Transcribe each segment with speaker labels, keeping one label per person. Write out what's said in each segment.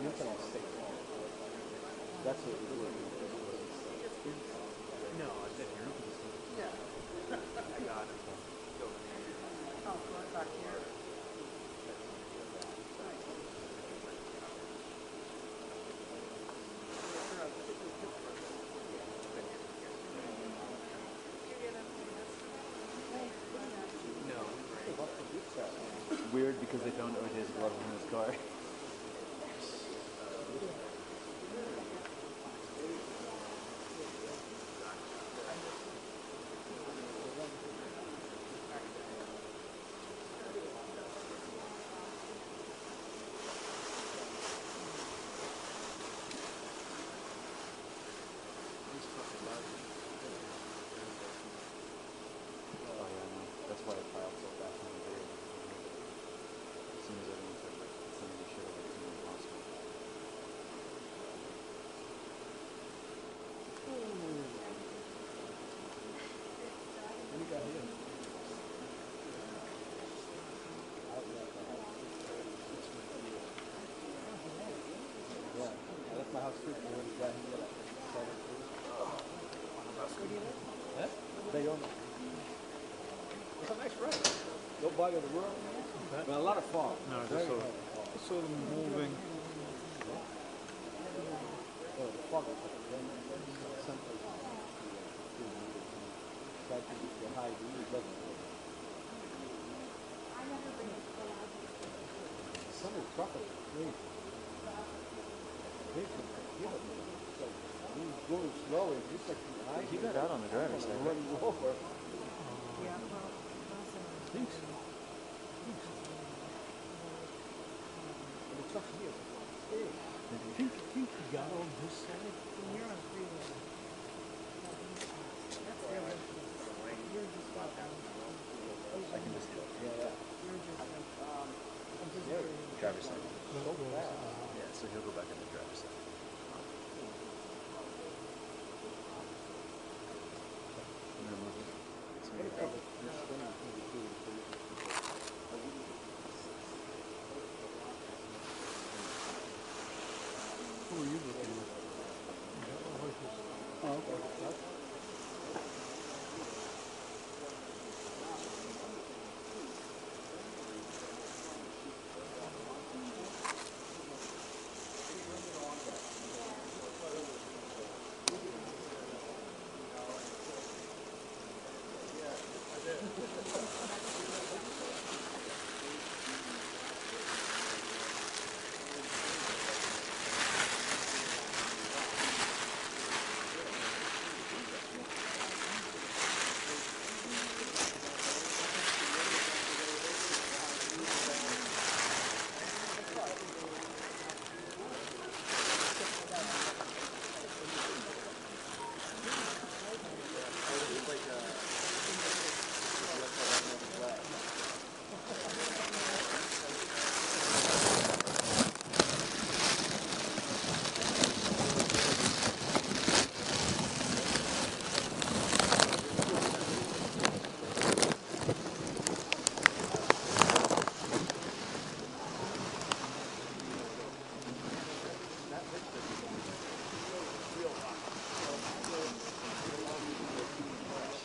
Speaker 1: Hilton on State Farm. That's what we were.
Speaker 2: No, I said your Hilton.
Speaker 3: Yeah.
Speaker 2: I got it.
Speaker 3: Oh, right back here.
Speaker 2: Weird because they found OJ's glove in his car. That's why I filed so fast on the day. As soon as everyone said like somebody should have like been impossible.
Speaker 1: What do you got here? Yeah, that's my house too. What do you got here? Where do you live? Huh? Bayonne. It's a nice ride. No body of the world. But a lot of fog.
Speaker 2: No,
Speaker 1: Very
Speaker 2: just
Speaker 1: lot of fog.
Speaker 2: sort of moving.
Speaker 1: Oh, the fog is someplace. Try to get the high view, it doesn't work. Some of the truckers are crazy. They can get it. So he's going slow and he's like high.
Speaker 2: He got out on the driver's side.
Speaker 1: Running over.
Speaker 3: Yeah, well,
Speaker 1: I think so. And the truck here is big.
Speaker 2: Think he got on this side?
Speaker 3: when you're on freeway. That's their issue. You're just out down.
Speaker 2: I can just
Speaker 1: Yeah.
Speaker 3: You're just like, I'm just
Speaker 1: Yeah.
Speaker 3: worried.
Speaker 2: driver's side.
Speaker 1: So fast.
Speaker 2: Yeah, so he'll go back on the driver's side. I'm gonna move it. It's
Speaker 1: What a
Speaker 2: me.
Speaker 1: couple. You're spinning through the two and three.
Speaker 2: Who are you looking at?
Speaker 1: Oh, okay.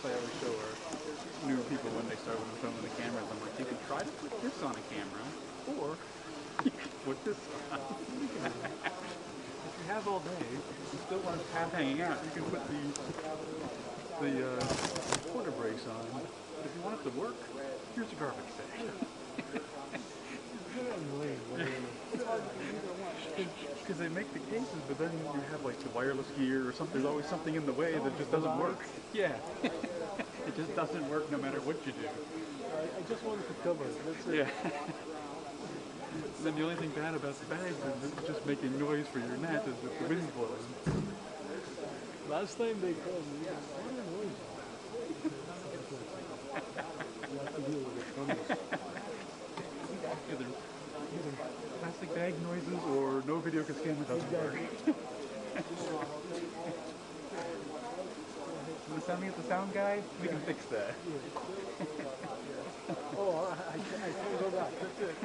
Speaker 2: I always show our new people when they start with the phone and the cameras. I'm like, you can try to put this on a camera, or you can put this on. If you have all day, you still want to have hanging out, you can put the quarter brakes on. But if you want it to work, here's a garbage bag. Because they make the cases, but then you have like the wireless gear or something. There's always something in the way that just doesn't work. Yeah. It just doesn't work no matter what you do.
Speaker 1: I just wanted to cover it. That's it.
Speaker 2: Yeah. Then the only thing bad about the bags is it's just making noise for your net as if the wind's blowing.
Speaker 1: Last time they called me, what a noise. You have to deal with it from this.
Speaker 2: Either plastic bag noises or no video because camera doesn't work. You send me the sound guy? We can fix that.
Speaker 1: Oh, I can't go back. That's it.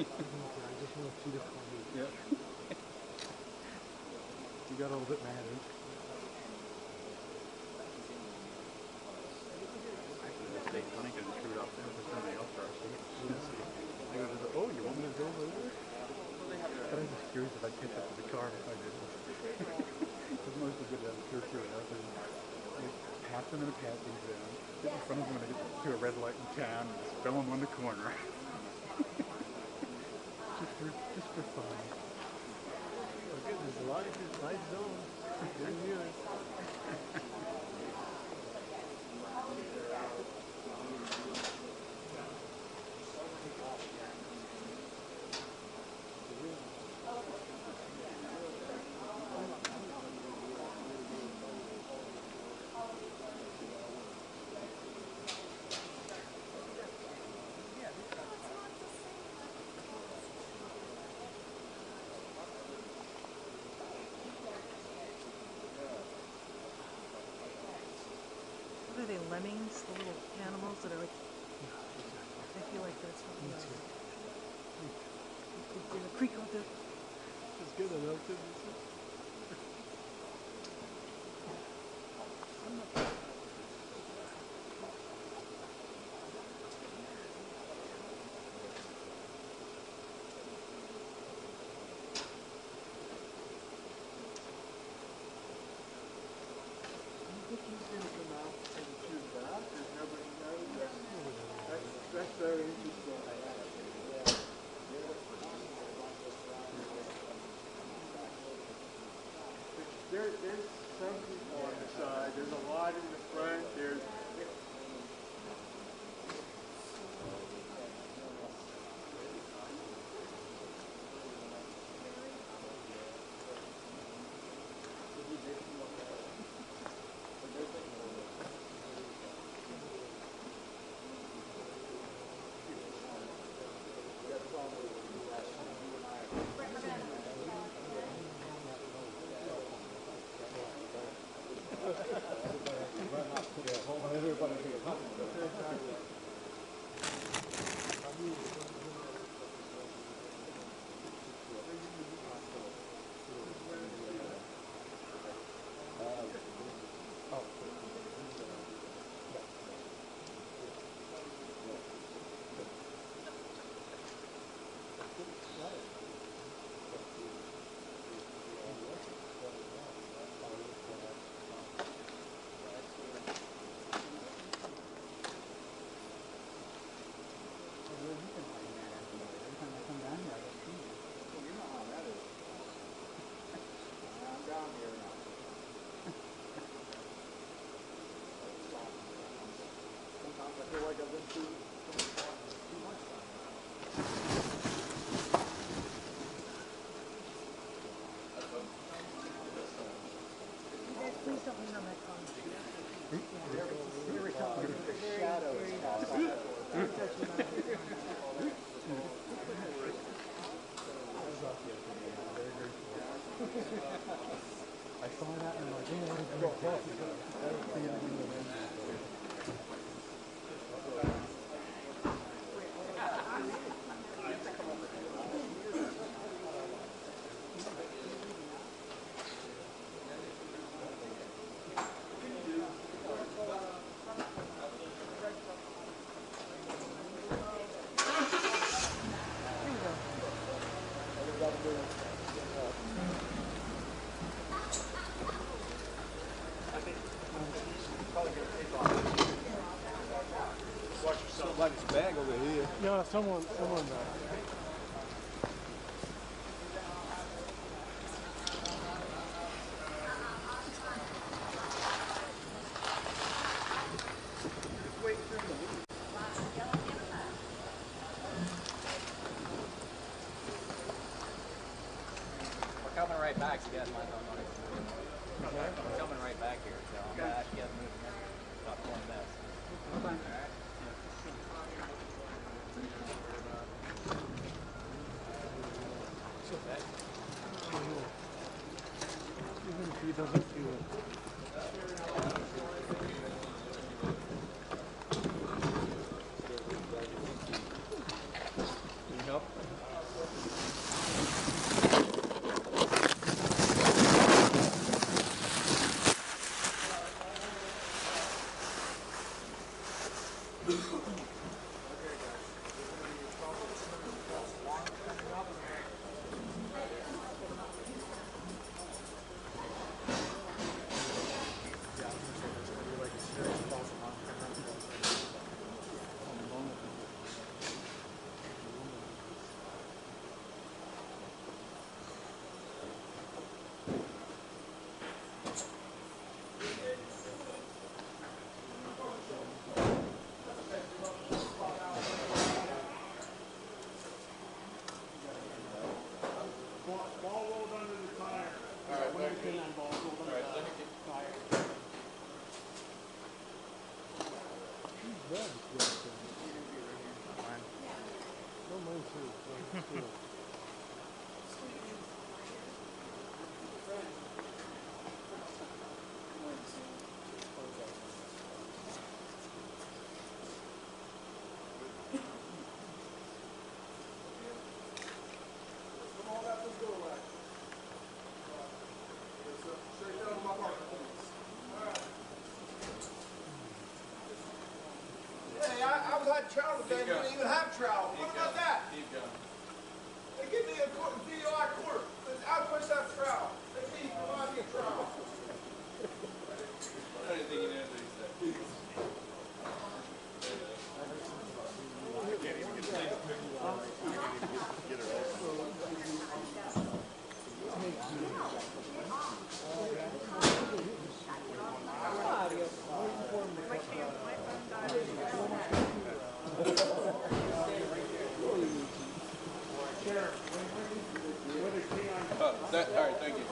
Speaker 1: I just want to see the funny.
Speaker 2: Yep.
Speaker 1: You got a little bit mad, eh?
Speaker 2: Actually, this day funny because it screwed up there for somebody else for our seat. I go to the, oh, you want me to go over there? But I'm just curious if I'd catch up to the car if I didn't. Because most of it is pure curiosity. Like, pass them in a passing zone, get in front of them when I get to a red light in town, and just spell them on the corner. just for fun.
Speaker 1: Okay, there's a lot of this nice zone. Good news.
Speaker 3: What are they, lemmings? The little animals that are like, I feel like that's what we are. It's a creek out there.
Speaker 1: It's good enough to That's very interesting. There's some people on the side. There's a lot in the front. There's
Speaker 3: Please don't lean on that phone.
Speaker 1: I saw that and I'm like, yeah, I'm going to talk to you. Like his bag over here. Yeah, someone.
Speaker 4: We're coming right back, so you guys might not want to. We're coming right back here, so I'm gonna ask you guys to move in about 20 minutes.
Speaker 2: Okay.
Speaker 4: Alright?
Speaker 1: Even if he doesn't feel it.
Speaker 4: Need help?
Speaker 1: Hey, I was had trout today. We didn't even have trout. What about that?
Speaker 5: Keep going.
Speaker 1: They give me a DUI quarter. I'm supposed to have trout. They can't even provide me a trout.
Speaker 5: I didn't think you knew what he said. All right, thank you.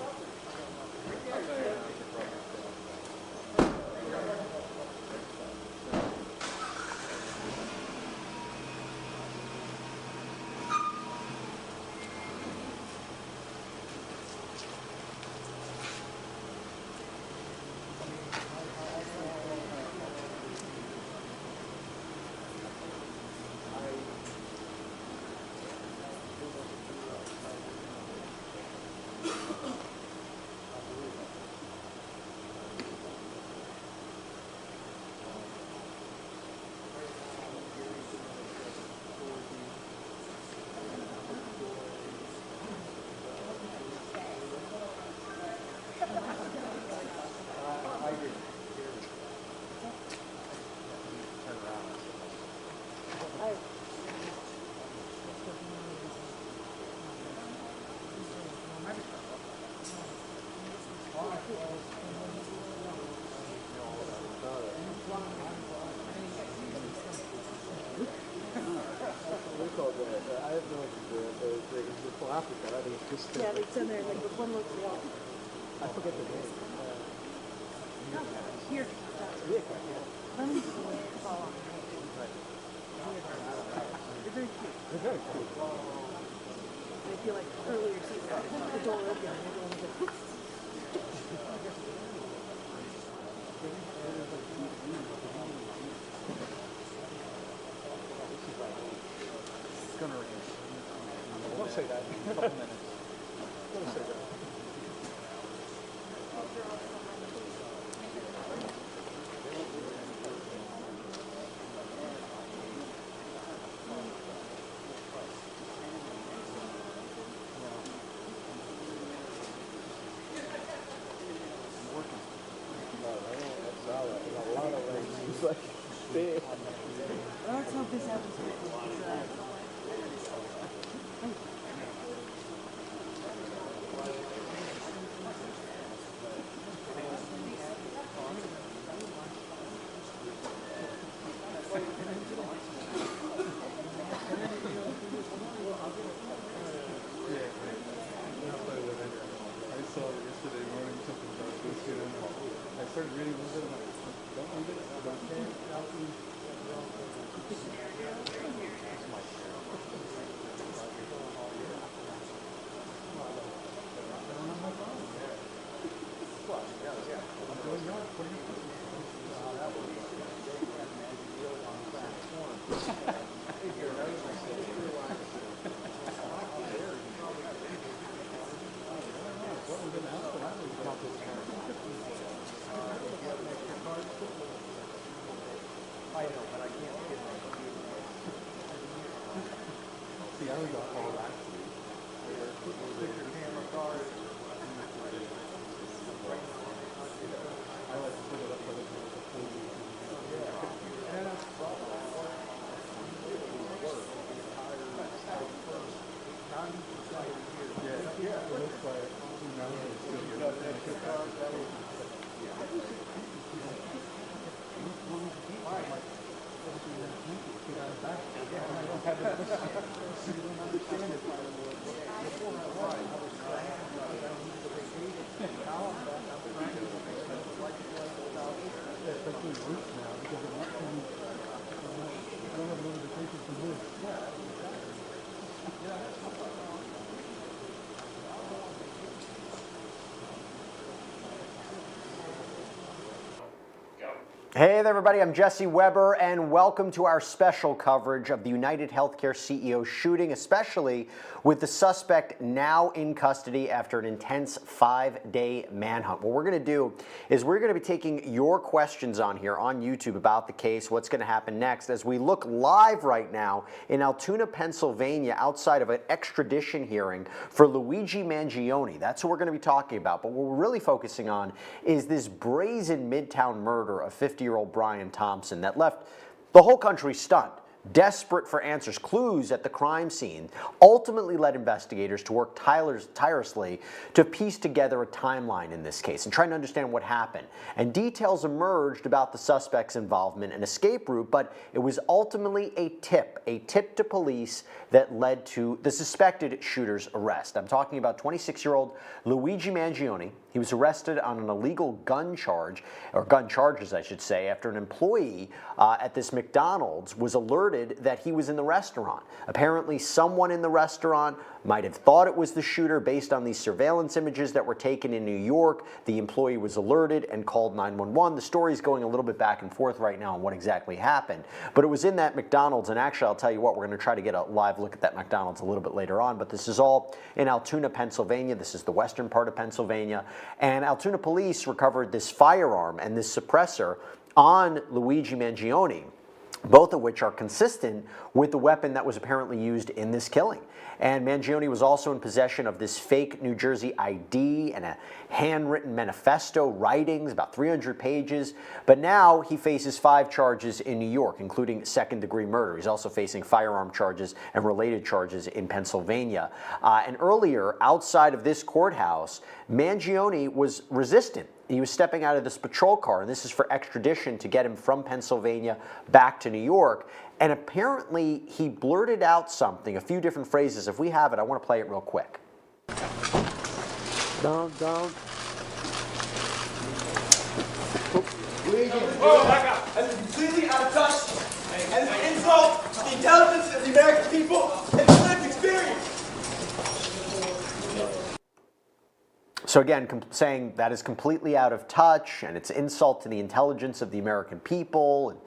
Speaker 1: I have no idea. The full Africa. I think it's just.
Speaker 3: Yeah, it's in there. Like the one looks like.
Speaker 1: I forget the name.
Speaker 3: Here. Let me fall on. They're very cute.
Speaker 1: They're very cool.
Speaker 3: I feel like earlier season, the door opened and everyone was like, whoops.
Speaker 2: It's gonna rain.
Speaker 1: Don't say that.
Speaker 2: In a couple minutes.
Speaker 1: Don't say that. Like, big.
Speaker 3: Let's hope this happens.
Speaker 2: I saw yesterday morning something about this, you know. I started reading a little bit about it. Don't read it. Don't care. See, I was all last week. I like to put it up for the full week. Yeah, it looks like now it's still good. Yeah.
Speaker 6: Hey there, everybody. I'm Jesse Weber, and welcome to our special coverage of the UnitedHealthcare CEO shooting, especially with the suspect now in custody after an intense 5-day manhunt. What we're going to do is we're going to be taking your questions on here on YouTube about the case, what's going to happen next, as we look live right now in Altoona, Pennsylvania, outside of an extradition hearing for Luigi Mangione. That's what we're going to be talking about. But what we're really focusing on is this brazen midtown murder of 50-year-old Brian Thompson that left the whole country stunned, desperate for answers. Clues at the crime scene ultimately led investigators to work tirelessly to piece together a timeline in this case and trying to understand what happened. And details emerged about the suspect's involvement and escape route, but it was ultimately a tip to police that led to the suspected shooter's arrest. I'm talking about 26-year-old Luigi Mangione. He was arrested on an illegal gun charge, or gun charges, I should say, after an employee at this McDonald's was alerted that he was in the restaurant. Apparently, someone in the restaurant might have thought it was the shooter based on these surveillance images that were taken in New York. The employee was alerted and called 911. The story is going a little bit back and forth right now on what exactly happened. But it was in that McDonald's, and actually, I'll tell you what, we're going to try to get a live look at that McDonald's a little bit later on. But this is all in Altoona, Pennsylvania. This is the western part of Pennsylvania. And Altoona police recovered this firearm and this suppressor on Luigi Mangione, both of which are consistent with the weapon that was apparently used in this killing. And Mangione was also in possession of this fake New Jersey ID and a handwritten manifesto, writings, about 300 pages. But now he faces 5 charges in New York, including second-degree murder. He's also facing firearm charges and related charges in Pennsylvania. And earlier, outside of this courthouse, Mangione was resistant. He was stepping out of this patrol car, and this is for extradition to get him from Pennsylvania back to New York. And apparently, he blurted out something, a few different phrases. If we have it, I want to play it real quick.
Speaker 1: Down.
Speaker 7: Oh my God! That's completely out of touch, and it's an insult to the intelligence of the American people and the lived experience.
Speaker 6: So again, saying that is completely out of touch, and it's insult to the intelligence of the American people and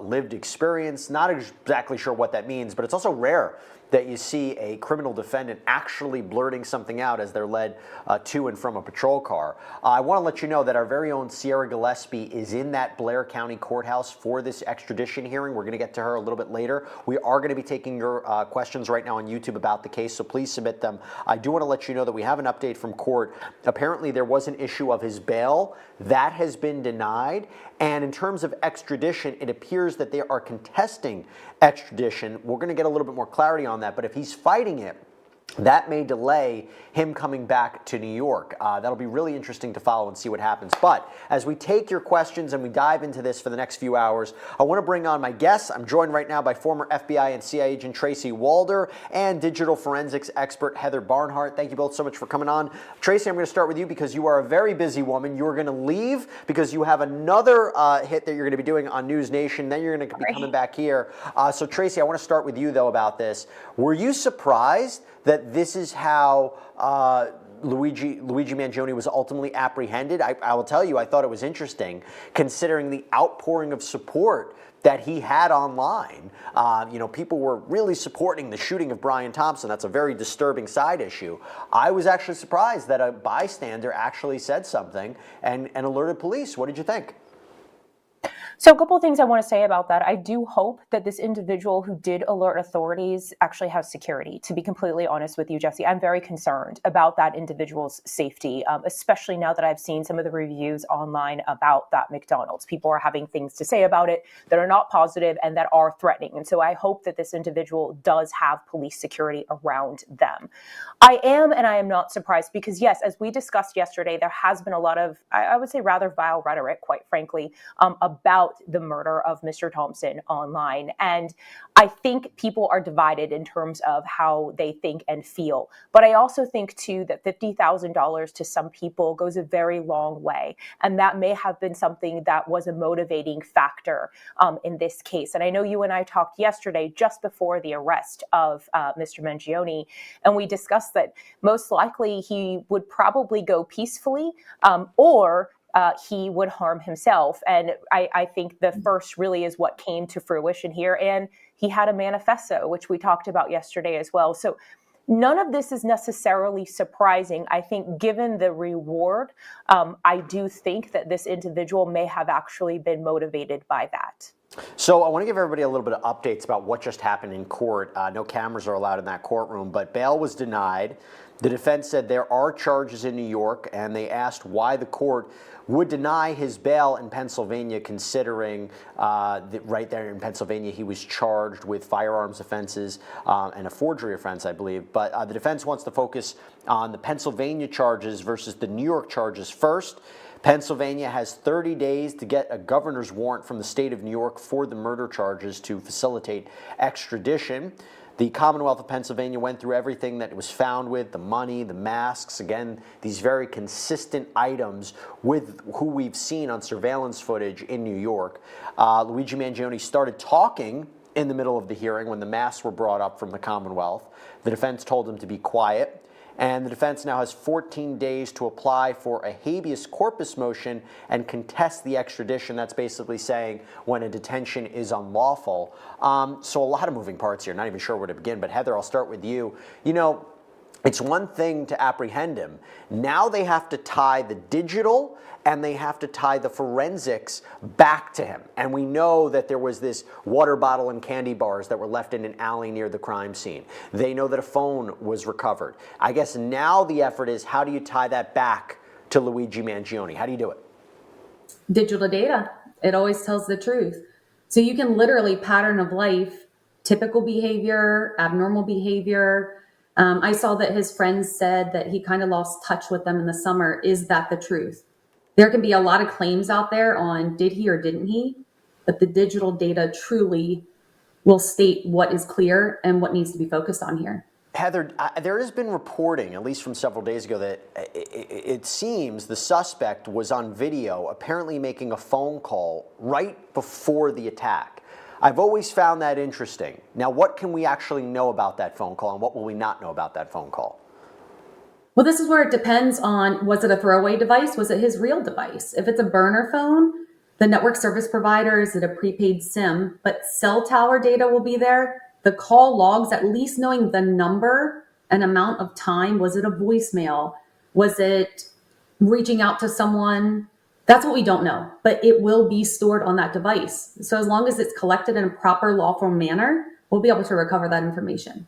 Speaker 6: lived experience. Not exactly sure what that means, but it's also rare that you see a criminal defendant actually blurting something out as they're led to and from a patrol car. I want to let you know that our very own Sierra Gillespie is in that Blair County courthouse for this extradition hearing. We're going to get to her a little bit later. We are going to be taking your questions right now on YouTube about the case, so please submit them. I do want to let you know that we have an update from court. Apparently, there was an issue of his bail. That has been denied. And in terms of extradition, it appears that they are contesting extradition. We're going to get a little bit more clarity on that, but if he's fighting it, that may delay him coming back to New York. That'll be really interesting to follow and see what happens. But as we take your questions and we dive into this for the next few hours, I want to bring on my guests. I'm joined right now by former FBI and CIA agent Tracy Walder and digital forensics expert Heather Barnhart. Thank you both so much for coming on. Tracy, I'm going to start with you because you are a very busy woman. You're going to leave because you have another hit that you're going to be doing on News Nation. Then you're going to be coming back here. So Tracy, I want to start with you, though, about this. Were you surprised that this is how Luigi Mangione was ultimately apprehended? I will tell you, I thought it was interesting, considering the outpouring of support that he had online. People were really supporting the shooting of Brian Thompson. That's a very disturbing side issue. I was actually surprised that a bystander actually said something and alerted police. What did you think?
Speaker 8: So a couple of things I want to say about that. I do hope that this individual who did alert authorities actually has security. To be completely honest with you, Jesse, I'm very concerned about that individual's safety, especially now that I've seen some of the reviews online about that McDonald's. People are having things to say about it that are not positive and that are threatening. And so I hope that this individual does have police security around them. I am and I am not surprised because, yes, as we discussed yesterday, there has been a lot of, I would say, rather vile rhetoric, quite frankly, about the murder of Mr. Thompson online. And I think people are divided in terms of how they think and feel. But I also think, too, that $50,000 to some people goes a very long way. And that may have been something that was a motivating factor in this case. And I know you and I talked yesterday just before the arrest of Mr. Mangione, and we discussed that most likely he would probably go peacefully or he would harm himself. And I think the first really is what came to fruition here. And he had a manifesto, which we talked about yesterday as well. So none of this is necessarily surprising. I think given the reward, I do think that this individual may have actually been motivated by that.
Speaker 6: So I want to give everybody a little bit of updates about what just happened in court. No cameras are allowed in that courtroom, but bail was denied. The defense said there are charges in New York, and they asked why the court would deny his bail in Pennsylvania, considering that right there in Pennsylvania he was charged with firearms offenses and a forgery offense, I believe. But the defense wants to focus on the Pennsylvania charges versus the New York charges first. Pennsylvania has 30 days to get a governor's warrant from the state of New York for the murder charges to facilitate extradition. The Commonwealth of Pennsylvania went through everything that it was found with, the money, the masks, again, these very consistent items with who we've seen on surveillance footage in New York. Luigi Mangione started talking in the middle of the hearing when the masks were brought up from the Commonwealth. The defense told him to be quiet. And the defense now has 14 days to apply for a habeas corpus motion and contest the extradition. That's basically saying when a detention is unlawful. So a lot of moving parts here. Not even sure where to begin. But Heather, I'll start with you. You know, it's one thing to apprehend him. Now they have to tie the digital and they have to tie the forensics back to him. And we know that there was this water bottle and candy bars that were left in an alley near the crime scene. They know that a phone was recovered. I guess now the effort is, how do you tie that back to Luigi Mangione? How do you do it?
Speaker 9: Digital data. It always tells the truth. So you can literally pattern of life, typical behavior, abnormal behavior. I saw that his friends said that he kind of lost touch with them in the summer. Is that the truth? There can be a lot of claims out there on did he or didn't he, but the digital data truly will state what is clear and what needs to be focused on here.
Speaker 6: Heather, there has been reporting, at least from several days ago, that it seems the suspect was on video apparently making a phone call right before the attack. I've always found that interesting. Now, what can we actually know about that phone call and what will we not know about that phone call?
Speaker 9: Well, this is where it depends on, was it a throwaway device? Was it his real device? If it's a burner phone, the network service provider, is it a prepaid SIM? But cell tower data will be there. The call logs, at least knowing the number and amount of time. Was it a voicemail? Was it reaching out to someone? That's what we don't know, but it will be stored on that device. So as long as it's collected in a proper lawful manner, we'll be able to recover that information.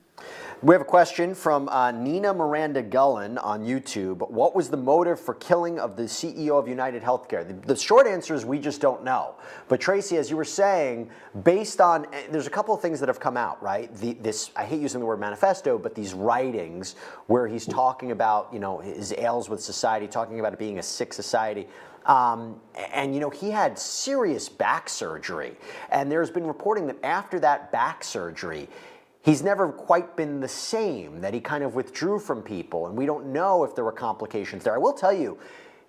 Speaker 6: We have a question from Nina Miranda Gullen on YouTube. What was the motive for killing of the CEO of UnitedHealthcare? The short answer is we just don't know. But Tracy, as you were saying, based on, there's a couple of things that have come out, right? This, I hate using the word manifesto, but these writings where he's talking about, you know, his ails with society, talking about it being a sick society. And, you know, he had serious back surgery. And there's been reporting that after that back surgery, he's never quite been the same, that he kind of withdrew from people, and we don't know if there were complications there. I will tell you,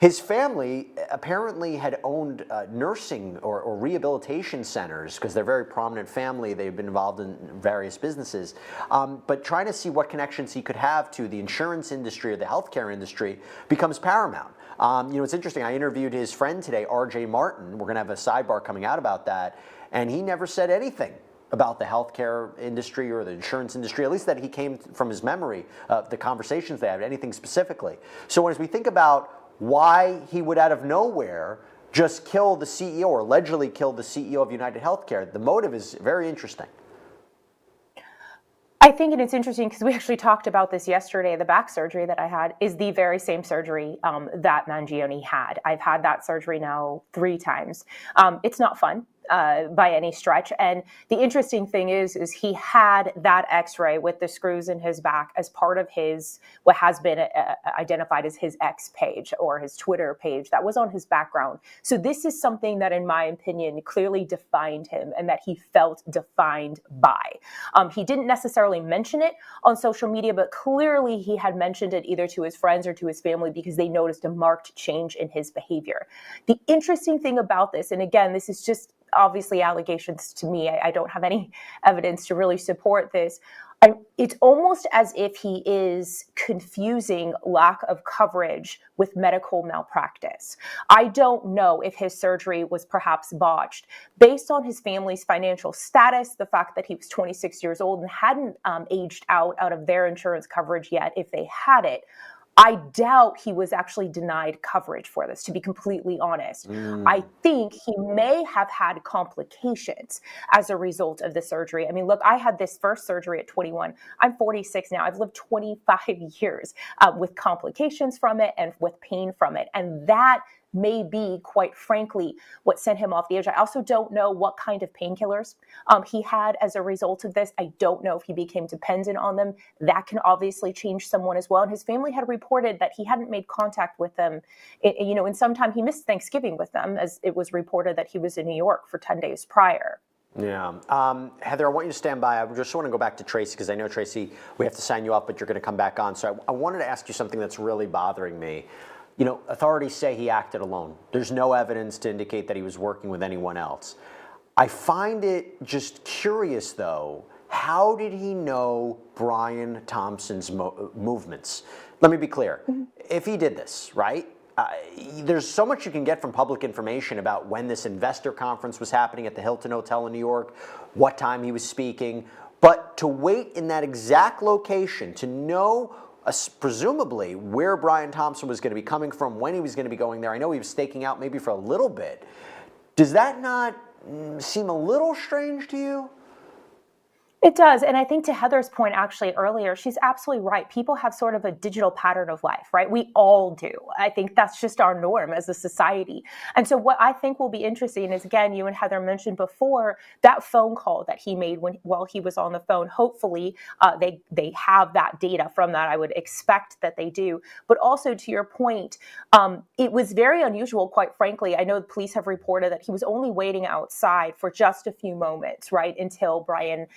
Speaker 6: his family apparently had owned nursing or rehabilitation centers because they're a very prominent family. They've been involved in various businesses. But trying to see what connections he could have to the insurance industry or the healthcare industry becomes paramount. You know, it's interesting. I interviewed his friend today, RJ Martin. We're going to have a sidebar coming out about that. And he never said anything about the healthcare industry or the insurance industry, at least that he came from his memory of the conversations they had, anything specifically. So as we think about why he would out of nowhere just kill the CEO or allegedly kill the CEO of UnitedHealthcare, the motive is very interesting.
Speaker 8: I think, and it's interesting because we actually talked about this yesterday, the back surgery that I had is the very same surgery that Mangione had. I've had that surgery now 3 times. It's not fun. By any stretch. And the interesting thing is he had that x-ray with the screws in his back as part of his, what has been identified as his X page or his Twitter page that was on his background. So this is something that, in my opinion, clearly defined him and that he felt defined by. He didn't necessarily mention it on social media, but clearly he had mentioned it either to his friends or to his family because they noticed a marked change in his behavior. The interesting thing about this, and again, this is just obviously allegations to me. I don't have any evidence to really support this. It's almost as if he is confusing lack of coverage with medical malpractice. I don't know if his surgery was perhaps botched. Based on his family's financial status, the fact that he was 26 years old and hadn't aged out of their insurance coverage yet, if they had it, I doubt he was actually denied coverage for this, to be completely honest. I think he may have had complications as a result of the surgery. I mean, look, I had this first surgery at 21. I'm 46 now. I've lived 25 years with complications from it and with pain from it. And that may be, quite frankly, what sent him off the edge. I also don't know what kind of painkillers he had as a result of this. I don't know if he became dependent on them. That can obviously change someone as well. And his family had reported that he hadn't made contact with them. In some time he missed Thanksgiving with them, as it was reported that he was in New York for 10 days prior.
Speaker 6: Yeah. Heather, I want you to stand by. I just want to go back to Tracy, because I know, Tracy, we have to sign you up, but you're going to come back on. So I wanted to ask you something that's really bothering me. Authorities say he acted alone. There's no evidence to indicate that he was working with anyone else. I find it just curious, though, how did he know Brian Thompson's movements? Let me be clear. If he did this, right, there's so much you can get from public information about when this investor conference was happening at the Hilton Hotel in New York, what time he was speaking, but to wait in that exact location, to know presumably where Brian Thompson was going to be coming from, when he was going to be going there. I know he was staking out maybe for a little bit. Does that not seem a little strange to you?
Speaker 8: It does. And I think to Heather's point actually earlier, she's absolutely right. People have sort of a digital pattern of life, right? We all do. I think that's just our norm as a society. And so what I think will be interesting is, again, you and Heather mentioned before, that phone call that he made while he was on the phone. Hopefully they have that data from that. I would expect that they do. But also to your point, it was very unusual, quite frankly. I know the police have reported that he was only waiting outside for just a few moments, right, until Brian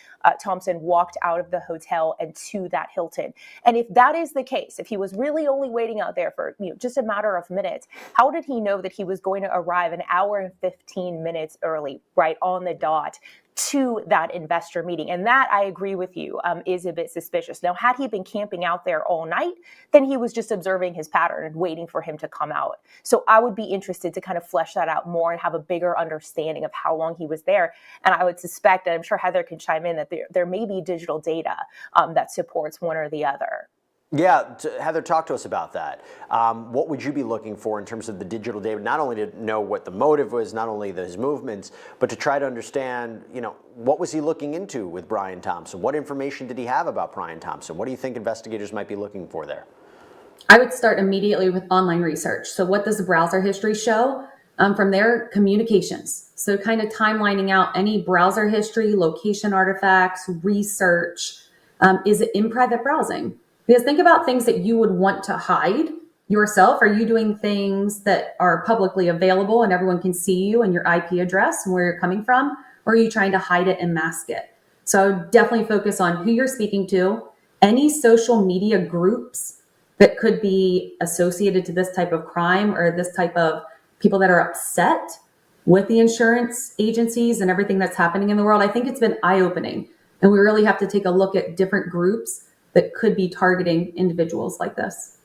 Speaker 8: Thompson walked out of the hotel and to that Hilton. And if that is the case, if he was really only waiting out there for just a matter of minutes, how did he know that he was going to arrive an hour and 15 minutes early, right on the dot, to that investor meeting? And that, I agree with you, is a bit suspicious. Now, had he been camping out there all night, then he was just observing his pattern and waiting for him to come out. So I would be interested to kind of flesh that out more and have a bigger understanding of how long he was there. And I would suspect, and I'm sure Heather can chime in, that there may be digital data that supports one or the other.
Speaker 6: Yeah, Heather, talk to us about that. What would you be looking for in terms of the digital data, not only to know what the motive was, not only his movements, but to try to understand, what was he looking into with Brian Thompson? What information did he have about Brian Thompson? What do you think investigators might be looking for there?
Speaker 9: I would start immediately with online research. So what does the browser history show from their communications? So kind of timelining out any browser history, location artifacts, research. Is it in private browsing? Because think about things that you would want to hide yourself. Are you doing things that are publicly available and everyone can see you and your IP address and where you're coming from? Or are you trying to hide it and mask it? So definitely focus on who you're speaking to, any social media groups that could be associated to this type of crime or this type of people that are upset with the insurance agencies and everything that's happening in the world. I think it's been eye-opening. And we really have to take a look at different groups that could be targeting individuals like this.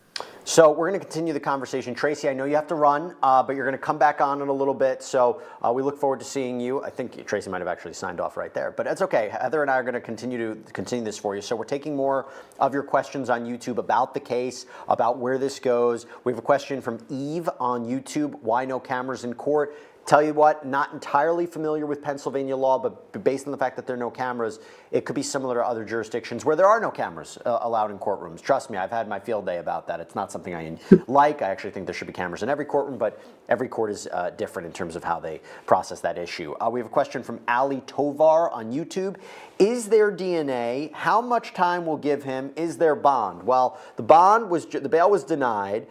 Speaker 6: So we're going to continue the conversation. Tracy, I know you have to run, but you're going to come back on in a little bit. So we look forward to seeing you. I think Tracy might have actually signed off right there, but that's okay. Heather and I are going to continue this for you. So we're taking more of your questions on YouTube about the case, about where this goes. We have a question from Eve on YouTube. Why no cameras in court? Tell you what, not entirely familiar with Pennsylvania law, but based on the fact that there are no cameras, it could be similar to other jurisdictions where there are no cameras allowed in courtrooms. Trust me, I've had my field day about that. It's not something I like. I actually think there should be cameras in every courtroom, but every court is different in terms of how they process that issue. We have a question from Ali Tovar on YouTube. Is there DNA? How much time will give him? Is there bond? Well, the bail was denied.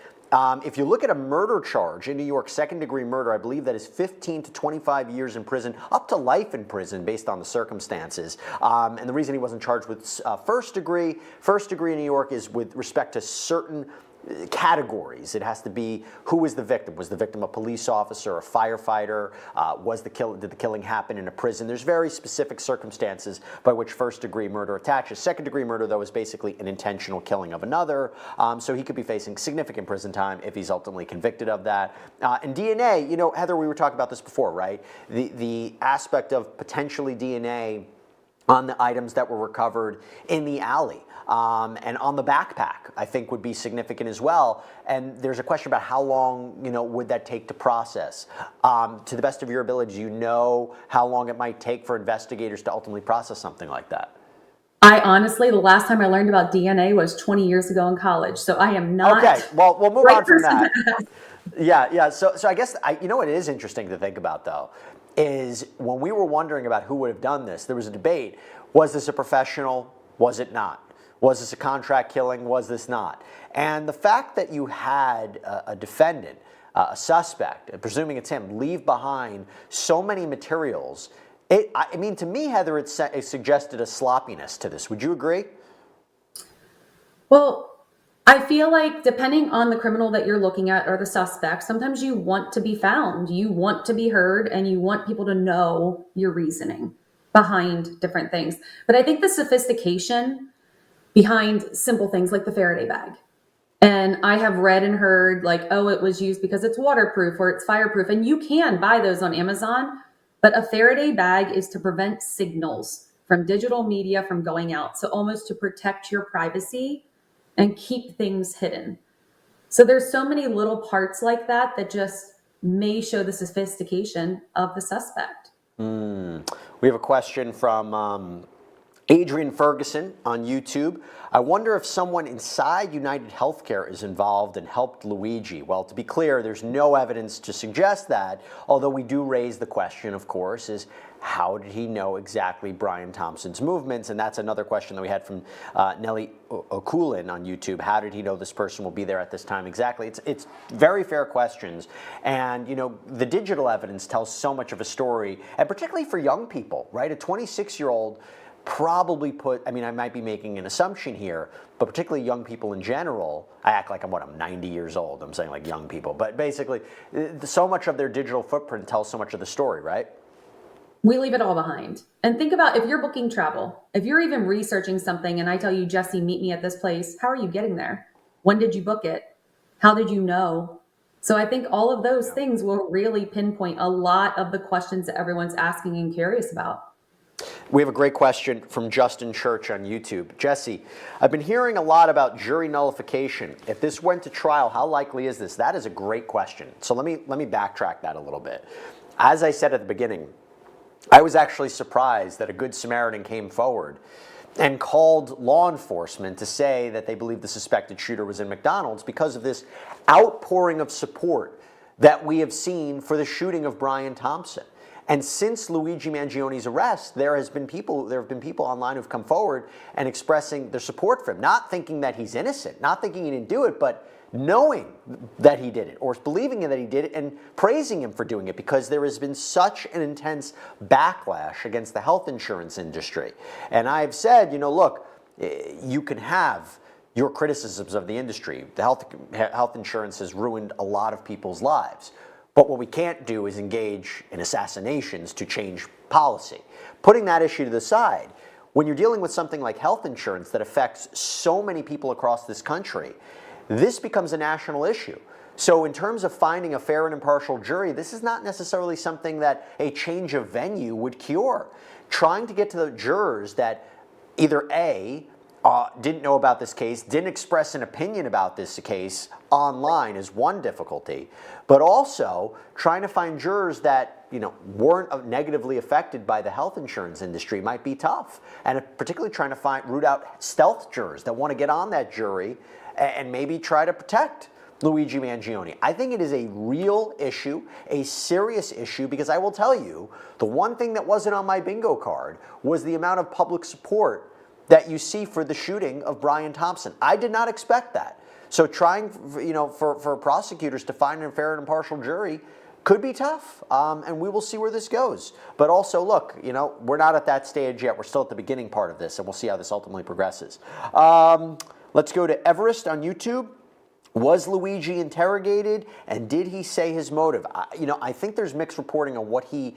Speaker 6: If you look at a murder charge in New York, second-degree murder, I believe that is 15 to 25 years in prison, up to life in prison based on the circumstances. And the reason he wasn't charged with first degree in New York is with respect to certain categories. It has to be who was the victim. Was the victim a police officer, a firefighter? Did the killing happen in a prison? There's very specific circumstances by which first-degree murder attaches. Second-degree murder, though, is basically an intentional killing of another. So he could be facing significant prison time if he's ultimately convicted of that. And DNA, you know, Heather, we were talking about this before, right? The aspect of potentially DNA on the items that were recovered in the alley. And on the backpack, I think would be significant as well. And there's a question about how long, you know, would that take to process? To the best of your ability, do you know how long it might take for investigators to ultimately process something like that?
Speaker 9: I honestly, the last time I learned about DNA was 20 years ago in college. So I am not.
Speaker 6: Okay, well, we'll move
Speaker 9: right
Speaker 6: on from that.
Speaker 9: person.
Speaker 6: Yeah. So I guess, you know what is interesting to think about, though, is when we were wondering about who would have done this, there was a debate. Was this a professional? Was it not? Was this a contract killing? Was this not? And the fact that you had a defendant, a suspect, presuming it's him, leave behind so many materials, I mean, to me, Heather, it suggested a sloppiness to this. Would you agree?
Speaker 9: Well, I feel like depending on the criminal that you're looking at or the suspect, sometimes you want to be found, you want to be heard, and you want people to know your reasoning behind different things. But I think the sophistication behind simple things like the Faraday bag. And I have read and heard like, oh, it was used because it's waterproof or it's fireproof. And you can buy those on Amazon, but a Faraday bag is to prevent signals from digital media from going out. So almost to protect your privacy and keep things hidden. So there's so many little parts like that that just may show the sophistication of the suspect.
Speaker 6: We have a question from Adrian Ferguson on YouTube. I wonder if someone inside UnitedHealthcare is involved and helped Luigi. Well, to be clear, there's no evidence to suggest that, although we do raise the question, of course, is how did he know exactly Brian Thompson's movements? And that's another question that we had from Nellie Okulin on YouTube. How did he know this person will be there at this time exactly? It's very fair questions. And, you know, the digital evidence tells so much of a story, and particularly for young people, right? A 26-year-old probably I mean, I might be making an assumption here, but particularly young people in general, I act like I'm 90 years old. I'm saying like young people, but basically so much of their digital footprint tells so much of the story, right?
Speaker 9: We leave it all behind. And think about if you're booking travel, if you're even researching something and I tell you, Jesse, meet me at this place, how are you getting there? When did you book it? How did you know? So I think all of those things will really pinpoint a lot of the questions that everyone's asking and curious about.
Speaker 6: We have a great question from Justin Church on YouTube. Jesse, I've been hearing a lot about jury nullification. If this went to trial, how likely is this? That is a great question. So let me backtrack that a little bit. As I said at the beginning, I was actually surprised that a Good Samaritan came forward and called law enforcement to say that they believe the suspected shooter was in McDonald's because of this outpouring of support that we have seen for the shooting of Brian Thompson. And since Luigi Mangione's arrest, there have been people online who've come forward and expressing their support for him, not thinking that he's innocent, not thinking he didn't do it, but knowing that he did it or believing that he did it and praising him for doing it because there has been such an intense backlash against the health insurance industry. And I've said, you know, look, you can have your criticisms of the industry. The health insurance has ruined a lot of people's lives. But what we can't do is engage in assassinations to change policy. Putting that issue to the side, when you're dealing with something like health insurance that affects so many people across this country, this becomes a national issue. So in terms of finding a fair and impartial jury, this is not necessarily something that a change of venue would cure. Trying to get to the jurors that either A, didn't know about this case, didn't express an opinion about this case online is one difficulty, but also trying to find jurors that, you know, weren't negatively affected by the health insurance industry might be tough. And particularly trying to root out stealth jurors that want to get on that jury and maybe try to protect Luigi Mangione. I think it is a real issue, a serious issue, because I will tell you, the one thing that wasn't on my bingo card was the amount of public support that you see for the shooting of Brian Thompson. I did not expect that. So trying, you know, for prosecutors to find a fair and impartial jury could be tough, and we will see where this goes. But also, look, you know, we're not at that stage yet. We're still at the beginning part of this, and we'll see how this ultimately progresses. Let's go to Everest on YouTube. Was Luigi interrogated, and did he say his motive? I think there's mixed reporting on what the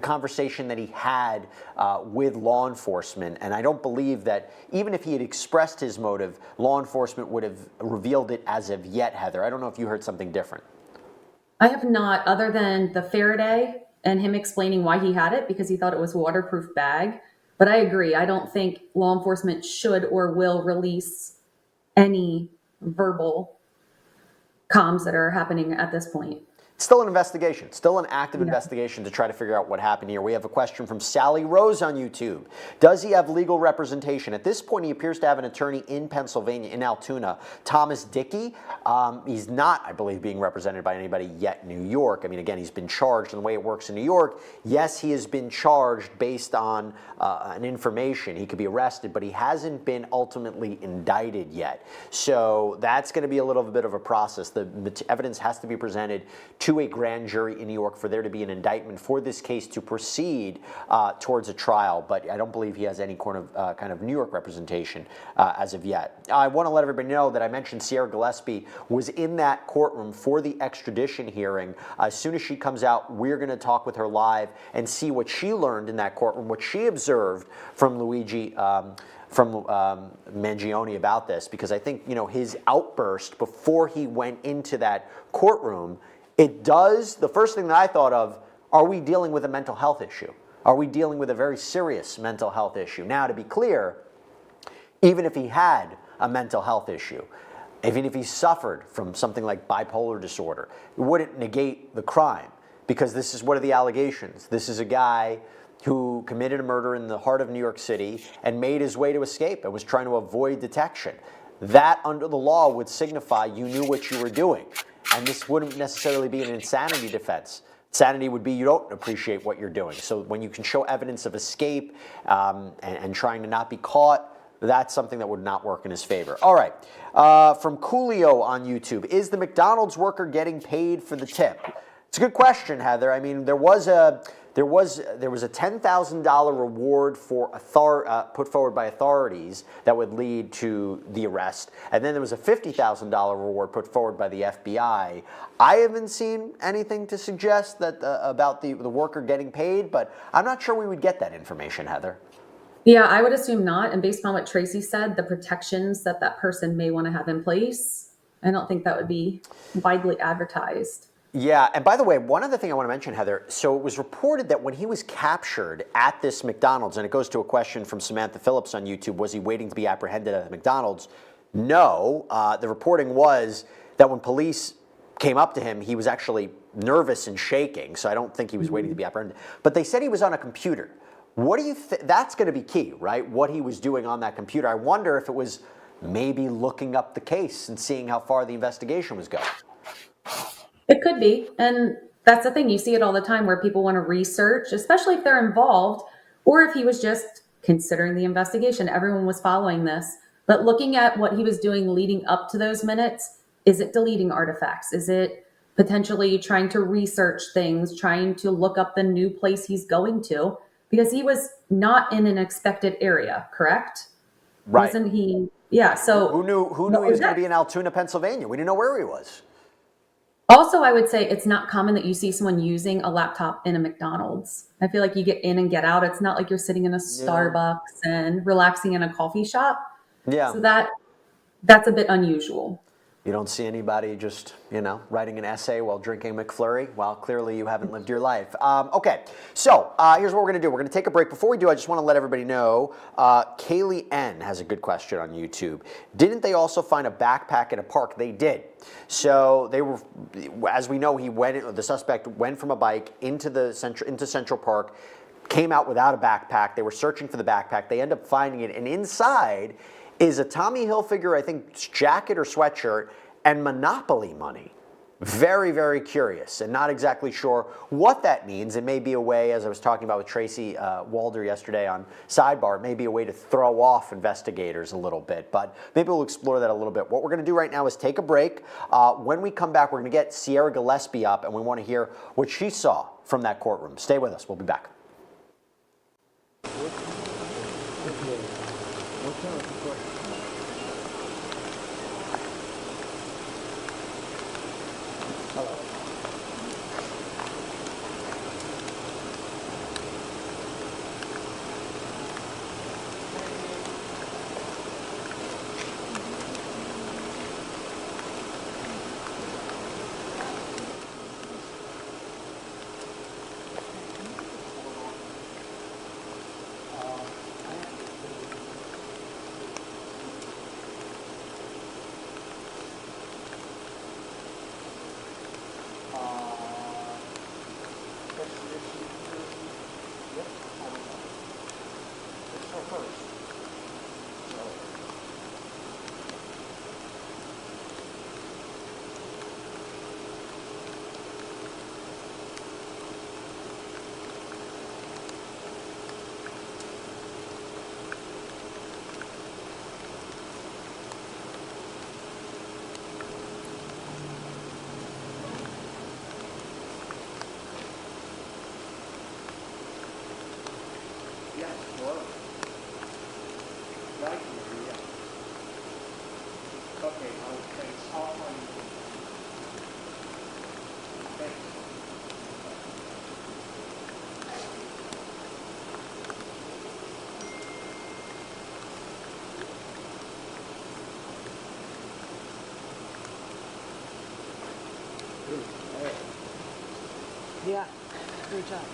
Speaker 6: conversation that he had with law enforcement, and I don't believe that even if he had expressed his motive, law enforcement would have revealed it as of yet, Heather. I don't know if you heard something different.
Speaker 9: I have not, other than the Faraday and him explaining why he had it because he thought it was a waterproof bag. But I agree. I don't think law enforcement should or will release any verbal comms that are happening at this point.
Speaker 6: Still an investigation, still an active investigation to try to figure out what happened here. We have a question from Sally Rose on YouTube. Does he have legal representation? At this point, he appears to have an attorney in Pennsylvania, in Altoona, Thomas Dickey. He's not, I believe, being represented by anybody yet in New York. I mean, again, he's been charged, and the way it works in New York, yes, he has been charged based on an information. He could be arrested, but he hasn't been ultimately indicted yet. So that's going to be a little bit of a process. The evidence has to be presented to a grand jury in New York for there to be an indictment for this case to proceed towards a trial, but I don't believe he has any kind of New York representation as of yet. I want to let everybody know that I mentioned Sierra Gillespie was in that courtroom for the extradition hearing. As soon as she comes out, we're going to talk with her live and see what she learned in that courtroom, what she observed from Luigi Mangione about this, because I think, his outburst before he went into that courtroom, the first thing that I thought of, are we dealing with a mental health issue? Are we dealing with a very serious mental health issue? Now, to be clear, even if he had a mental health issue, even if he suffered from something like bipolar disorder, it wouldn't negate the crime, because what are the allegations? This is a guy who committed a murder in the heart of New York City and made his way to escape and was trying to avoid detection. That, under the law, would signify you knew what you were doing. And this wouldn't necessarily be an insanity defense. Insanity would be you don't appreciate what you're doing. So when you can show evidence of escape and trying to not be caught, that's something that would not work in his favor. All right, from Coolio on YouTube, is the McDonald's worker getting paid for the tip? It's a good question, Heather. I mean, there was a $10,000 reward for put forward by authorities that would lead to the arrest, and then there was a $50,000 reward put forward by the FBI. I haven't seen anything to suggest that about the worker getting paid, but I'm not sure we would get that information, Heather.
Speaker 9: Yeah, I would assume not. And based on what Tracy said, the protections that person may want to have in place, I don't think that would be widely advertised.
Speaker 6: Yeah, and by the way, one other thing I want to mention, Heather, so it was reported that when he was captured at this McDonald's, and it goes to a question from Samantha Phillips on YouTube, was he waiting to be apprehended at the McDonald's? No, the reporting was that when police came up to him, he was actually nervous and shaking, so I don't think he was waiting to be apprehended. But they said he was on a computer. What do you think? That's going to be key, right? What he was doing on that computer. I wonder if it was maybe looking up the case and seeing how far the investigation was going.
Speaker 9: It could be. And that's the thing. You see it all the time where people want to research, especially if they're involved, or if he was just considering the investigation. Everyone was following this. But looking at what he was doing leading up to those minutes, is it deleting artifacts? Is it potentially trying to research things, trying to look up the new place he's going to? Because he was not in an expected area, correct?
Speaker 6: Right.
Speaker 9: Wasn't he? Yeah. So
Speaker 6: who knew he was going to be in Altoona, Pennsylvania? We didn't know where he was.
Speaker 9: Also, I would say it's not common that you see someone using a laptop in a McDonald's. I feel like you get in and get out. It's not like you're sitting in a Starbucks and relaxing in a coffee shop.
Speaker 6: Yeah.
Speaker 9: So that's a bit unusual.
Speaker 6: You don't see anybody just, writing an essay while drinking McFlurry? Well, clearly you haven't lived your life. Okay, so here's what we're going to do. We're going to take a break. Before we do, I just want to let everybody know, Kaylee N. has a good question on YouTube. Didn't they also find a backpack in a park? They did. So they were, as we know, the suspect went from a bike into Central Park, came out without a backpack. They were searching for the backpack. They end up finding it, and inside is a Tommy Hilfiger, I think, jacket or sweatshirt, and Monopoly money. Very, very curious, and not exactly sure what that means. It may be a way, as I was talking about with Tracy Walder yesterday on Sidebar, it may be a way to throw off investigators a little bit, but maybe we'll explore that a little bit. What we're going to do right now is take a break. When we come back, we're going to get Sierra Gillespie up, and we want to hear what she saw from that courtroom. Stay with us. We'll be back.
Speaker 3: Yeah, great job.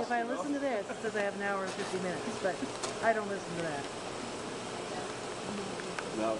Speaker 3: If I listen to this, it says I have an hour and 50 minutes, but I don't listen to that.
Speaker 1: No,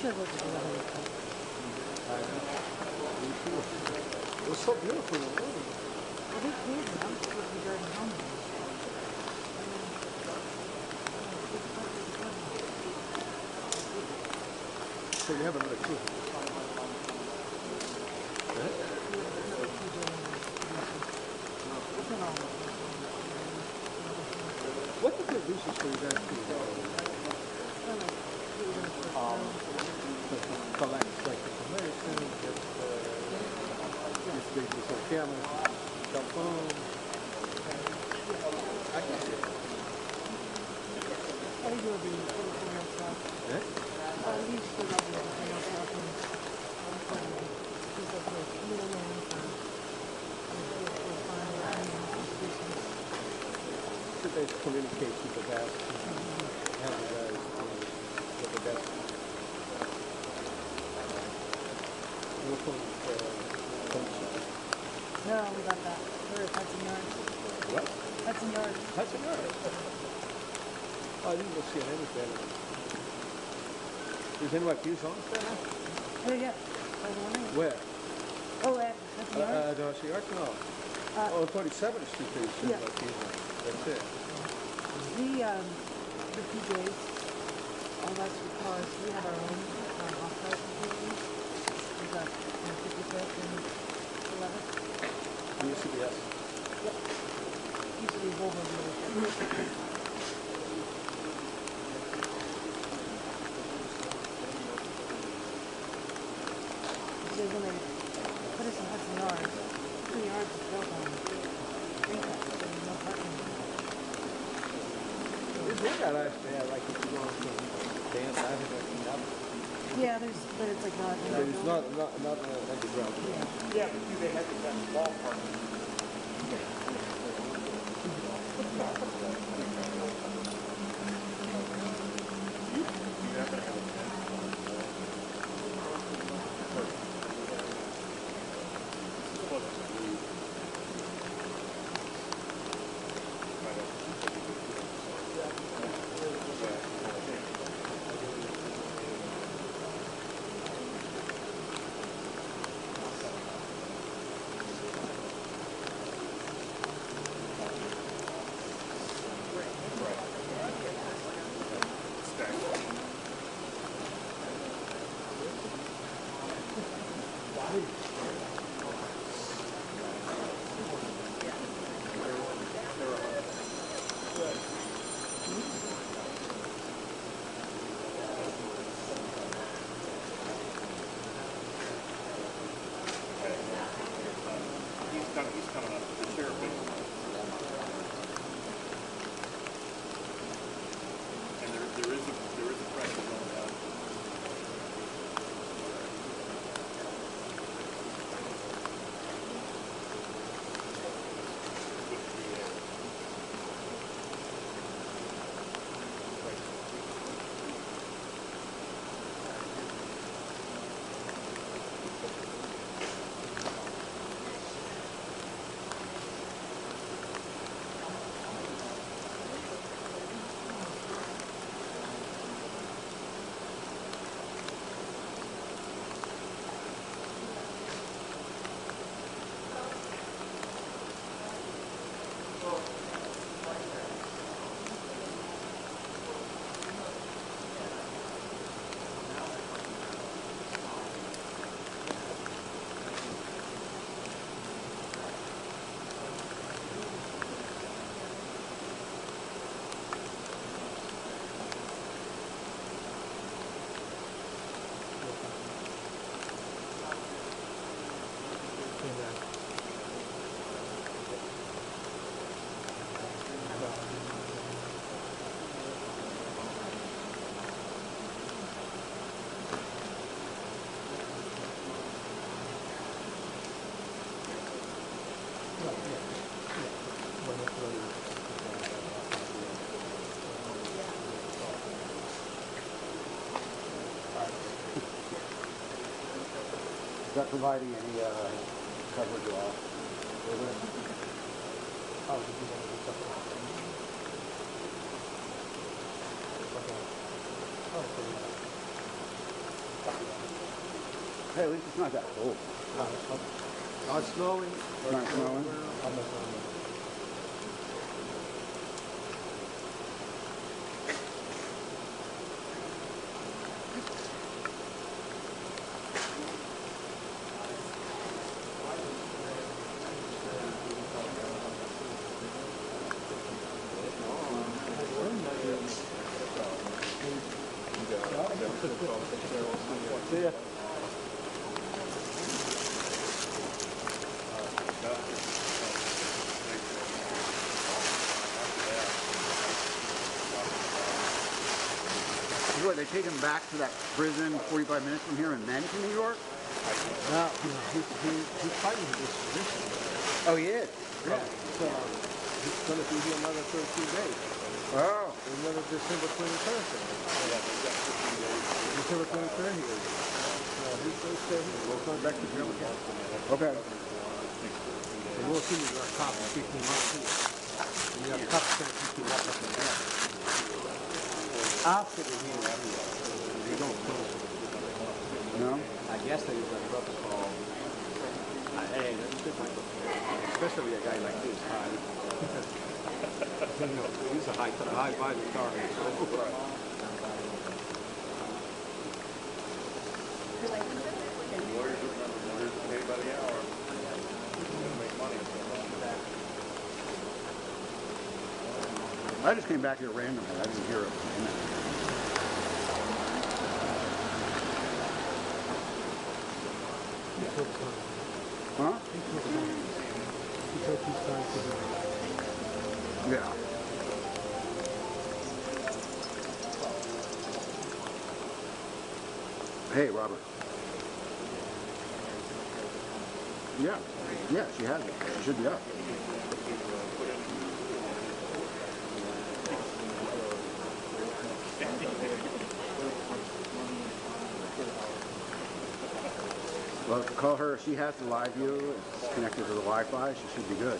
Speaker 3: should have looked at the weather.
Speaker 1: It was so beautiful in the morning.
Speaker 3: Well, they cleared it. I'm supposed to be driving home now.
Speaker 1: So you have another two. What the producers for you guys do? Collect like information, get things on camera, cell phone. I can see it.
Speaker 3: I do the editorial stuff.
Speaker 1: Eh?
Speaker 3: He used to love the editorial stuff and he's like the middleman for institutions.
Speaker 1: So they communicate with the best, have the guys, with the best. We'll put,
Speaker 3: No, we got that. We're at Hudson Yards.
Speaker 1: what?
Speaker 3: Hudson Yards.
Speaker 1: Hudson Yards. Oh, I didn't go see anything. Is NYP's on there now?
Speaker 3: Oh, yeah. I was wondering.
Speaker 1: Where?
Speaker 3: Oh, at Hudson Yards?
Speaker 1: No, see, Arch, no. Oh, 27th Street, they said
Speaker 3: yeah.
Speaker 1: NYP's on. That's it.
Speaker 3: The PJs, all that's because we have our own off-site facilities. We've got 55th and 11th.
Speaker 1: UCBS.
Speaker 3: Yep. Used to be a Volvo dealership. So when they put us in Hudson Yards, Hudson Yards is built on retail, so there's no parking.
Speaker 1: There's one guy last day, I like if you go on to dance, I haven't actually done it.
Speaker 3: Yeah, but it's like not.
Speaker 1: But it's not underground.
Speaker 7: Yeah, but do they have the best ballpark? He's coming up. The sheriff is. And there is a pressure going down.
Speaker 1: Is that providing any coverage at all? Oh, did you want to do something else? Hey, at least it's not that cold. Not snowing. Not snowing. See ya.
Speaker 2: what, they take him back to that prison 45 minutes from here and then to New York?
Speaker 1: Now, he's fighting for this position.
Speaker 2: Oh, he is?
Speaker 1: Yeah. So he's going to be here another 13 days.
Speaker 2: Oh.
Speaker 1: Another December 23rd. December 23rd he is. He's going to stay here. We'll come back to jail again.
Speaker 2: Okay.
Speaker 1: And we'll see our cops and pick him up too. And we have cops going to pick him up and down. After the hearing, they don't close it.
Speaker 2: No?
Speaker 1: I guess there is a protocol. Hey, that's different. Especially a guy like this. He's a high value target.
Speaker 5: Lawyers are paid by the hour. They make money.
Speaker 2: I just came back here randomly. I didn't hear it. Huh? Yeah. Hey, Robert. Yeah. Yeah, she has it. She should be up. Well, call her. She has the live view. It's connected to the Wi-Fi. She should be good.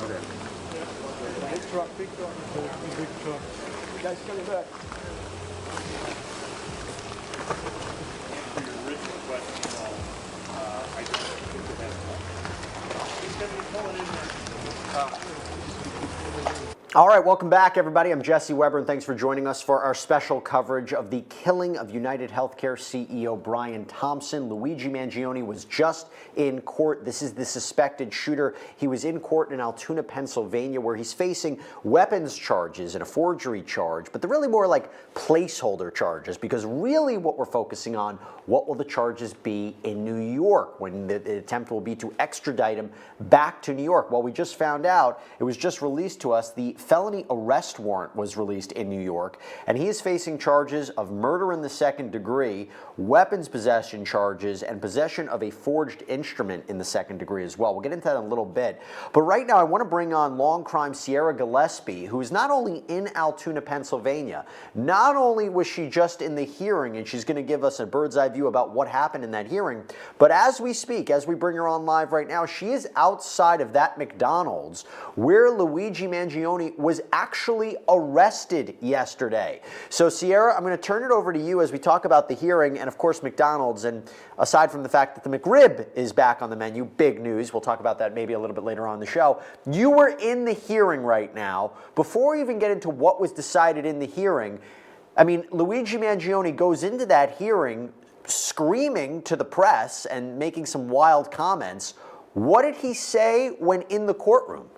Speaker 2: Okay.
Speaker 1: Big truck. Big truck. The guy's coming back.
Speaker 5: For your original question, I don't think it has. He's going to be pulling in there.
Speaker 6: All right, welcome back, everybody. I'm Jesse Weber, and thanks for joining us for our special coverage of the killing of UnitedHealthcare CEO Brian Thompson. Luigi Mangione was just in court. This is the suspected shooter. He was in court in Altoona, Pennsylvania, where he's facing weapons charges and a forgery charge, but they're really more like placeholder charges, because really what we're focusing on, what will the charges be in New York when the attempt will be to extradite him back to New York? Well, we just found out, it was just released to us, the felony arrest warrant was released in New York, and he is facing charges of murder in the second degree, weapons possession charges, and possession of a forged instrument in the second degree as well. We'll get into that in a little bit. But right now, I want to bring on Law&Crime Sierra Gillespie, who is not only in Altoona, Pennsylvania, not only was she just in the hearing, and she's going to give us a bird's eye view about what happened in that hearing, but as we speak, as we bring her on live right now, she is outside of that McDonald's where Luigi Mangione was actually arrested yesterday. So Sierra, I'm going to turn it over to you as we talk about the hearing and, of course, McDonald's. And aside from the fact that the McRib is back on the menu, big news, we'll talk about that maybe a little bit later on in the show. You were in the hearing right now. Before we even get into what was decided in the hearing, I mean, Luigi Mangione goes into that hearing screaming to the press and making some wild comments. What did he say when in the courtroom?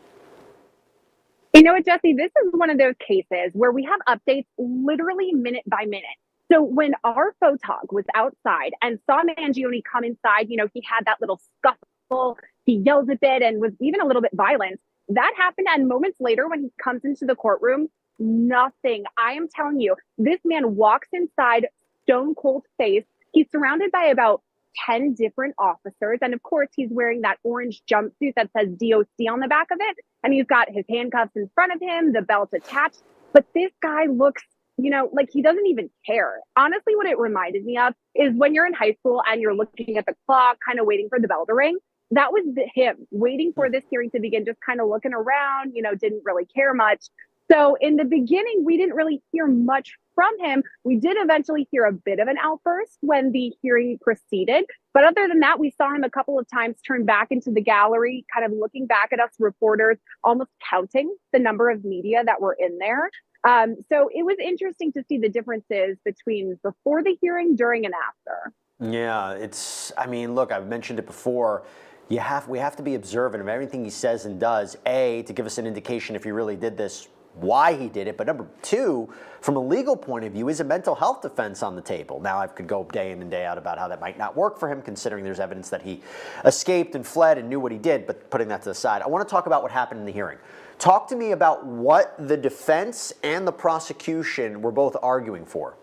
Speaker 10: You know what, Jesse, this is one of those cases where we have updates literally minute by minute. So when our photog was outside and saw Mangione come inside, you know, he had that little scuffle, he yells a bit and was even a little bit violent. That happened, and moments later when he comes into the courtroom, nothing. I am telling you, this man walks inside, stone cold face. He's surrounded by about 10 different officers. And of course, he's wearing that orange jumpsuit that says DOC on the back of it. And he's got his handcuffs in front of him, the belt attached. But this guy looks, you know, like he doesn't even care. Honestly, what it reminded me of is when you're in high school and you're looking at the clock, kind of waiting for the bell to ring. That was him waiting for this hearing to begin, just kind of looking around, you know, didn't really care much. So in the beginning, we didn't really hear much from him. We did eventually hear a bit of an outburst when the hearing proceeded. But other than that, we saw him a couple of times turn back into the gallery, kind of looking back at us reporters, almost counting the number of media that were in there. So it was interesting to see the differences between before the hearing, during, and after.
Speaker 6: Yeah, it's, I mean, look, I've mentioned it before. We have to be observant of everything he says and does, A, to give us an indication if he really did this, why he did it, but number two, from a legal point of view, is a mental health defense on the table. Now, I could go day in and day out about how that might not work for him, considering there's evidence that he escaped and fled and knew what he did, but putting that to the side, I want to talk about what happened in the hearing. Talk to me about what the defense and the prosecution were both arguing for.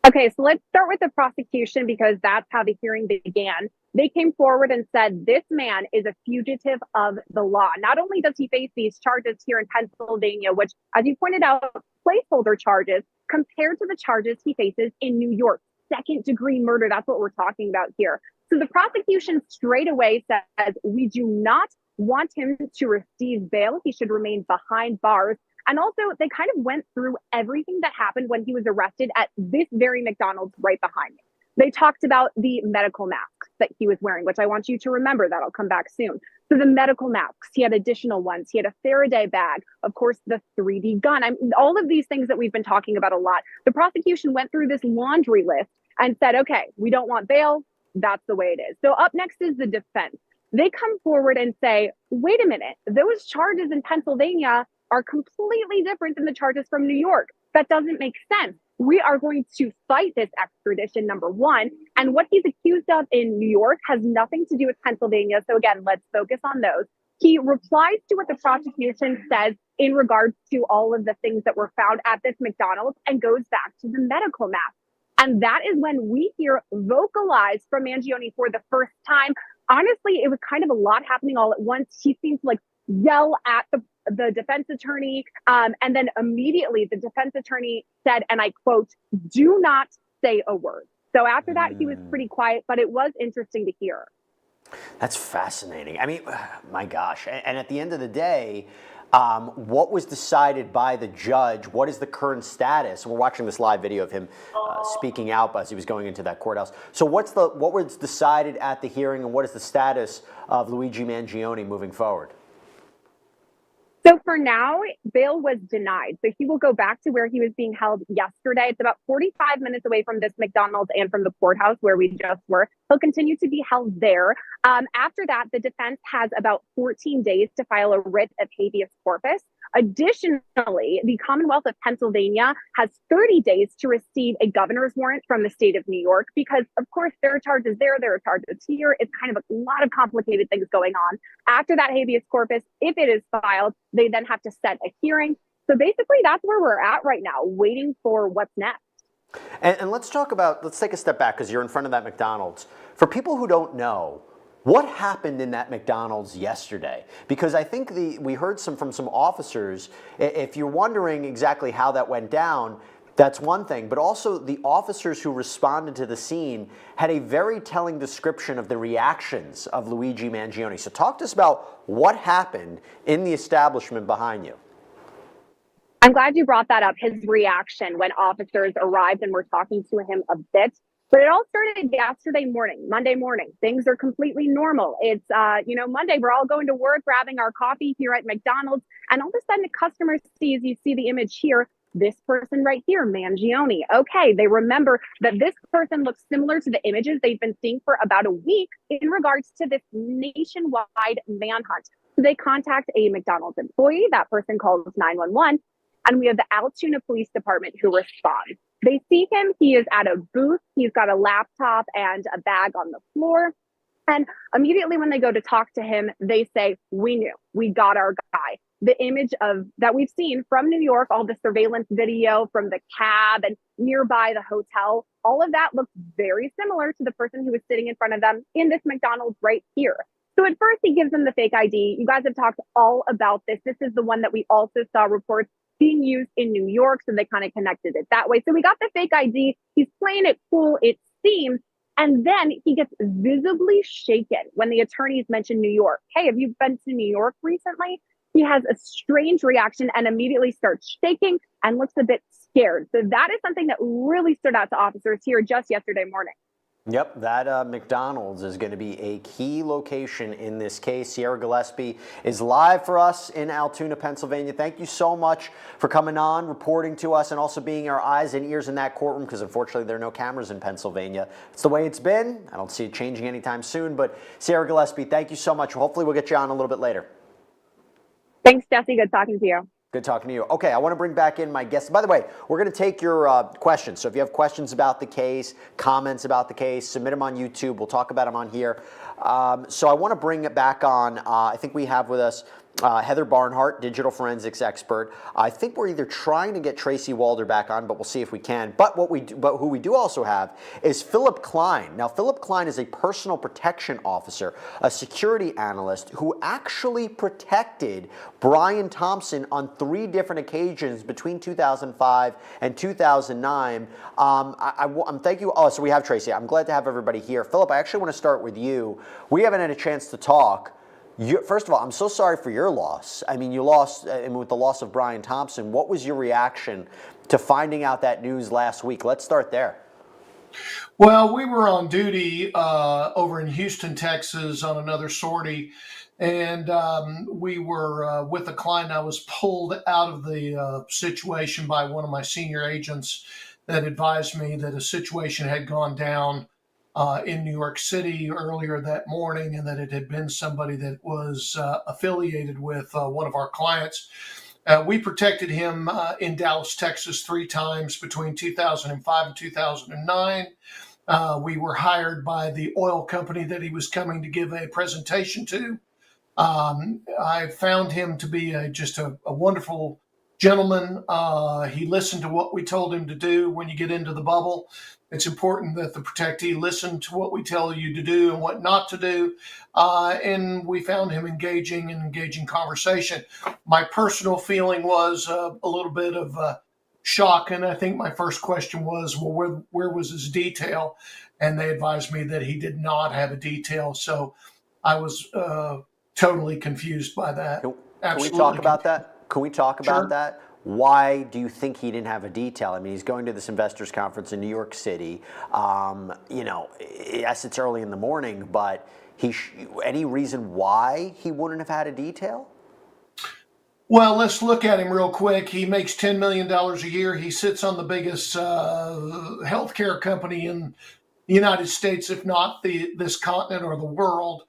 Speaker 10: Okay, so let's start with the prosecution because that's how the hearing began. They came forward and said this man is a fugitive of the law. Not only does he face these charges here in Pennsylvania, which, as you pointed out, placeholder charges compared to the charges he faces in New York, second-degree murder. That's what we're talking about here. So the prosecution straight away says, we do not want him to receive bail. He should remain behind bars. And also, they kind of went through everything that happened when he was arrested at this very McDonald's right behind me. They talked about the medical masks that he was wearing, which I want you to remember. That'll come back soon. So the medical masks, he had additional ones. He had a Faraday bag, of course, the 3D gun. All of these things that we've been talking about a lot. The prosecution went through this laundry list and said, okay, we don't want bail. That's the way it is. So up next is the defense. They come forward and say, wait a minute, those charges in Pennsylvania are completely different than the charges from New York. That doesn't make sense. We are going to fight this extradition, number one. And what he's accused of in New York has nothing to do with Pennsylvania. So again, let's focus on those. He replies to what the prosecution says in regards to all of the things that were found at this McDonald's and goes back to the medical mask. And that is when we hear vocalized from Mangione for the first time. Honestly, it was kind of a lot happening all at once. He seemed to yell at the defense attorney. And then immediately the defense attorney said, and I quote, do not say a word. So after that, he was pretty quiet, but it was interesting to hear.
Speaker 6: That's fascinating. I mean, my gosh. And at the end of the day, what was decided by the judge? What is the current status? We're watching this live video of him speaking out as he was going into that courthouse. So what was decided at the hearing, and what is the status of Luigi Mangione moving forward?
Speaker 10: So for now, bail was denied. So he will go back to where he was being held yesterday. It's about 45 minutes away from this McDonald's and from the courthouse where we just were. He'll continue to be held there. After that, the defense has about 14 days to file a writ of habeas corpus. Additionally, the Commonwealth of Pennsylvania has 30 days to receive a governor's warrant from the state of New York because, of course, there are charges there are charges here. It's kind of a lot of complicated things going on. After that habeas corpus, if it is filed, they then have to set a hearing. So basically, that's where we're at right now, waiting for what's next.
Speaker 6: And let's take a step back because you're in front of that McDonald's. For people who don't know, what happened in that McDonald's yesterday? Because I think we heard from some officers. If you're wondering exactly how that went down, that's one thing. But also the officers who responded to the scene had a very telling description of the reactions of Luigi Mangione. So talk to us about what happened in the establishment behind you.
Speaker 10: I'm glad you brought that up, his reaction when officers arrived and were talking to him a bit. But it all started yesterday morning, Monday morning. Things are completely normal. It's, Monday, we're all going to work, grabbing our coffee here at McDonald's. And all of a sudden, a customer sees, you see the image here, this person right here, Mangione. Okay, they remember that this person looks similar to the images they've been seeing for about a week in regards to this nationwide manhunt. So they contact a McDonald's employee. That person calls 911. And we have the Altoona Police Department who respond. They see him. He is at a booth. He's got a laptop and a bag on the floor. And immediately when they go to talk to him, they say, we knew. We got our guy. The image that we've seen from New York, all the surveillance video from the cab and nearby the hotel, all of that looks very similar to the person who was sitting in front of them in this McDonald's right here. So at first he gives them the fake ID. You guys have talked all about this. This is the one that we also saw reports being used in New York, so they kind of connected it that way. So we got the fake ID. He's playing it cool, it seems. And then he gets visibly shaken when the attorneys mention New York. Hey, have you been to New York recently? He has a strange reaction and immediately starts shaking and looks a bit scared. So that is something that really stood out to officers here just yesterday morning.
Speaker 6: Yep, that McDonald's is going to be a key location in this case. Sierra Gillespie is live for us in Altoona, Pennsylvania. Thank you so much for coming on, reporting to us, and also being our eyes and ears in that courtroom, because unfortunately there are no cameras in Pennsylvania. It's the way it's been. I don't see it changing anytime soon, but Sierra Gillespie, thank you so much. Hopefully we'll get you on a little bit later.
Speaker 10: Thanks, Jesse. Good talking to you.
Speaker 6: Good talking to you. Okay, I want to bring back in my guests. By the way, we're going to take your questions. So if you have questions about the case, comments about the case, submit them on YouTube. We'll talk about them on here. So I want to bring it back on. I think we have with us Heather Barnhart, digital forensics expert. I think we're either trying to get Tracy Walder back on, but we'll see if we can. But who we do also have is Philip Klein. Now, Philip Klein is a personal protection officer, a security analyst who actually protected Brian Thompson on 3 different occasions between 2005 and 2009. I'm thank you. Oh, so we have Tracy. I'm glad to have everybody here. Philip, I actually want to start with you. We haven't had a chance to talk. First of all, I'm so sorry for your loss. I mean, you lost with the loss of Brian Thompson. What was your reaction to finding out that news last week? Let's start there.
Speaker 11: Well, we were on duty over in Houston, Texas on another sortie, and we were with a client. I was pulled out of the situation by one of my senior agents that advised me that a situation had gone down in New York City earlier that morning, and that it had been somebody that was affiliated with one of our clients. We protected him in Dallas, Texas 3 times between 2005 and 2009. We were hired by the oil company that he was coming to give a presentation to. I found him to be just a wonderful gentleman. He listened to what we told him to do. When you get into the bubble, it's important that the protectee listen to what we tell you to do and what not to do. And we found him engaging conversation. My personal feeling was a little bit of shock. And I think my first question was, well, where was his detail? And they advised me that he did not have a detail. So I was totally confused by that.
Speaker 6: Can we talk about that? Can we talk about
Speaker 11: Sure.
Speaker 6: that? Why do you think he didn't have a detail? I mean, he's going to this investors conference in New York City. Yes, it's early in the morning, but any reason why he wouldn't have had a detail?
Speaker 11: Well, let's look at him real quick. He makes $10 million a year. He sits on the biggest healthcare company in the United States, if not this continent or the world.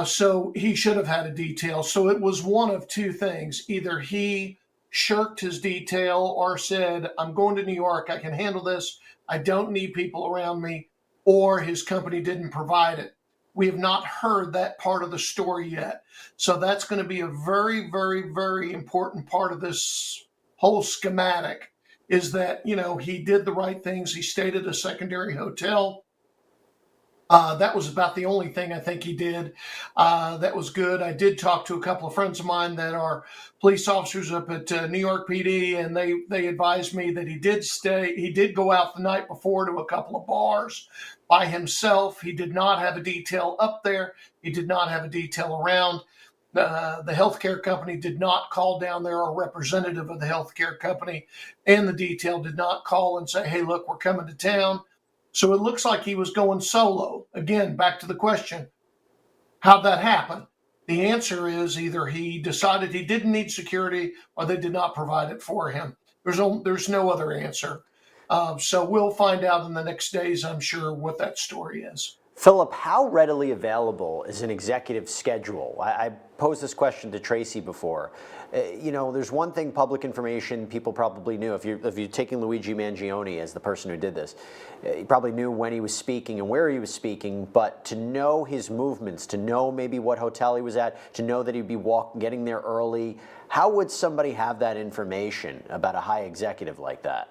Speaker 11: So he should have had a detail. So it was one of 2 things. Either he shirked his detail or said, I'm going to New York, I can handle this, I don't need people around me, or his company didn't provide it. We have not heard that part of the story yet. So that's going to be a very, very, very important part of this whole schematic, is that, he did the right things. He stayed at a secondary hotel. That was about the only thing I think he did that was good. I did talk to a couple of friends of mine that are police officers up at New York PD, and they advised me that he did go out the night before to a couple of bars by himself. He did not have a detail up there. He did not have a detail around. The healthcare company did not call down there. A representative of the healthcare company and the detail did not call and say, hey, look, we're coming to town. So it looks like he was going solo. Again, back to the question, how'd that happen? The answer is either he decided he didn't need security or they did not provide it for him. There's no other answer. So we'll find out in the next days, I'm sure, what that story is.
Speaker 6: Philip, how readily available is an executive schedule? I posed this question to Tracy before. There's one thing, public information, people probably knew. If you're taking Luigi Mangione as the person who did this, you probably knew when he was speaking and where he was speaking, but to know his movements, to know maybe what hotel he was at, to know that he'd be getting there early, how would somebody have that information about a high executive like that?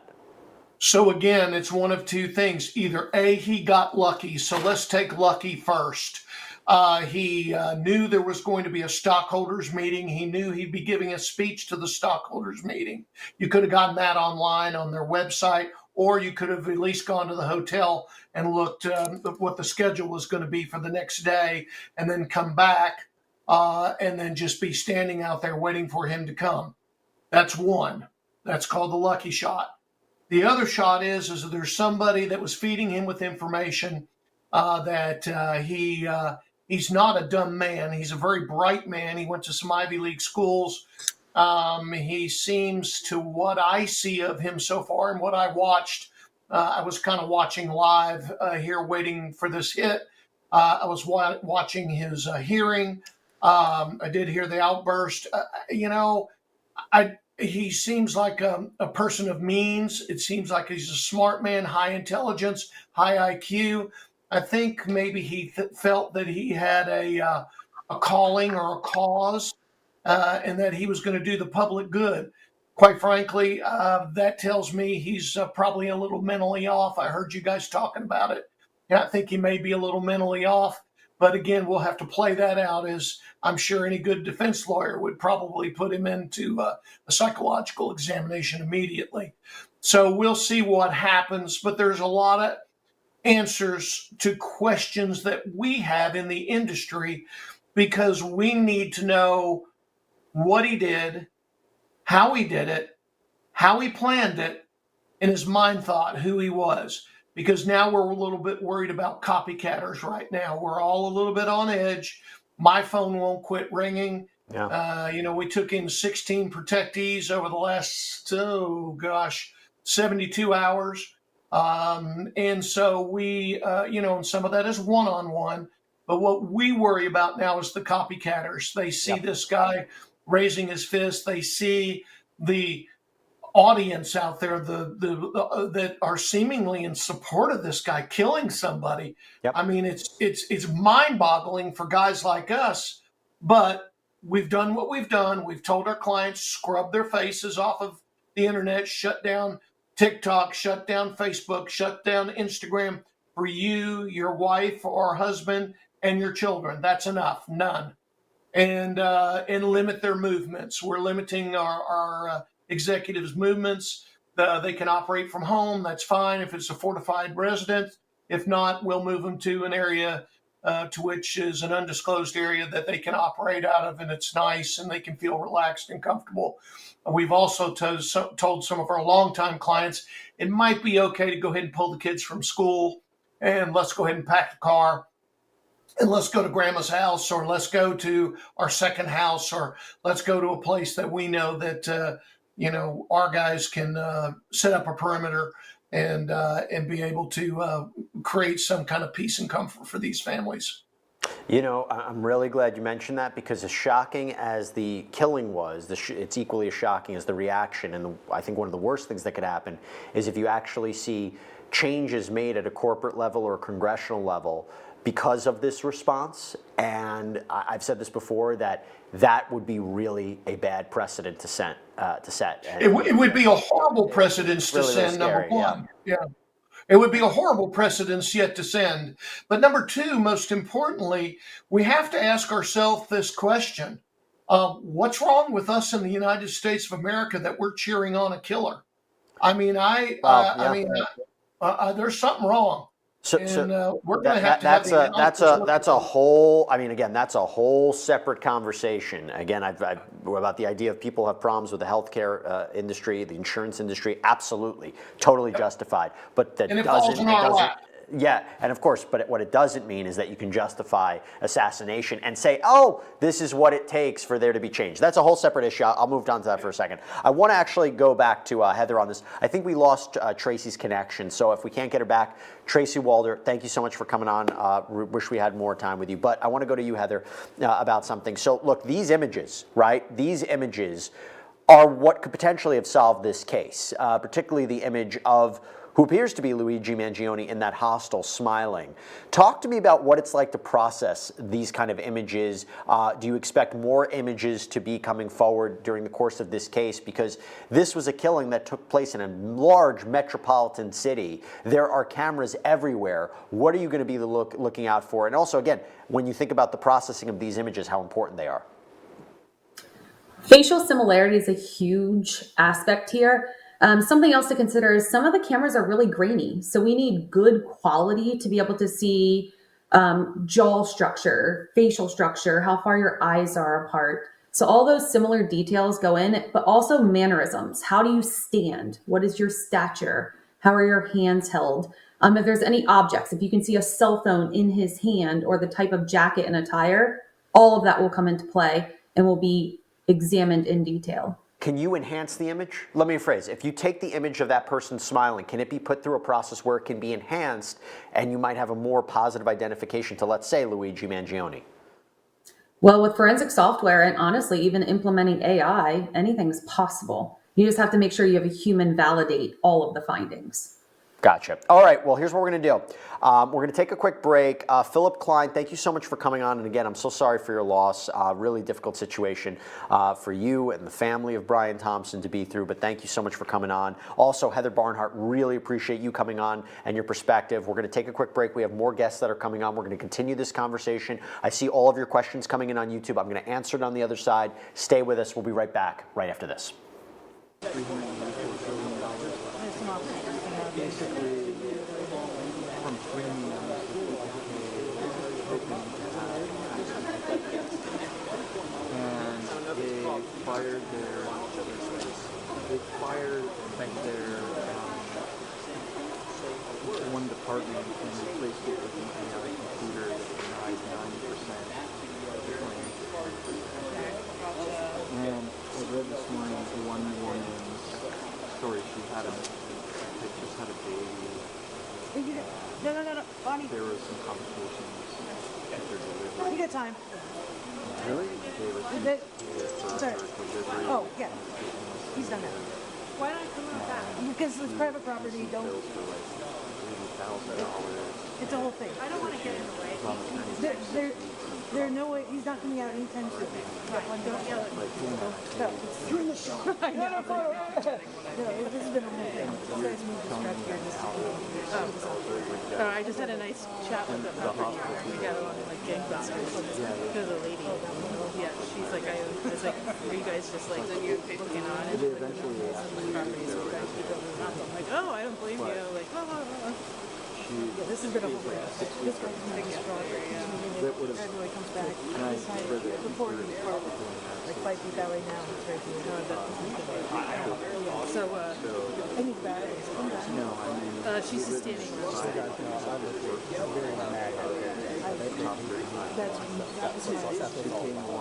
Speaker 11: So again, it's one of 2 things. Either A, he got lucky. So let's take lucky first. He knew there was going to be a stockholders meeting. He knew he'd be giving a speech to the stockholders meeting. You could have gotten that online on their website, or you could have at least gone to the hotel and looked what the schedule was going to be for the next day, and then come back and then just be standing out there waiting for him to come. That's one. That's called the lucky shot. The other shot is that there's somebody that was feeding him with information that he's not a dumb man. He's a very bright man. He went to some Ivy League schools. He seems, to what I see of him so far and what I watched, I was kind of watching live here, waiting for this hit. I was watching his hearing. I did hear the outburst. He seems like a person of means. It seems like he's a smart man, high intelligence, high IQ. I think maybe he felt that he had a calling or a cause and that he was going to do the public good. Quite frankly, that tells me he's probably a little mentally off. I heard you guys talking about it. And I think he may be a little mentally off. But again, we'll have to play that out, as I'm sure any good defense lawyer would probably put him into a psychological examination immediately. So we'll see what happens. But there's a lot of answers to questions that we have in the industry, because we need to know what he did, how he did it, how he planned it, and his mind thought, who he was. Because now we're a little bit worried about copycatters right now. We're all a little bit on edge. My phone won't quit ringing.
Speaker 6: Yeah.
Speaker 11: We took in 16 protectees over the last, 72 hours. And so we, and some of that is one-on-one. But what we worry about now is the copycatters. They see this guy raising his fist. They see the audience out there that are seemingly in support of this guy killing somebody.
Speaker 6: Yep.
Speaker 11: I mean, it's mind-boggling for guys like us, but we've done what we've done. We've told our clients, scrub their faces off of the internet, shut down TikTok, shut down Facebook, shut down Instagram for you, your wife or husband, and your children. That's enough. None. And limit their movements. We're limiting our executives' movements. They can operate from home. That's fine if it's a fortified residence. If not, we'll move them to an area to which is an undisclosed area that they can operate out of, and it's nice and they can feel relaxed and comfortable. We've also told some of our longtime clients it might be okay to go ahead and pull the kids from school, and let's go ahead and pack the car, and let's go to grandma's house, or let's go to our second house, or let's go to a place that we know that our guys can set up a perimeter and be able to create some kind of peace and comfort for these families.
Speaker 6: I'm really glad you mentioned that, because as shocking as the killing was, it's equally as shocking as the reaction. And I think one of the worst things that could happen is if you actually see changes made at a corporate level or a congressional level because of this response. And I've said this before, that would be really a bad precedent to set.
Speaker 11: It would be a horrible precedent to
Speaker 6: really,
Speaker 11: send,
Speaker 6: really
Speaker 11: number
Speaker 6: scary,
Speaker 11: one. Yeah. It would be a horrible precedent yet to send. But number two, most importantly, we have to ask ourselves this question. What's wrong with us in the United States of America that we're cheering on a killer? I mean, there's something wrong. We're going to have to have
Speaker 6: that's a whole. I mean, again, that's a whole separate conversation. Again, about the idea of people have problems with the healthcare industry, the insurance industry. Absolutely, totally justified. But that doesn't. Yeah, and of course, but what it doesn't mean is that you can justify assassination and say, oh, this is what it takes for there to be change. That's a whole separate issue. I'll move on to that for a second. I want to actually go back to Heather on this. I think we lost Tracy's connection, so if we can't get her back, Tracy Walder, thank you so much for coming on. Wish we had more time with you. But I want to go to you, Heather, about something. So look, these images, right? These images are what could potentially have solved this case, particularly the image of who appears to be Luigi Mangione in that hostel smiling. Talk to me about what it's like to process these kind of images. Do you expect more images to be coming forward during the course of this case? Because this was a killing that took place in a large metropolitan city. There are cameras everywhere. What are you going to be looking out for? And also, again, when you think about the processing of these images, how important they are.
Speaker 9: Facial similarity is a huge aspect here. Something else to consider is some of the cameras are really grainy. So we need good quality to be able to see jaw structure, facial structure, how far your eyes are apart. So all those similar details go in, but also mannerisms. How do you stand? What is your stature? How are your hands held? If there's any objects, if you can see a cell phone in his hand or the type of jacket and attire, all of that will come into play and will be examined in detail.
Speaker 6: Can you enhance the image? Let me rephrase. If you take the image of that person smiling, can it be put through a process where it can be enhanced and you might have a more positive identification to, let's say, Luigi Mangione?
Speaker 9: Well, with forensic software and honestly, even implementing AI, anything's possible. You just have to make sure you have a human validate all of the findings.
Speaker 6: Gotcha. All right, well, here's what we're going to do. We're going to take a quick break. Philip Klein, thank you so much for coming on. And again, I'm so sorry for your loss. Really difficult situation for you and the family of Brian Thompson to be through, but thank you so much for coming on. Also, Heather Barnhart, really appreciate you coming on and your perspective. We're going to take a quick break. We have more guests that are coming on. We're going to continue this conversation. I see all of your questions coming in on YouTube. I'm going to answer it on the other side. Stay with us. We'll be right back right after this.
Speaker 2: Basically, from premiums that people pay, and they fired their one department and replaced it with an AI computer that denies 90% of the claims. And I read this morning one woman's story. She had just had a baby.
Speaker 3: No, Bonnie.
Speaker 2: There were some complications at their delivery.
Speaker 3: You got time.
Speaker 2: Really? They received
Speaker 3: Sorry.
Speaker 2: for delivery.
Speaker 3: Oh, yeah. He's done that. Why don't I come on back? Because it's private property, don't.
Speaker 2: Bills for like $80,000.
Speaker 3: It's a whole thing. I don't want to get in the way. There are no way, he's not coming out anytime soon. Don't yell at me. No, you're in the show. I know. No, this has been a whole thing. You guys moved this truck here just to I just had a nice chat with the property owner. We got along like gangbusters. Because the lady, yeah, she's like, I was like, are you guys just like looking on it?
Speaker 2: Eventually,
Speaker 3: properties, you guys keep building up. I'm like, oh, I don't blame you. Like, blah, blah, blah. Yeah, this has been a whole thing. This guy's been stronger, yeah. Everybody comes back. This side, the poor part, like 5 feet that way now. It's right here. So, I need batteries.
Speaker 2: No, I mean,
Speaker 3: she's just standing there.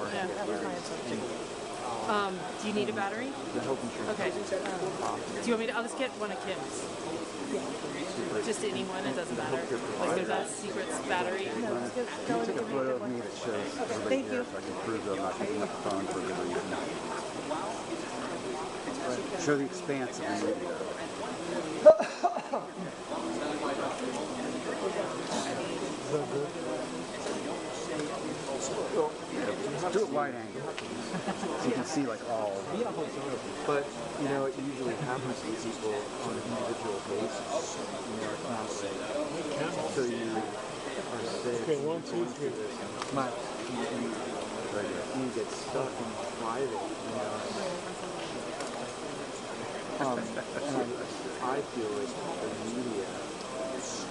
Speaker 3: That was my assumption. Do you need a battery?
Speaker 2: the health insurance.
Speaker 3: Okay. Do you want me to? I'll just get one of Kim's. Yeah. Just any one, it doesn't matter. Like there's a secret battery. No, just get
Speaker 12: Can you take a photo of me that shows everybody
Speaker 3: Thank
Speaker 12: here
Speaker 3: you.
Speaker 12: so I can prove that I'm not picking up the phone for a good reason? Show the expanse of the movie. Do it wide angle so you can see like all.
Speaker 2: But you know, it usually happens to people on an individual basis. You know, it's not like so you are sick.
Speaker 1: Okay, 1, 2, 3.
Speaker 2: But you get stuck in private. You know. And I feel like the media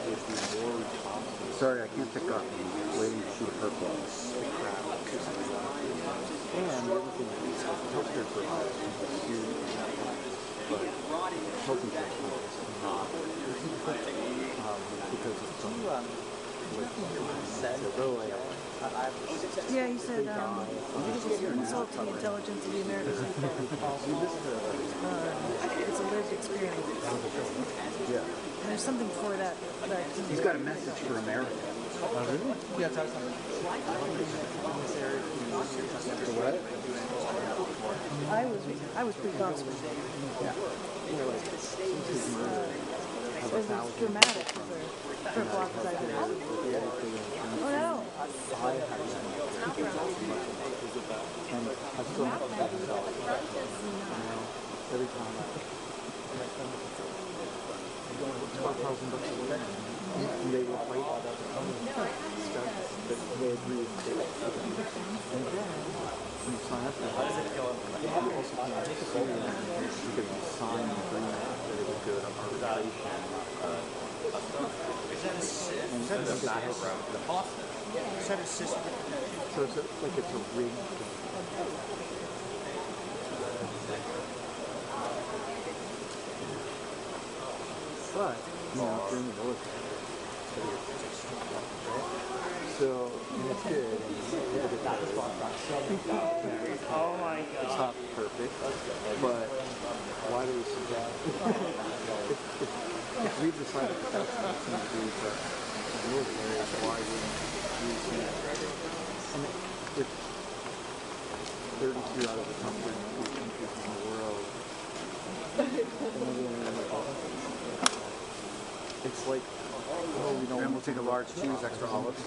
Speaker 2: would be more responsible.
Speaker 12: Sorry, I can't pick up. I'm waiting to shoot a purple.
Speaker 2: And the other thing is healthcare providers can pursue but health insurance companies cannot because it's
Speaker 3: Yeah, he said this is an insult to the intelligence of the American people. It's a lived experience.
Speaker 12: Yeah.
Speaker 3: And there's something for that.
Speaker 12: He's got a message for America.
Speaker 2: Oh, really? Yeah, tell something. What?
Speaker 3: I was pretty gospel.
Speaker 2: Yeah.
Speaker 3: It was dramatic for as long as I did. Oh no!
Speaker 2: And I still have to have it all. Every time it's $5,000 a week. And they will fight stuff that they agree with. And then when you sign up for that, you also can't sue them because you sign an agreement that it would go to arbitration. And that's the background. So it's like it's a rigged thing. But, you know, if you're in the military, so it's good.
Speaker 7: Oh my God.
Speaker 2: It's not perfect, but why do we suggest? If we decide that that's something to do with the military, why wouldn't we use it? And if 32 out of the top 32 countries in the world,
Speaker 12: It's like, oh, you know, and we'll take a large cheese, extra olives.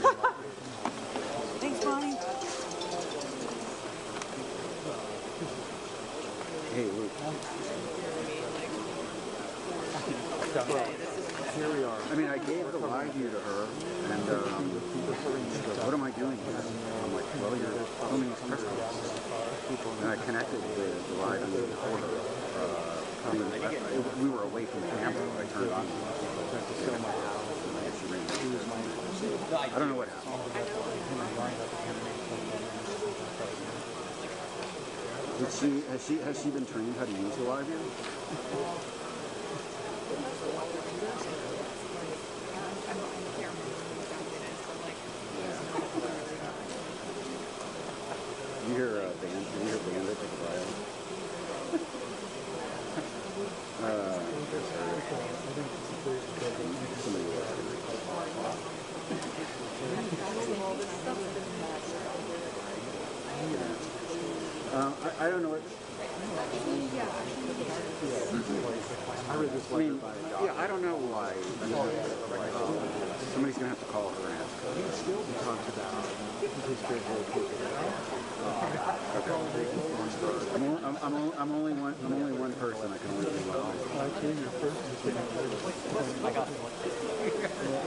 Speaker 3: Thanks, Bonnie.
Speaker 12: Hey, Luke. Well, here we are. I mean, I gave the live view to her, and she goes, what am I doing here? I'm like, well, you're filming this press conference. And I connected the live view for her. We were away from camera. I turned on. I don't know what happened. Has she been trained how to use the live view? You hear Bandit at the bio? Somebody was. I don't know what. I read this letter by a doctor. Yeah, I don't know why. Somebody's gonna have to call her and ask her. He talked about his favorite people. I'm only one person. I can only do one. I got it.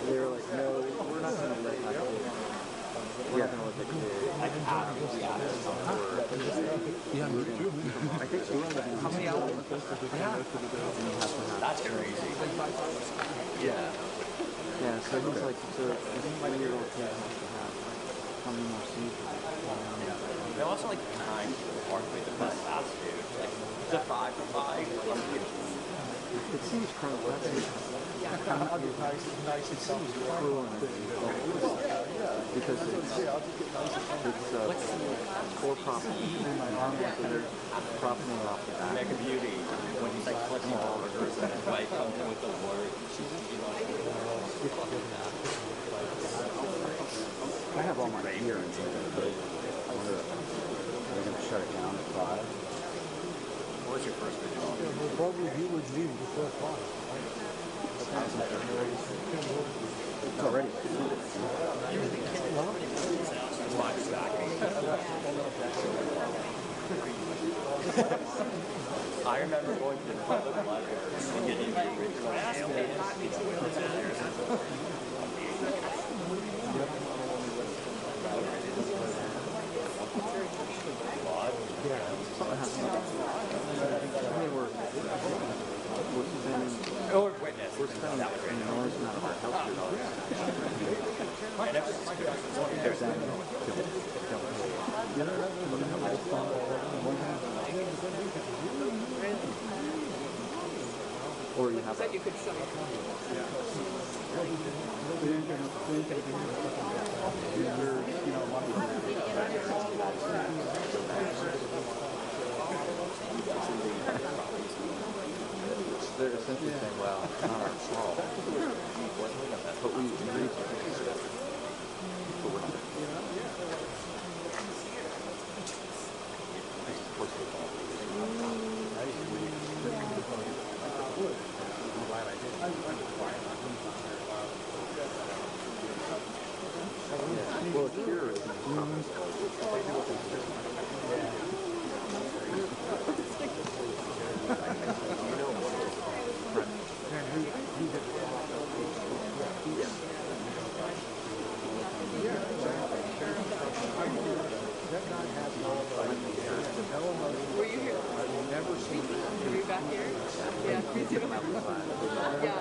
Speaker 12: They were like, no, we're not gonna let that go. We're not gonna let that go. I think so. How many hours? That's crazy. Yeah. Yeah, so he's like, so this 1-year-old kid has to have how many more seasons?
Speaker 4: They're also like 9 aren't they the best fast food? Like the 5 for 5.
Speaker 12: It seems kind of it seems cruel because it's core property. So they're profiting off the back.
Speaker 4: Mega Beauty, when he's like flipping burgers and his wife comes in with the word.
Speaker 12: I have all my gear inside the fridge. I wonder if they're going to shut it down at 5.
Speaker 4: What was your first video?
Speaker 1: Probably he was leaving before 5.
Speaker 12: It's already.
Speaker 4: I remember going to the public library and getting or witness.
Speaker 12: We're spending an enormous amount of our healthcare dollars. There's that. Or you have. You could sell they're essentially saying, well, it's not our fault. But we agreed to it. But we're not. Well, here is
Speaker 13: Were you here? I've never seen this. Were you back here? Yeah, me too. Yeah,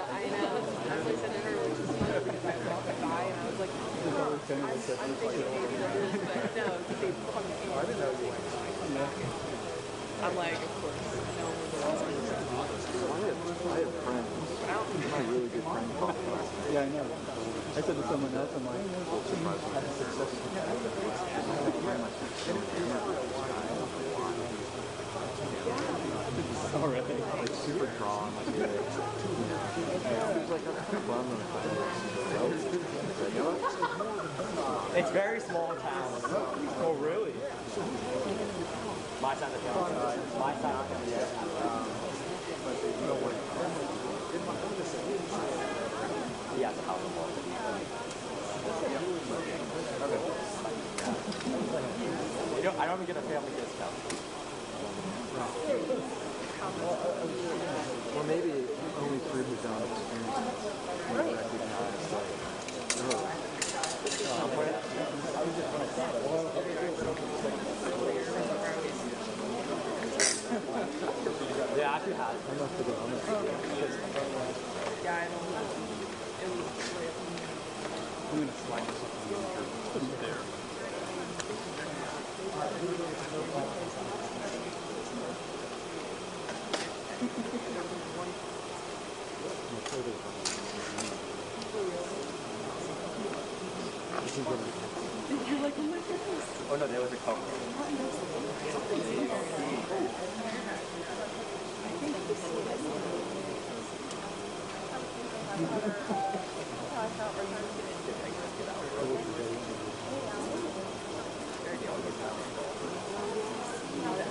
Speaker 13: I know. As I said to her, which is funny because I walked by and I was like, I'm thinking maybe that is, but no, because they fucking came. I didn't know you went. I'm like, of course, no one
Speaker 12: I have friends. My really good friend called me last night.
Speaker 2: Yeah, I know. I said to someone else, I'm like, I'm successful. Already.
Speaker 12: Like super drawn. Like, he was like, I'm kind of bummed on
Speaker 4: It's very small town.
Speaker 2: Oh, really?
Speaker 4: My side of the town. My side of the town. He has a house in Baltimore. I don't even get a family discount.
Speaker 12: Well, maybe only through his own experience can he recognize, like,
Speaker 4: Yeah, if you had.
Speaker 12: I must have gone.
Speaker 13: Yeah, I don't know.
Speaker 2: I'm going to slide this up there.
Speaker 13: You're like, oh my goodness.
Speaker 4: Oh no, there was a couple.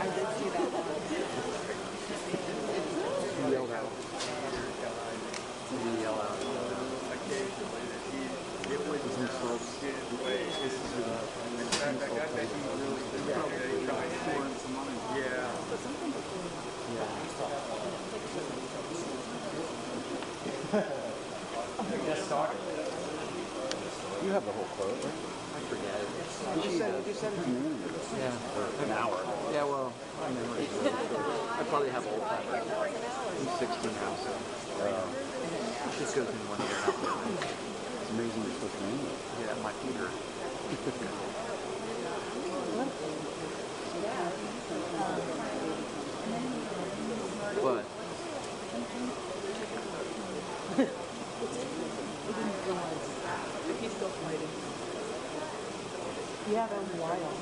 Speaker 13: I did see that one.
Speaker 12: He yelled out.
Speaker 5: Occasionally that it was insults. This is
Speaker 4: Just started.
Speaker 12: You have the whole quote, right?
Speaker 4: I forget it.
Speaker 12: Did you send it to me?
Speaker 4: Yeah.
Speaker 12: An hour. Yeah, well, I probably have old time. I'm 16 now, so it just goes in 1 year and out. It's amazing you're supposed to name it. Yeah, my Peter. What?
Speaker 13: He's still fighting.
Speaker 3: Yeah, that was wild.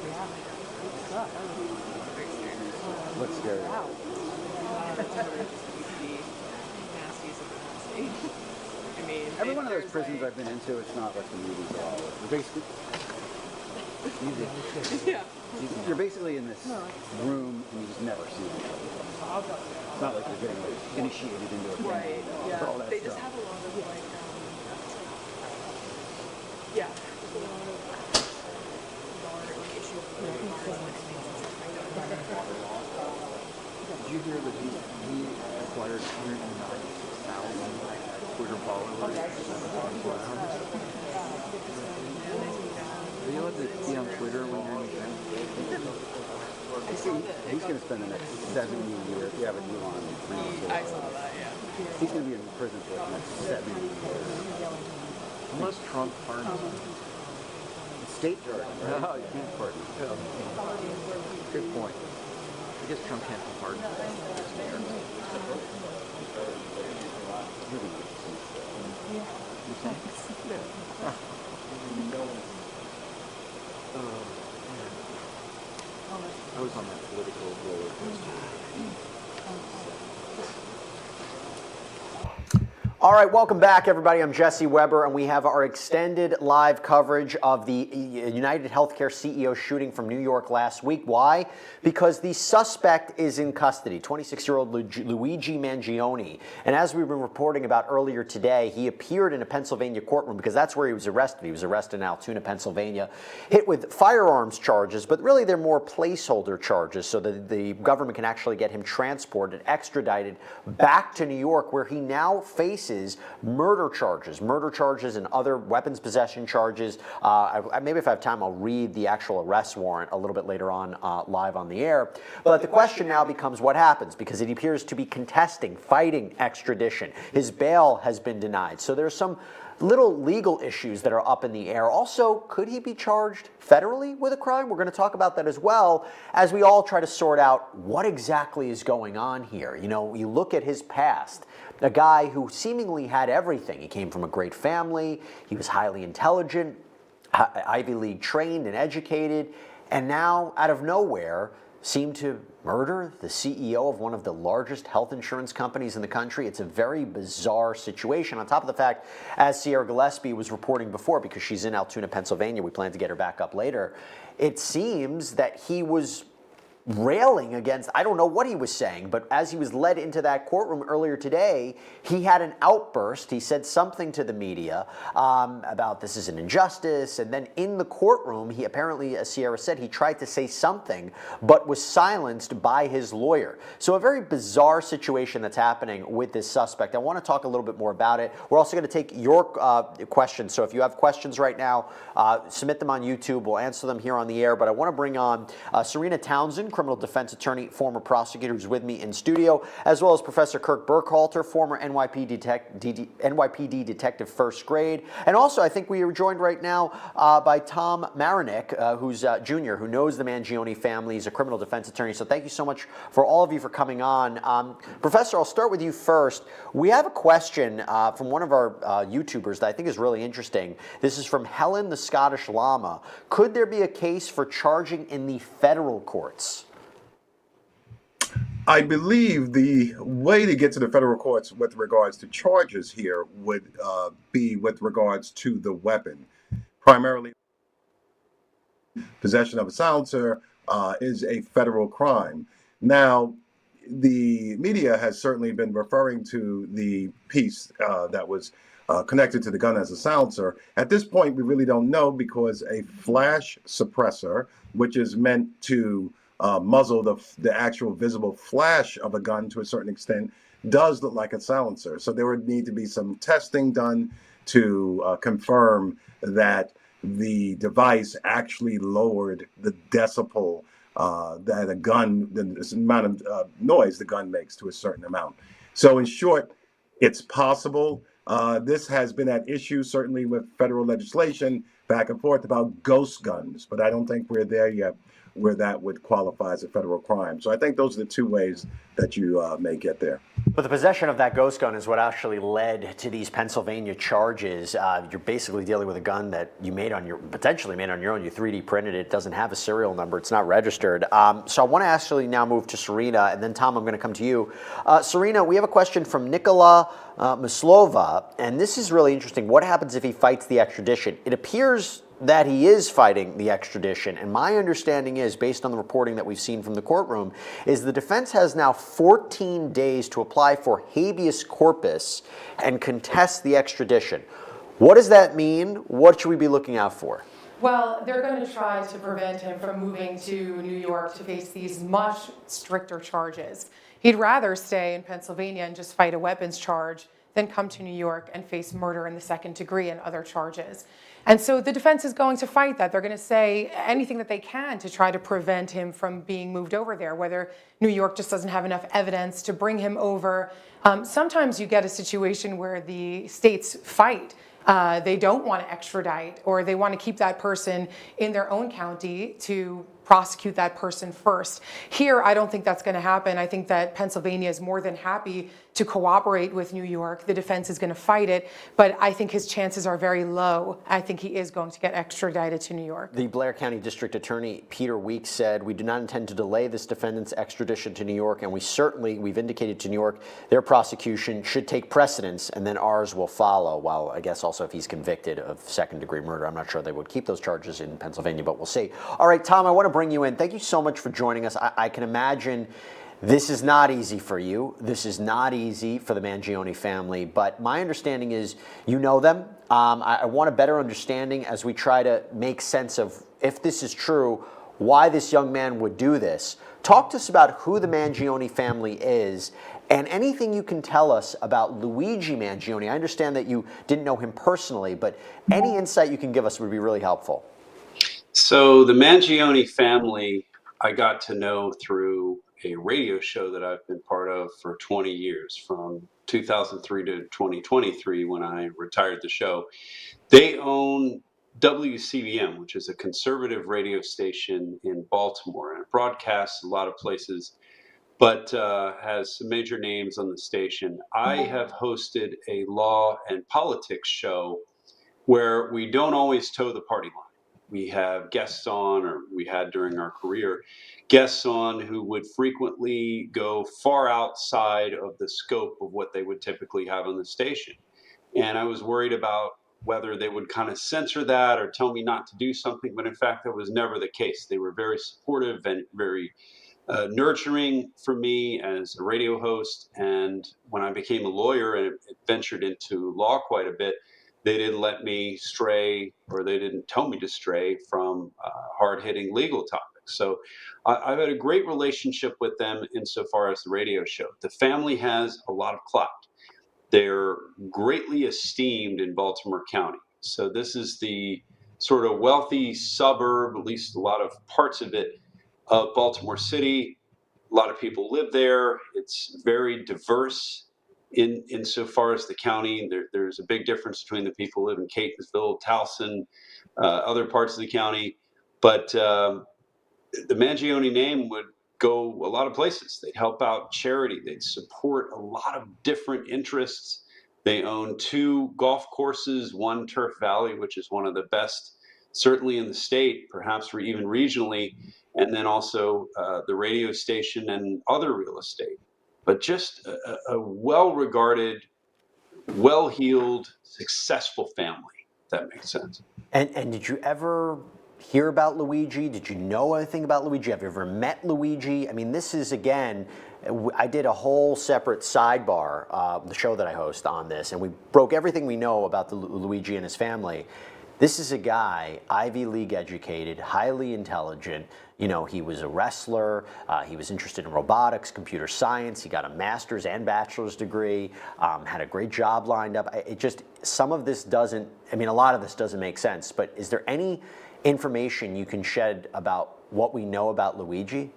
Speaker 3: Yeah.
Speaker 12: What's scary?
Speaker 3: Wow.
Speaker 13: I mean,
Speaker 12: Every one of those prisons I've been into, it's not like the movies at all. You're basically,
Speaker 13: yeah.
Speaker 12: you're basically in this room and you just never see each other. It's not like you're getting like, initiated into a thing.
Speaker 13: Right. Yeah.
Speaker 12: All that
Speaker 13: They
Speaker 12: stuff.
Speaker 13: just have a lot of like, yeah. There's a lot of guard like issues with guards and things.
Speaker 12: Did you hear that he acquired 196,000 Twitter followers in 24 hours? Are you allowed to be on Twitter when you're in jail? He's going to spend the next 70 years. You have a new on.
Speaker 13: I saw that, yeah.
Speaker 12: He's going to be in prison for the next 70 years. Unless Trump pardons him. State pardon. No, you can't pardon him. Good point. I guess Trump can't be pardoned. I was on that political roller coaster.
Speaker 6: All right, welcome back, everybody. I'm Jesse Weber, and we have our extended live coverage of the UnitedHealthcare CEO shooting from New York last week. Why? Because the suspect is in custody, 26-year-old Luigi Mangione. And as we've been reporting about earlier today, he appeared in a Pennsylvania courtroom because that's where he was arrested. He was arrested in Altoona, Pennsylvania, hit with firearms charges, but really they're more placeholder charges so that the government can actually get him transported, extradited back to New York, where he now faces murder charges and other weapons possession charges. Maybe if I have time, I'll read the actual arrest warrant a little bit later on live on the air. But the question now becomes what happens, because he appears to be fighting extradition. His bail has been denied. So there's some little legal issues that are up in the air. Also, could he be charged federally with a crime? We're going to talk about that as well as we all try to sort out what exactly is going on here. You know, you look at his past, a guy who seemingly had everything. He came from a great family. He was highly intelligent, Ivy League trained and educated, and now out of nowhere seemed to murder the CEO of one of the largest health insurance companies in the country. It's a very bizarre situation. On top of the fact, as Sierra Gillespie was reporting before, because she's in Altoona, Pennsylvania, we plan to get her back up later, it seems that he was railing against, I don't know what he was saying, but as he was led into that courtroom earlier today, he had an outburst. He said something to the media about this is an injustice. And then in the courtroom, he apparently, as Sierra said, he tried to say something, but was silenced by his lawyer. So a very bizarre situation that's happening with this suspect. I want to talk a little bit more about it. We're also going to take your questions. So if you have questions right now, submit them on YouTube. We'll answer them here on the air. But I want to bring on Serena Townsend, criminal defense attorney, former prosecutor, who's with me in studio, as well as Professor Kirk Burkhalter, former NYPD detective first grade. And also, I think we are joined right now by Tom Marinick, who's junior, who knows the Mangione family. He's a criminal defense attorney. So thank you so much for all of you for coming on. Professor, I'll start with you first. We have a question from one of our YouTubers that I think is really interesting. This is from Helen, the Scottish Llama. Could there be a case for charging in the federal courts?
Speaker 14: I believe the way to get to the federal courts with regards to charges here would be with regards to the weapon. Primarily, possession of a silencer is a federal crime. Now, the media has certainly been referring to the piece that was connected to the gun as a silencer. At this point, we really don't know, because a flash suppressor, which is meant to muzzle the actual visible flash of a gun to a certain extent, does look like a silencer. So there would need to be some testing done to confirm that the device actually lowered the decibel that a gun, the amount of noise the gun makes to a certain amount. So in short, it's possible. This has been at issue certainly with federal legislation back and forth about ghost guns, but I don't think we're there yet where that would qualify as a federal crime. So I think those are the two ways that you may get there.
Speaker 6: But the possession of that ghost gun is what actually led to these Pennsylvania charges. You're basically dealing with a gun that you potentially made on your own. You 3D printed it. It doesn't have a serial number. It's not registered. So I want to actually now move to Serena, and then Tom, I'm going to come to you. Serena, we have a question from Nikola Maslova, and this is really interesting. What happens if he fights the extradition? It appears that he is fighting the extradition. And my understanding is, based on the reporting that we've seen from the courtroom, is the defense has now 14 days to apply for habeas corpus and contest the extradition. What does that mean? What should we be looking out for?
Speaker 15: Well, they're going to try to prevent him from moving to New York to face these much stricter charges. He'd rather stay in Pennsylvania and just fight a weapons charge than come to New York and face murder in the second degree and other charges. And so the defense is going to fight that. They're going to say anything that they can to try to prevent him from being moved over there, whether New York just doesn't have enough evidence to bring him over. Sometimes you get a situation where the states fight. They don't want to extradite, or they want to keep that person in their own county to prosecute that person first. Here, I don't think that's going to happen. I think that Pennsylvania is more than happy to cooperate with New York. The defense is going to fight it, but I think his chances are very low. I think he is going to get extradited to New York.
Speaker 6: The Blair County District Attorney Peter Weeks said, "We do not intend to delay this defendant's extradition to New York, and we've indicated to New York their prosecution should take precedence, and then ours will follow." While I guess also if he's convicted of second-degree murder, I'm not sure they would keep those charges in Pennsylvania, but we'll see. All right, Tom, I want to bring you in. Thank you so much for joining us. I can imagine this is not easy for you. This is not easy for the Mangione family, but my understanding is you know them. I want a better understanding as we try to make sense of, if this is true, why this young man would do this. Talk to us about who the Mangione family is and anything you can tell us about Luigi Mangione. I understand that you didn't know him personally, but any insight you can give us would be really helpful.
Speaker 16: So the Mangione family, I got to know through a radio show that I've been part of for 20 years, from 2003 to 2023 when I retired the show. They own WCBM, which is a conservative radio station in Baltimore, and it broadcasts a lot of places, but has some major names on the station. I have hosted a law and politics show where we don't always toe the party line. We have guests on, or we had during our career, guests on who would frequently go far outside of the scope of what they would typically have on the station. And I was worried about whether they would kind of censor that or tell me not to do something, but in fact, that was never the case. They were very supportive and very nurturing for me as a radio host. And when I became a lawyer and ventured into law quite a bit, they didn't let me stray, or they didn't tell me to stray from hard-hitting legal topics. So I've had a great relationship with them insofar as the radio show. The family has a lot of clout. They're greatly esteemed in Baltimore County. So this is the sort of wealthy suburb, at least a lot of parts of it, of Baltimore City. A lot of people live there. It's very diverse insofar as the county. There's a big difference between the people who live in Catonsville, Towson, other parts of the county. But the Mangione name would go a lot of places. They'd help out charity. They'd support a lot of different interests. They own 2 golf courses, one Turf Valley, which is one of the best, certainly in the state, perhaps even regionally, and then also the radio station and other real estate. But just a well-regarded, well-heeled, successful family, if that makes sense.
Speaker 6: And did you ever hear about Luigi? Did you know anything about Luigi? Have you ever met Luigi? I mean, this is, again, I did a whole separate sidebar, the show that I host, on this, and we broke everything we know about the Luigi and his family. This is a guy, Ivy League educated, highly intelligent. You know, he was a wrestler. He was interested in robotics, computer science. He got a master's and bachelor's degree, had a great job lined up. It just, some of this doesn't, I mean, a lot of this doesn't make sense, but is there any information you can shed about what we know about Luigi?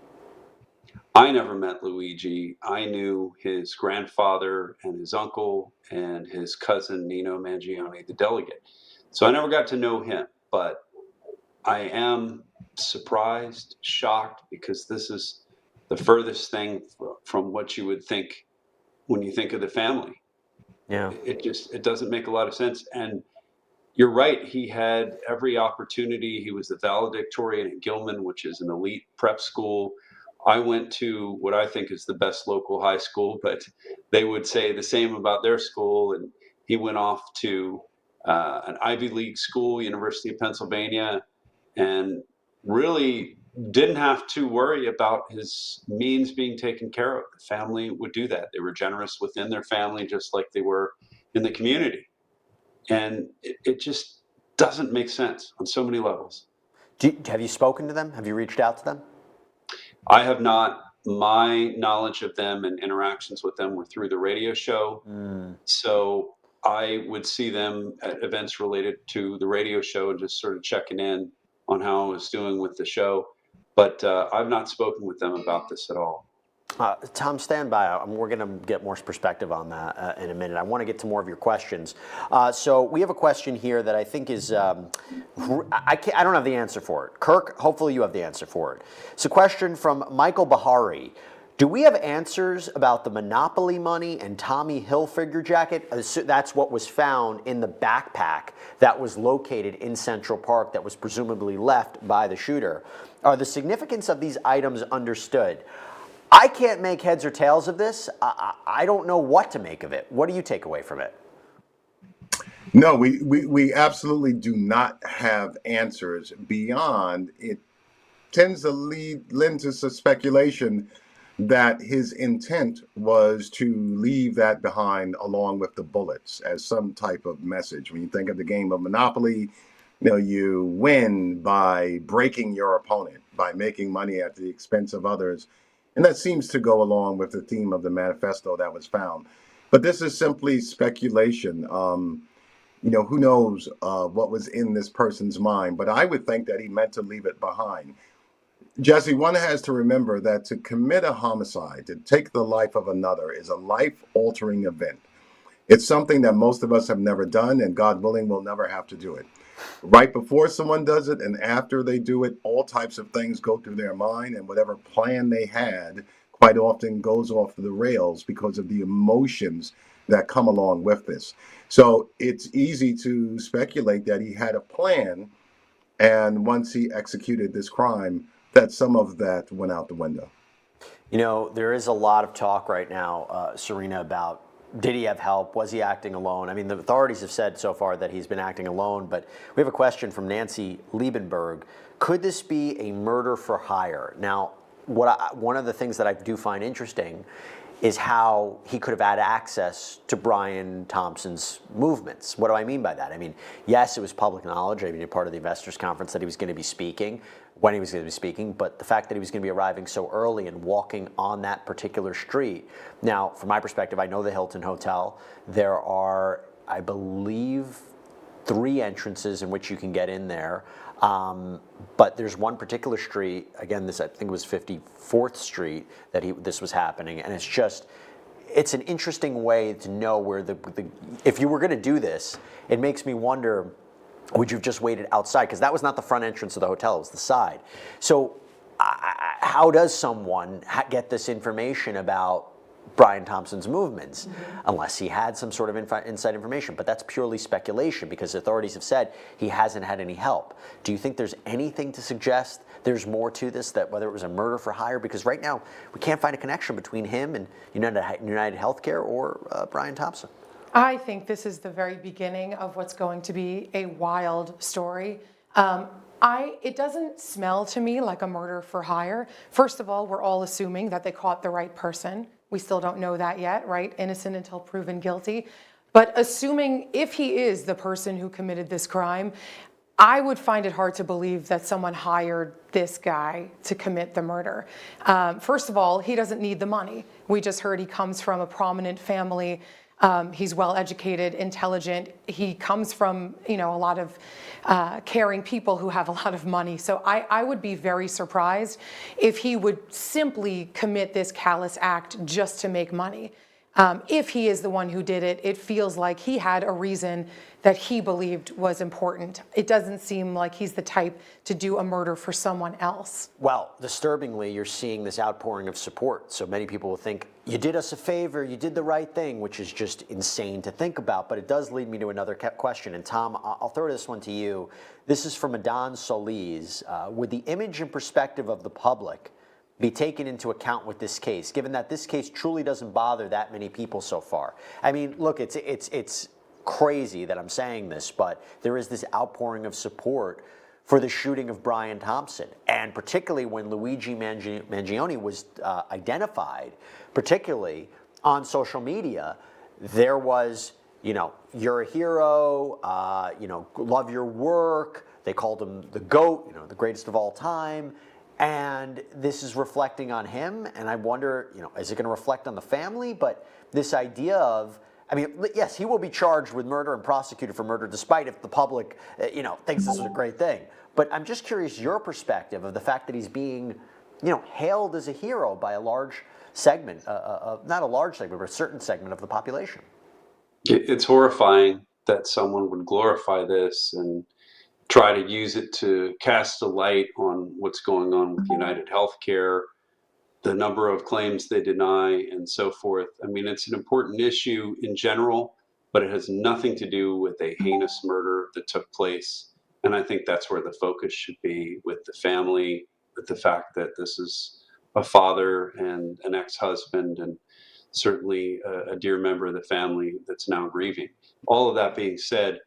Speaker 16: I never met Luigi. I knew his grandfather and his uncle and his cousin, Nino Mangione, the delegate. So I never got to know him, but I am surprised, shocked, because this is the furthest thing from what you would think when you think of the family.
Speaker 6: Yeah.
Speaker 16: It doesn't make a lot of sense. And you're right, he had every opportunity. He was the valedictorian at Gilman, which is an elite prep school. I went to what I think is the best local high school, but they would say the same about their school. And he went off to an Ivy League school, University of Pennsylvania, and really didn't have to worry about his means being taken care of. The family would do that. They were generous within their family, just like they were in the community. And it just doesn't make sense on so many levels.
Speaker 6: Have you spoken to them? Have you reached out to them?
Speaker 16: I have not. My knowledge of them and interactions with them were through the radio show. So I would see them at events related to the radio show and just sort of checking in on how I was doing with the show. But I've not spoken with them about this at all.
Speaker 6: Tom, stand by. We're going to get more perspective on that in a minute. I want to get to more of your questions. So we have a question here that I think is, I don't have the answer for it. Kirk, hopefully you have the answer for it. It's a question from Michael Bahari. Do we have answers about the Monopoly money and Tommy Hilfiger jacket? That's what was found in the backpack that was located in Central Park that was presumably left by the shooter. Are the significance of these items understood? I can't make heads or tails of this. I don't know what to make of it. What do you take away from it?
Speaker 14: No, we absolutely do not have answers beyond it. Tends to lend to some speculation that his intent was to leave that behind along with the bullets as some type of message. When you think of the game of Monopoly, you win by breaking your opponent, by making money at the expense of others. And that seems to go along with the theme of the manifesto that was found. But this is simply speculation. Who knows what was in this person's mind. But I would think that he meant to leave it behind. Jesse, one has to remember that to commit a homicide, to take the life of another, is a life-altering event. It's something that most of us have never done, and God willing, will never have to do it. Right before someone does it and after they do it, all types of things go through their mind, and whatever plan they had quite often goes off the rails because of the emotions that come along with this. So it's easy to speculate that he had a plan, and once he executed this crime, that some of that went out the window.
Speaker 6: There is a lot of talk right now, Serena, about did he have help? Was he acting alone? I mean, the authorities have said so far that he's been acting alone, but we have a question from Nancy Liebenberg. Could this be a murder for hire? Now, one of the things that I do find interesting is how he could have had access to Brian Thompson's movements. What do I mean by that? I mean, yes, it was public knowledge. I mean, you're part of the investors conference that he was going to be speaking, when he was going to be speaking, but the fact that he was going to be arriving so early and walking on that particular street. Now, from my perspective, I know the Hilton Hotel. There are, I believe, 3 entrances in which you can get in there. But there's one particular street, again, this I think it was 54th Street, that this was happening, and it's an interesting way to know where if you were going to do this, it makes me wonder, would you have just waited outside? Because that was not the front entrance of the hotel, it was the side. So how does someone get this information about Brian Thompson's movements, unless he had some sort of inside information? But that's purely speculation, because authorities have said he hasn't had any help. Do you think there's anything to suggest there's more to this, that whether it was a murder for hire? Because right now we can't find a connection between him and UnitedHealthcare or Brian Thompson.
Speaker 15: I think this is the very beginning of what's going to be a wild story. It doesn't smell to me like a murder for hire. First of all, we're all assuming that they caught the right person. We still don't know that yet, right? Innocent until proven guilty. But assuming if he is the person who committed this crime, I would find it hard to believe that someone hired this guy to commit the murder. First of all, he doesn't need the money. We just heard he comes from a prominent family. He's well educated, intelligent. He comes from, a lot of caring people who have a lot of money. So I would be very surprised if he would simply commit this callous act just to make money. If he is the one who did it, it feels like he had a reason that he believed was important. It doesn't seem like he's the type to do a murder for someone else.
Speaker 6: Well, disturbingly, you're seeing this outpouring of support. So many people will think, you did us a favor, you did the right thing, which is just insane to think about. But it does lead me to another question. And Tom, I'll throw this one to you. This is from Adon Solis. Would the image and perspective of the public be taken into account with this case, given that this case truly doesn't bother that many people so far? I mean, look, it's crazy that I'm saying this, but there is this outpouring of support for the shooting of Brian Thompson, and particularly when Luigi Mangione was identified, particularly on social media, there was, you're a hero, love your work. They called him the GOAT, the greatest of all time. And this is reflecting on him, and I wonder, is it going to reflect on the family? But this idea of, yes, he will be charged with murder and prosecuted for murder, despite if the public, thinks this is a great thing. But I'm just curious your perspective of the fact that he's being, hailed as a hero by a large segment, not a large segment, but a certain segment of the population.
Speaker 16: It's horrifying that someone would glorify this and try to use it to cast a light on what's going on with UnitedHealthcare, the number of claims they deny, and so forth. I mean, it's an important issue in general, but it has nothing to do with a heinous murder that took place. And I think that's where the focus should be, with the family, with the fact that this is a father and an ex-husband, and certainly a dear member of the family that's now grieving. All of that being said,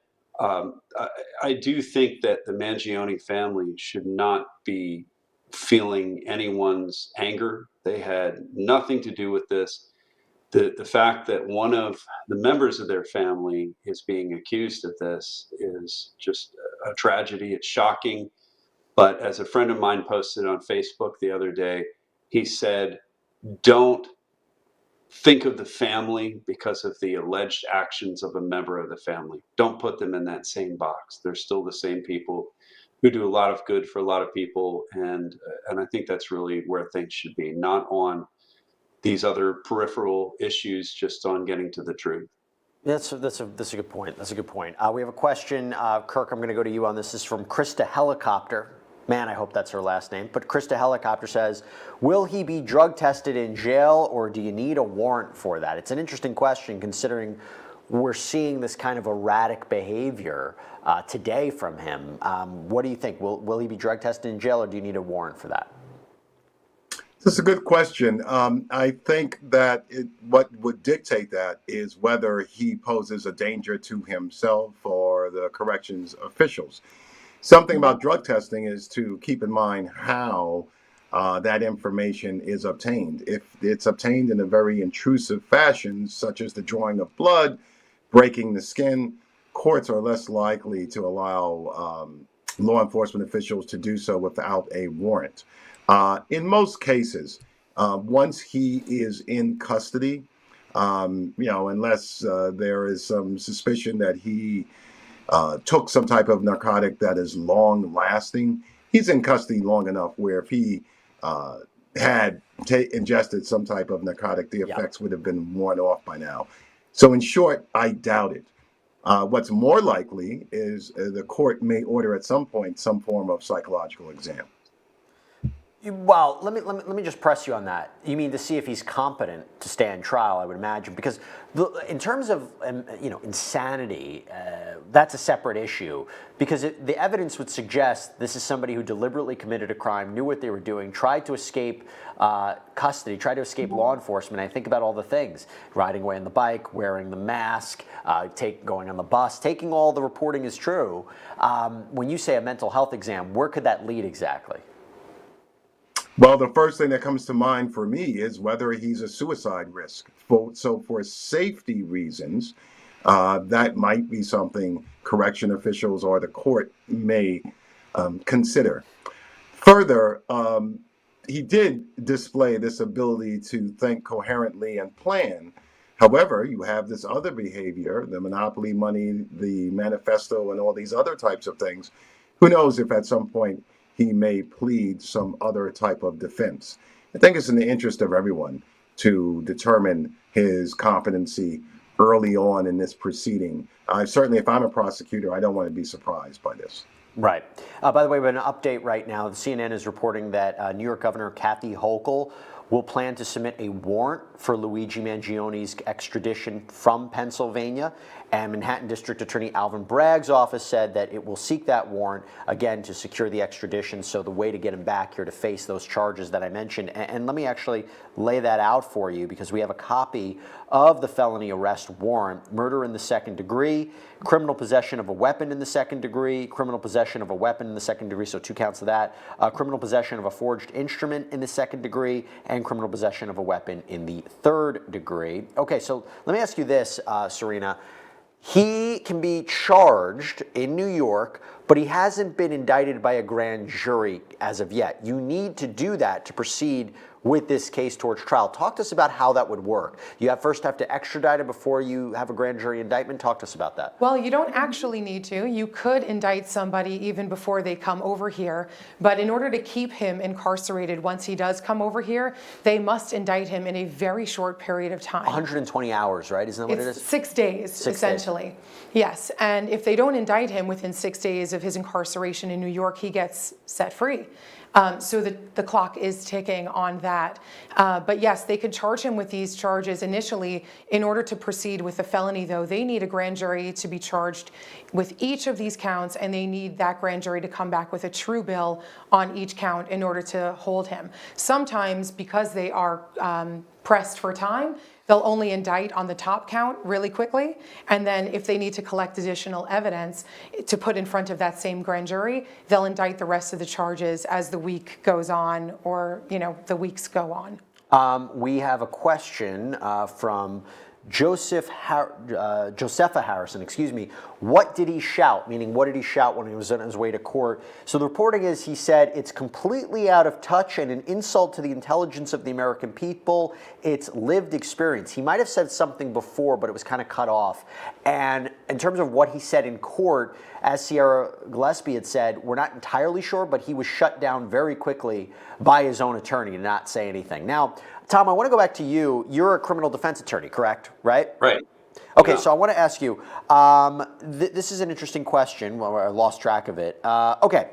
Speaker 16: I do think that the Mangione family should not be feeling anyone's anger. They had nothing to do with this. The fact that one of the members of their family is being accused of this is just a tragedy. It's shocking. But as a friend of mine posted on Facebook the other day, he said, don't think of the family because of the alleged actions of a member of the family. Don't put them in that same box. They're still the same people who do a lot of good for a lot of people, and I think that's really where things should be, not on these other peripheral issues, just on getting to the truth.
Speaker 6: That's a good point. That's a good point. We have a question, Kirk. I'm going to go to you on this. This is from Krista Helicopter. Man, I hope that's her last name. But Krista Helicopter says, will he be drug tested in jail, or do you need a warrant for that? It's an interesting question, considering we're seeing this kind of erratic behavior today from him. What do you think? Will he be drug tested in jail, or do you need a warrant for that?
Speaker 14: This is a good question. I think that what would dictate that is whether he poses a danger to himself or the corrections officials. Something about drug testing is to keep in mind how that information is obtained. If it's obtained in a very intrusive fashion, such as the drawing of blood, breaking the skin, courts are less likely to allow law enforcement officials to do so without a warrant. In most cases, once he is in custody, unless there is some suspicion that he took some type of narcotic that is long lasting, he's in custody long enough where if he had ingested some type of narcotic, the effects would have been worn off by now. So in short, I doubt it. What's more likely is the court may order at some point some form of psychological exam.
Speaker 6: Well, let me just press you on that. You mean to see if he's competent to stand trial? I would imagine, because in terms of insanity, that's a separate issue. Because the evidence would suggest this is somebody who deliberately committed a crime, knew what they were doing, tried to escape custody, tried to escape law enforcement. I think about all the things: riding away on the bike, wearing the mask, going on the bus, taking all the reporting is true. When you say a mental health exam, where could that lead exactly?
Speaker 14: Well, the first thing that comes to mind for me is whether he's a suicide risk. So for safety reasons, that might be something correction officials or the court may consider. Further, he did display this ability to think coherently and plan. However, you have this other behavior, the monopoly money, the manifesto, and all these other types of things. Who knows if at some point he may plead some other type of defense. I think it's in the interest of everyone to determine his competency early on in this proceeding. Certainly, if I'm a prosecutor, I don't want to be surprised by this.
Speaker 6: Right. By the way, we have an update right now. The CNN is reporting that New York Governor Kathy Hochul will plan to submit a warrant for Luigi Mangione's extradition from Pennsylvania. And Manhattan District Attorney Alvin Bragg's office said that it will seek that warrant, again, to secure the extradition. So the way to get him back here to face those charges that I mentioned. And let me actually lay that out for you, because we have a copy of the felony arrest warrant: murder in the second degree, criminal possession of a weapon in the second degree, criminal possession of a weapon in the second degree, so 2 counts of that, criminal possession of a forged instrument in the second degree, and criminal possession of a weapon in the third degree. Okay, so let me ask you this, Serena. He can be charged in New York, but he hasn't been indicted by a grand jury as of yet. You need to do that to proceed with this case towards trial. Talk to us about how that would work. You first have to extradite him before you have a grand jury indictment. Talk to us about that.
Speaker 15: Well, you don't actually need to. You could indict somebody even before they come over here. But in order to keep him incarcerated once he does come over here, they must indict him in a very short period of time.
Speaker 6: 120 hours, right? Isn't that what it is?
Speaker 15: 6 days, essentially. Yes. And if they don't indict him within 6 days of his incarceration in New York, he gets set free. So the clock is ticking on that. But yes, they could charge him with these charges initially. In order to proceed with the felony, though, they need a grand jury to be charged with each of these counts, and they need that grand jury to come back with a true bill on each count in order to hold him. Sometimes, because they are pressed for time, they'll only indict on the top count really quickly, and then if they need to collect additional evidence to put in front of that same grand jury, they'll indict the rest of the charges as the week goes on, or the weeks go on.
Speaker 6: We have a question from Josepha Harrison, excuse me. What did he shout? Meaning, what did he shout when he was on his way to court? So the reporting is, he said, it's completely out of touch and an insult to the intelligence of the American people. It's lived experience. He might have said something before, but it was kind of cut off. And in terms of what he said in court, as Sierra Gillespie had said, we're not entirely sure, but he was shut down very quickly by his own attorney to not say anything. Now, Tom, I want to go back to you. You're a criminal defense attorney, correct? Right?
Speaker 16: Right.
Speaker 6: Okay, so I want to ask you, this is an interesting question. Well, I lost track of it. Okay,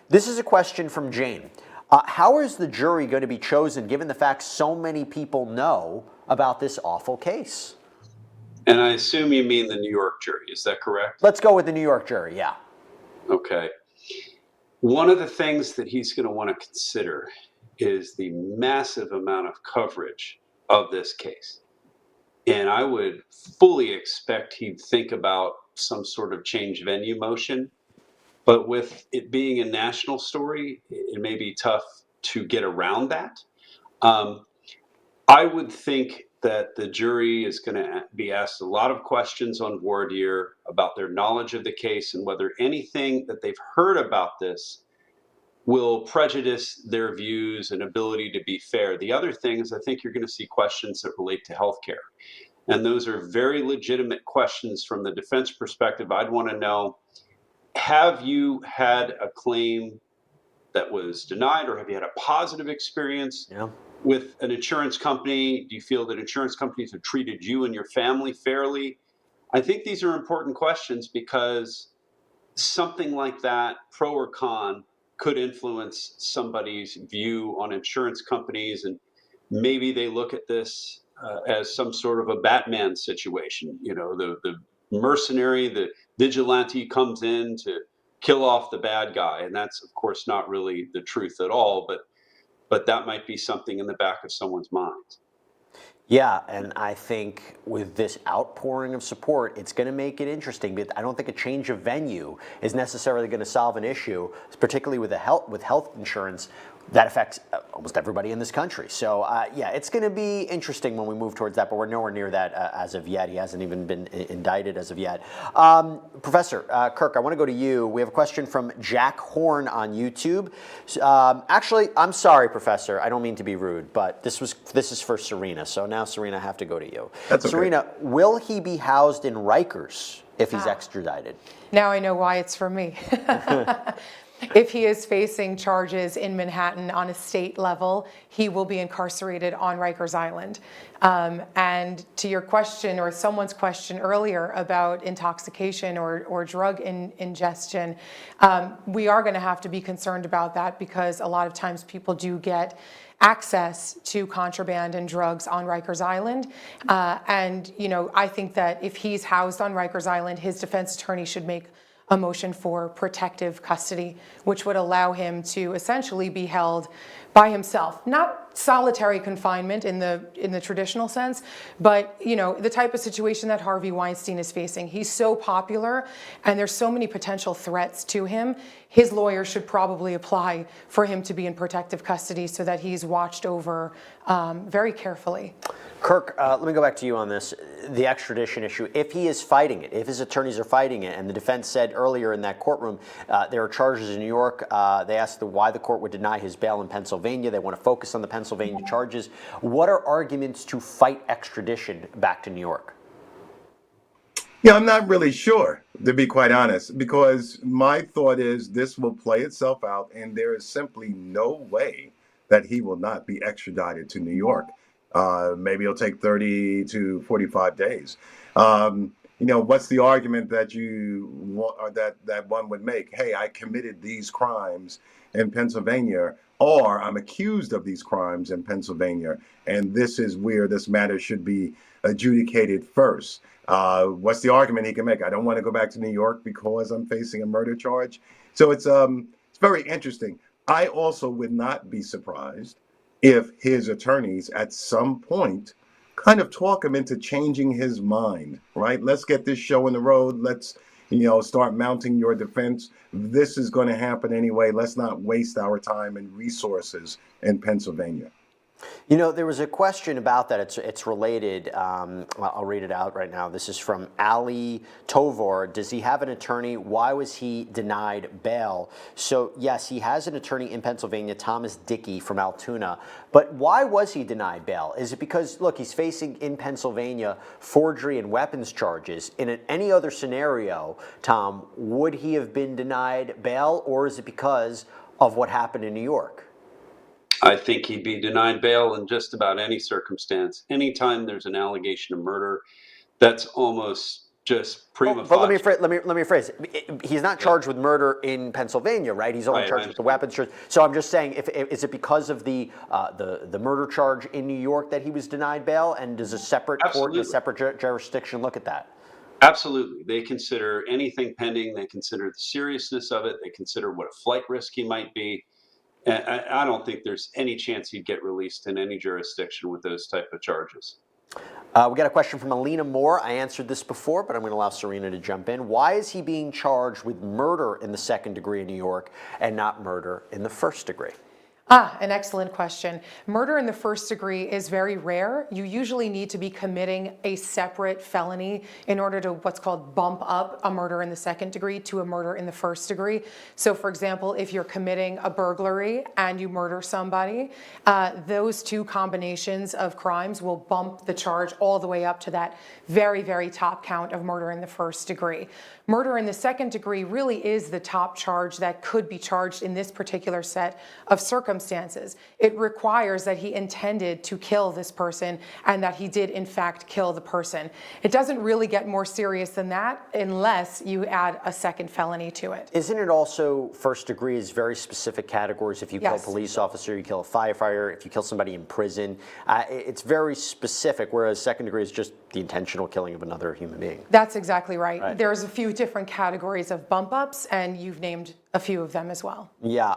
Speaker 6: this is a question from Jane. How is the jury going to be chosen given the fact so many people know about this awful case?
Speaker 16: And I assume you mean the New York jury, is that correct?
Speaker 6: Let's go with the New York jury, yeah.
Speaker 16: Okay. One of the things that he's going to want to consider is the massive amount of coverage of this case. And I would fully expect he'd think about some sort of change venue motion. But with it being a national story, it may be tough to get around that. I would think that the jury is going to be asked a lot of questions on voir dire about their knowledge of the case and whether anything that they've heard about this will prejudice their views and ability to be fair. The other thing is I think you're going to see questions that relate to healthcare. And those are very legitimate questions from the defense perspective. I'd want to know, have you had a claim that was denied, or have you had a positive experience with an insurance company? Do you feel that insurance companies have treated you and your family fairly? I think these are important questions because something like that, pro or con, could influence somebody's view on insurance companies, and maybe they look at this as some sort of a Batman situation. You know, the mercenary, the vigilante comes in to kill off the bad guy, and that's of course not really the truth at all, but that might be something in the back of someone's mind.
Speaker 6: Yeah, and I think with this outpouring of support, it's going to make it interesting. But I don't think a change of venue is necessarily going to solve an issue, particularly with health insurance that affects almost everybody in this country. So yeah, it's going to be interesting when we move towards that, but we're nowhere near that as of yet. He hasn't even been indicted as of yet. Professor Kirk, I want to go to you. We have a question from Jack Horn on YouTube. Actually, I'm sorry, Professor. I don't mean to be rude, but this is for Serena. So now, Serena, I have to go to you.
Speaker 14: That's okay.
Speaker 6: Serena, will he be housed in Rikers if he's extradited?
Speaker 15: Now I know why it's for me. If he is facing charges in Manhattan on a state level, he will be incarcerated on Rikers Island. And to your question, or someone's question earlier about intoxication or drug ingestion, we are going to have to be concerned about that because a lot of times people do get access to contraband and drugs on Rikers Island. And, you know, I think that if he's housed on Rikers Island, his defense attorney should make a motion for protective custody, which would allow him to essentially be held by himself. Not solitary confinement in the traditional sense, but you know, the type of situation that Harvey Weinstein is facing. He's so popular and there's so many potential threats to him. His lawyer should probably apply for him to be in protective custody so that he's watched over very carefully.
Speaker 6: Kirk, let me go back to you on this, the extradition issue. If he is fighting it, if his attorneys are fighting it, and the defense said earlier in that courtroom there are charges in New York, they asked why the court would deny his bail in Pennsylvania. They want to focus on the Pennsylvania charges. What are arguments to fight extradition back to New York?
Speaker 14: Yeah, I'm not really sure, to be quite honest, because my thought is this will play itself out, and there is simply no way that he will not be extradited to New York. Maybe it'll take 30 to 45 days. You know, what's the argument that that one would make? Hey, I committed these crimes in Pennsylvania, or I'm accused of these crimes in Pennsylvania, and this is where this matter should be adjudicated first. What's the argument he can make? I don't want to go back to New York because I'm facing a murder charge. So it's very interesting. I also would not be surprised if his attorneys at some point kind of talk him into changing his mind, right? Let's get this show on the road. Let's, you know, start mounting your defense. This is going to happen anyway. Let's not waste our time and resources in Pennsylvania.
Speaker 6: You know, there was a question about that. It's related. I'll read it out right now. This is from Ali Tovar. Does he have an attorney? Why was he denied bail? So, yes, he has an attorney in Pennsylvania, Thomas Dickey from Altoona. But why was he denied bail? Is it because, look, he's facing in Pennsylvania forgery and weapons charges? In any other scenario, Tom, would he have been denied bail, or is it because of what happened in New York?
Speaker 16: I think he'd be denied bail in just about any circumstance. Anytime there's an allegation of murder, that's almost just prima facie.
Speaker 6: But let me rephrase it. He's not charged with murder in Pennsylvania, right? He's only charged with the weapons charge. So I'm just saying, is it because of the murder charge in New York that he was denied bail? And does a separate court, a separate jurisdiction look at that?
Speaker 16: Absolutely. They consider anything pending. They consider the seriousness of it. They consider what a flight risk he might be. And I don't think there's any chance he'd get released in any jurisdiction with those type of charges.
Speaker 6: We got a question from Alina Moore. I answered this before, but I'm going to allow Serena to jump in. Why is he being charged with murder in the second degree in New York and not murder in the first degree?
Speaker 15: An excellent question. Murder in the first degree is very rare. You usually need to be committing a separate felony in order to what's called bump up a murder in the second degree to a murder in the first degree. So for example, if you're committing a burglary and you murder somebody, those two combinations of crimes will bump the charge all the way up to that very, very top count of murder in the first degree. Murder in the second degree really is the top charge that could be charged in this particular set of circumstances. It requires that he intended to kill this person and that he did in fact kill the person. It doesn't really get more serious than that unless you add a second felony to it.
Speaker 6: Isn't it also first degree is very specific categories? If you kill a police officer, you kill a firefighter, if you kill somebody in prison, it's very specific, whereas second degree is just the intentional killing of another human being.
Speaker 15: That's exactly right. There's a few different categories of bump ups, and you've named a few of them as well.
Speaker 6: Yeah.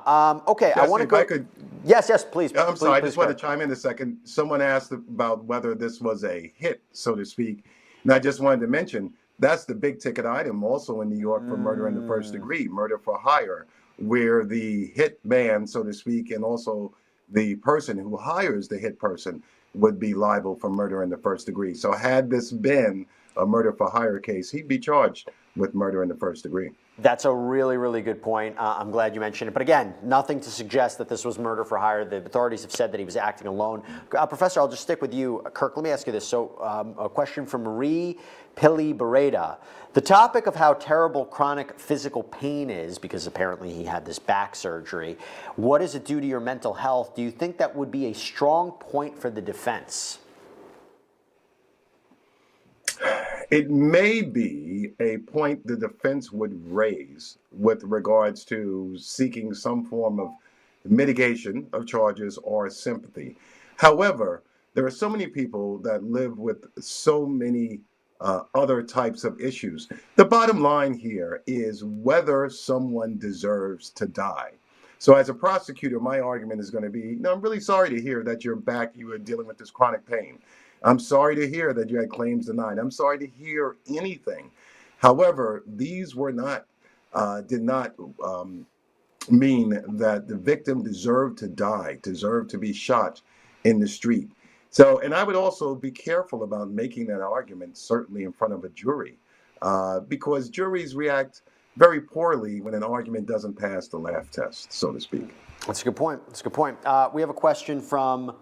Speaker 6: Okay.
Speaker 14: Jesse,
Speaker 6: I want to go. Yes. Please.
Speaker 14: I'm sorry. I just want to
Speaker 6: to
Speaker 14: chime in a second. Someone asked about whether this was a hit, so to speak, and I just wanted to mention that's the big ticket item also in New York for murder in the first degree, murder for hire, where the hit man, so to speak, and also the person who hires the hit person would be liable for murder in the first degree. So had this been a murder for hire case, he'd be charged with murder in the first degree.
Speaker 6: That's a really, really good point. I'm glad you mentioned it. But again, nothing to suggest that this was murder for hire. The authorities have said that he was acting alone. Professor, I'll just stick with you. Kirk, let me ask you this. So a question from Marie Pili Bereda. The topic of how terrible chronic physical pain is, because apparently he had this back surgery, what does it do to your mental health? Do you think that would be a strong point for the defense?
Speaker 14: It may be a point the defense would raise with regards to seeking some form of mitigation of charges or sympathy. However, there are so many people that live with so many other types of issues. The bottom line here is whether someone deserves to die. So as a prosecutor, my argument is going to be, I'm really sorry to hear that you're back, you are dealing with this chronic pain. I'm sorry to hear that you had claims denied. I'm sorry to hear anything. However, these were not, did not mean that the victim deserved to die, deserved to be shot in the street. So, and I would also be careful about making that argument, certainly in front of a jury, because juries react very poorly when an argument doesn't pass the laugh test, so to speak.
Speaker 6: That's a good point. That's a good point. We have a question from,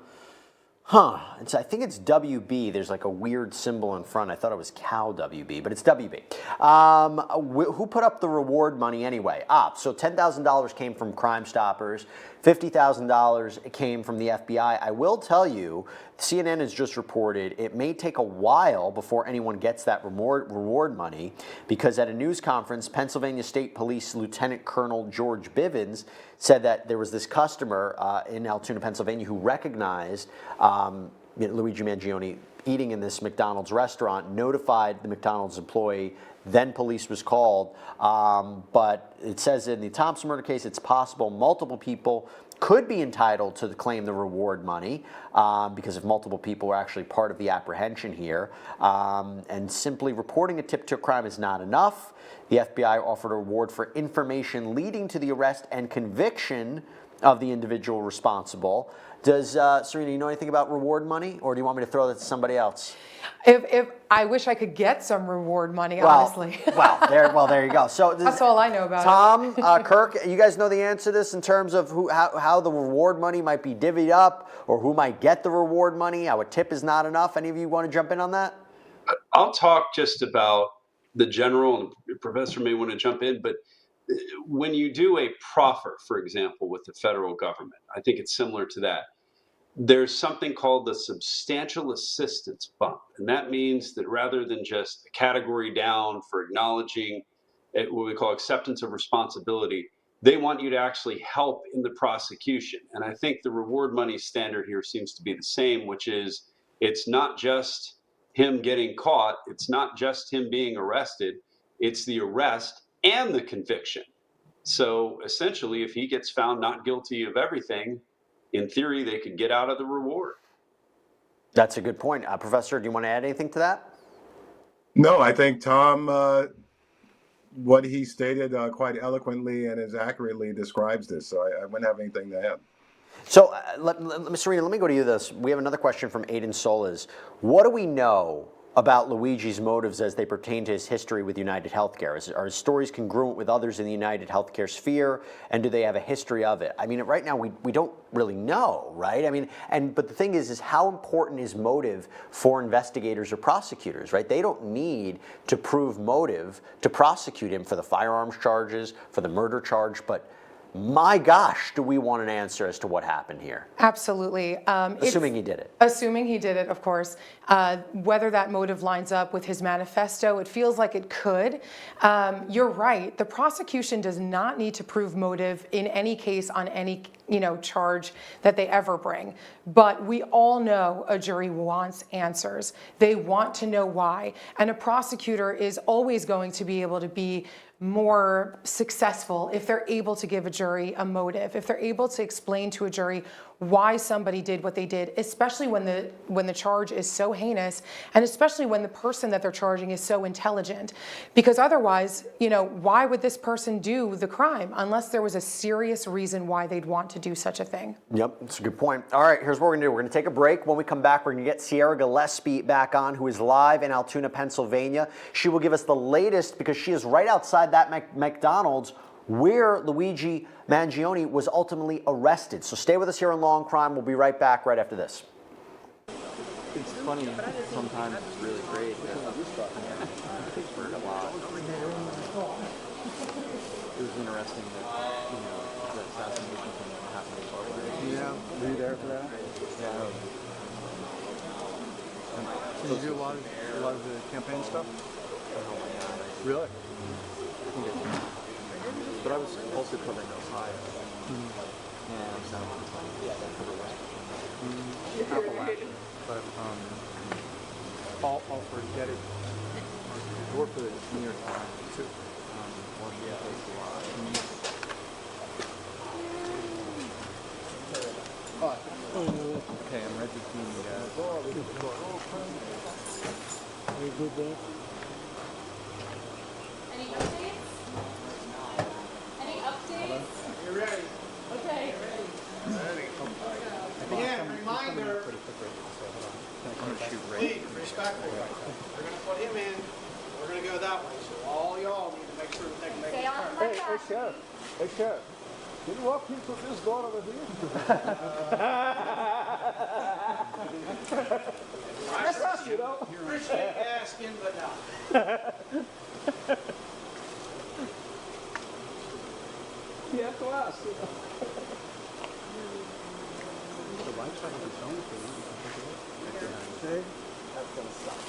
Speaker 6: I think it's WB. There's like a weird symbol in front. I thought it was Cal WB, but it's WB. Who put up the reward money anyway? So $10,000 came from Crime Stoppers. $50,000 came from the FBI. I will tell you, CNN has just reported it may take a while before anyone gets that reward money, because at a news conference, Pennsylvania State Police Lieutenant Colonel George Bivens said that there was this customer in Altoona, Pennsylvania, who recognized Luigi Mangione eating in this McDonald's restaurant, notified the McDonald's employee, then police was called. But it says in the Thompson murder case, it's possible multiple people could be entitled to claim the reward money, because if multiple people were actually part of the apprehension here. And simply reporting a tip to a crime is not enough. The FBI offered a reward for information leading to the arrest and conviction of the individual responsible. Does Serena, you know anything about reward money, or do you want me to throw that to somebody else?
Speaker 15: If I wish I could get some reward money, honestly.
Speaker 6: there you go. So
Speaker 15: that's all I know about
Speaker 6: Tom,
Speaker 15: it.
Speaker 6: Kirk, you guys know the answer to this in terms of how the reward money might be divvied up, or who might get the reward money, how a tip is not enough. Any of you want to jump in on that?
Speaker 16: I'll talk just about the general, and the professor may want to jump in, but when you do a proffer, for example, with the federal government, I think it's similar to that. There's something called the substantial assistance bump. And that means that rather than just a category down for acknowledging what we call acceptance of responsibility, they want you to actually help in the prosecution. And I think the reward money standard here seems to be the same, which is it's not just him getting caught, it's not just him being arrested, it's the arrest and the conviction. So essentially, if he gets found not guilty of everything, in theory, they could get out of the reward.
Speaker 6: That's a good point. Professor, do you want to add anything to that?
Speaker 14: No, I think Tom, what he stated quite eloquently and as accurately describes this. So I wouldn't have anything to add.
Speaker 6: So, Serena, let me go to you this. We have another question from Aiden Solis. What do we know about Luigi's motives as they pertain to his history with UnitedHealthcare? Are his stories congruent with others in the UnitedHealthcare sphere, and do they have a history of it? I mean, right now we don't really know, right? I mean, but the thing is how important is motive for investigators or prosecutors, right? They don't need to prove motive to prosecute him for the firearms charges, for the murder charge, but my gosh, do we want an answer as to what happened here?
Speaker 15: Absolutely.
Speaker 6: Assuming he did it.
Speaker 15: Assuming he did it, of course. Whether that motive lines up with his manifesto, it feels like it could. You're right. The prosecution does not need to prove motive in any case on any charge that they ever bring. But we all know a jury wants answers. They want to know why. And a prosecutor is always going to be able to be more successful if they're able to give a jury a motive, if they're able to explain to a jury why somebody did what they did, especially when the charge is so heinous, and especially when the person that they're charging is so intelligent. Because otherwise, why would this person do the crime unless there was a serious reason why they'd want to do such a thing?
Speaker 6: Yep, that's a good point. All right, here's what we're going to do. We're going to take a break. When we come back, we're going to get Sierra Gillespie back on, who is live in Altoona, Pennsylvania. She will give us the latest because she is right outside that McDonald's where Luigi Mangione was ultimately arrested. So stay with us here on Law and Crime. We'll be right back right after this.
Speaker 12: It's funny, sometimes it's really great that it's heard a lot. It was interesting that, the assassination thing happened. Yeah, were you there for that? Yeah. Did you do a lot of the campaign stuff? Really? But I was also covering Ohio. And Appalachian. But all for Getty. Or for the New York Times too. Washington Post a lot. Okay, I'm ready to see you guys. Very good there.
Speaker 17: Any updates? Any updates?
Speaker 7: You're ready.
Speaker 17: Okay.
Speaker 7: Ready. Again, reminder. Please, respectful. We're going to put him in. We're going to go that way. So all y'all need to make sure that they can make
Speaker 17: Stay
Speaker 7: it
Speaker 17: on
Speaker 7: turn.
Speaker 17: my back.
Speaker 1: Sheriff. Hey, Sheriff. Can you walk into this door over here?
Speaker 7: That's us, Appreciate you asking, but no.
Speaker 1: You have to ask.
Speaker 12: The lifestyle of its own thing.
Speaker 1: Okay. That's going to suck.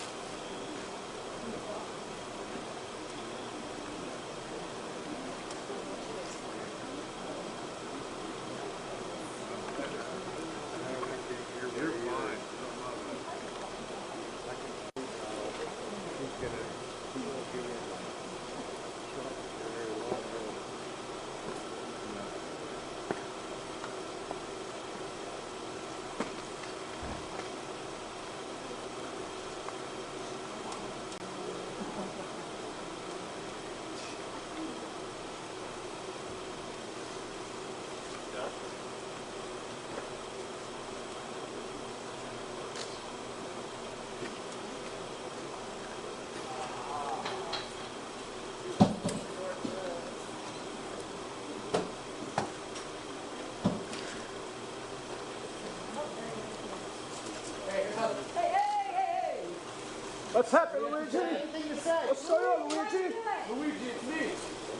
Speaker 1: What's happening, Luigi?
Speaker 7: Anything to say?
Speaker 1: What's going on, Luigi? Luigi, it's me,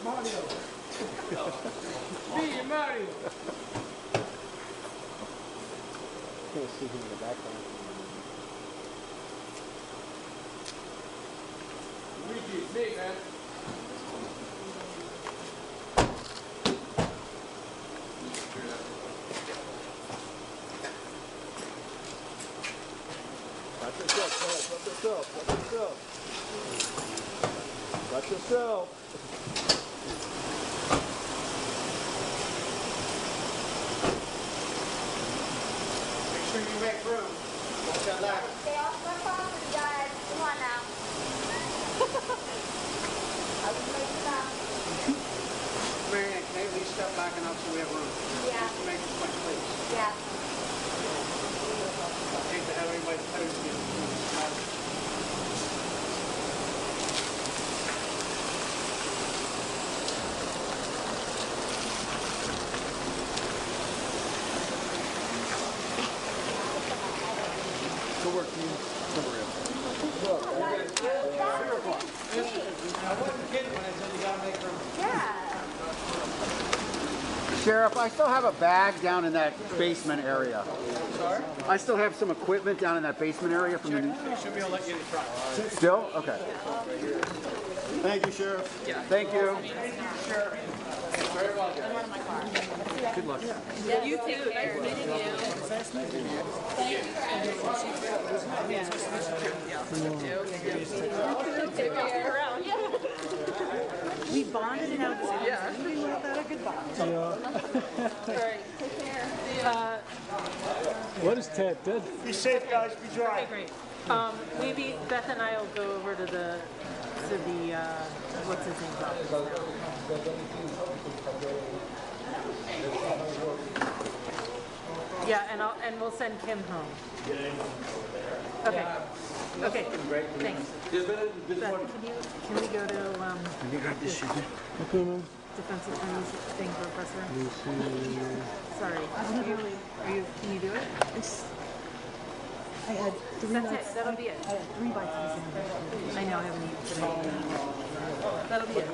Speaker 1: Mario. Me, Mario. Can't see him in the background. Luigi, it's me, man. Watch yourself, man. Watch yourself. Watch yourself. Watch yourself.
Speaker 7: Make sure you make room. Watch that ladder.
Speaker 17: Stay off my property, guys. Come on now. I was making up.
Speaker 7: Marianne, can they at least step back enough so we have room?
Speaker 17: Yeah.
Speaker 7: Just to make this much space.
Speaker 17: Yeah.
Speaker 5: hate to have anybody's toes get
Speaker 1: Good work, team.
Speaker 7: I wasn't kidding when I said you gotta make room.
Speaker 17: Yeah.
Speaker 12: Sheriff, I still have a bag down in that basement area.
Speaker 7: Sorry?
Speaker 12: I still have some equipment down in that basement area from the...
Speaker 7: They should be able to let you in the truck.
Speaker 12: Still? Okay.
Speaker 1: Thank you, Sheriff.
Speaker 7: Yeah.
Speaker 12: Thank you.
Speaker 7: Sure. Very well done.
Speaker 12: Good luck.
Speaker 13: Yeah, you too. Nice meeting you. Thank you for having me.
Speaker 3: We bonded and now it's
Speaker 13: Yeah.
Speaker 3: we left out a good bond.
Speaker 13: All right. Take care.
Speaker 1: What is Ted? Ted?
Speaker 5: Be safe, guys. Be dry.
Speaker 18: Okay, great. Maybe Beth and I will go over to the what's his name? Yeah, and we'll send Kim home. Okay. Okay. Thanks. Beth, can we go to
Speaker 1: Have you got this shit?
Speaker 18: defense attorney's thing for Professor? Sorry. Can you do it?
Speaker 3: I had three
Speaker 18: That's
Speaker 3: bites.
Speaker 18: it. That'll be it.
Speaker 3: I had 3 bites of this.
Speaker 18: I know I haven't eaten today. That'll be it.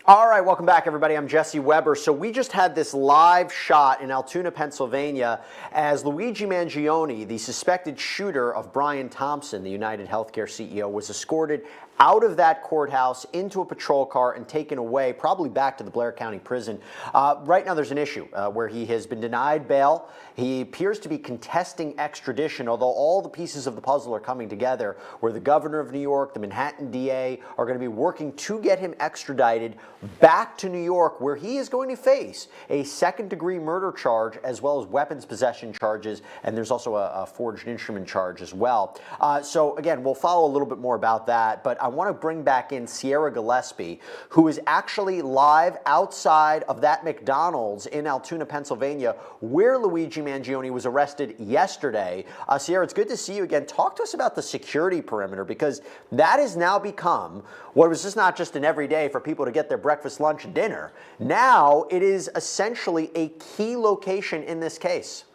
Speaker 6: All right, welcome back, everybody. I'm Jesse Weber. So we just had this live shot in Altoona, Pennsylvania, as Luigi Mangione, the suspected shooter of Brian Thompson, the UnitedHealthcare CEO, was escorted out of that courthouse into a patrol car and taken away, probably back to the Blair County Prison. Right now there's an issue where he has been denied bail. He appears to be contesting extradition, although all the pieces of the puzzle are coming together, where the governor of New York, the Manhattan DA, are going to be working to get him extradited back to New York, where he is going to face a second-degree murder charge as well as weapons possession charges, and there's also a forged instrument charge as well. So again, we'll follow a little bit more about that, but I want to bring back in Sierra Gillespie, who is actually live outside of that McDonald's in Altoona, Pennsylvania, where Luigi Mangione was arrested yesterday. Sierra, it's good to see you again. Talk to us about the security perimeter, because that has now become what was just not just an everyday for people to get their breakfast, lunch, and dinner. Now it is essentially a key location in this case.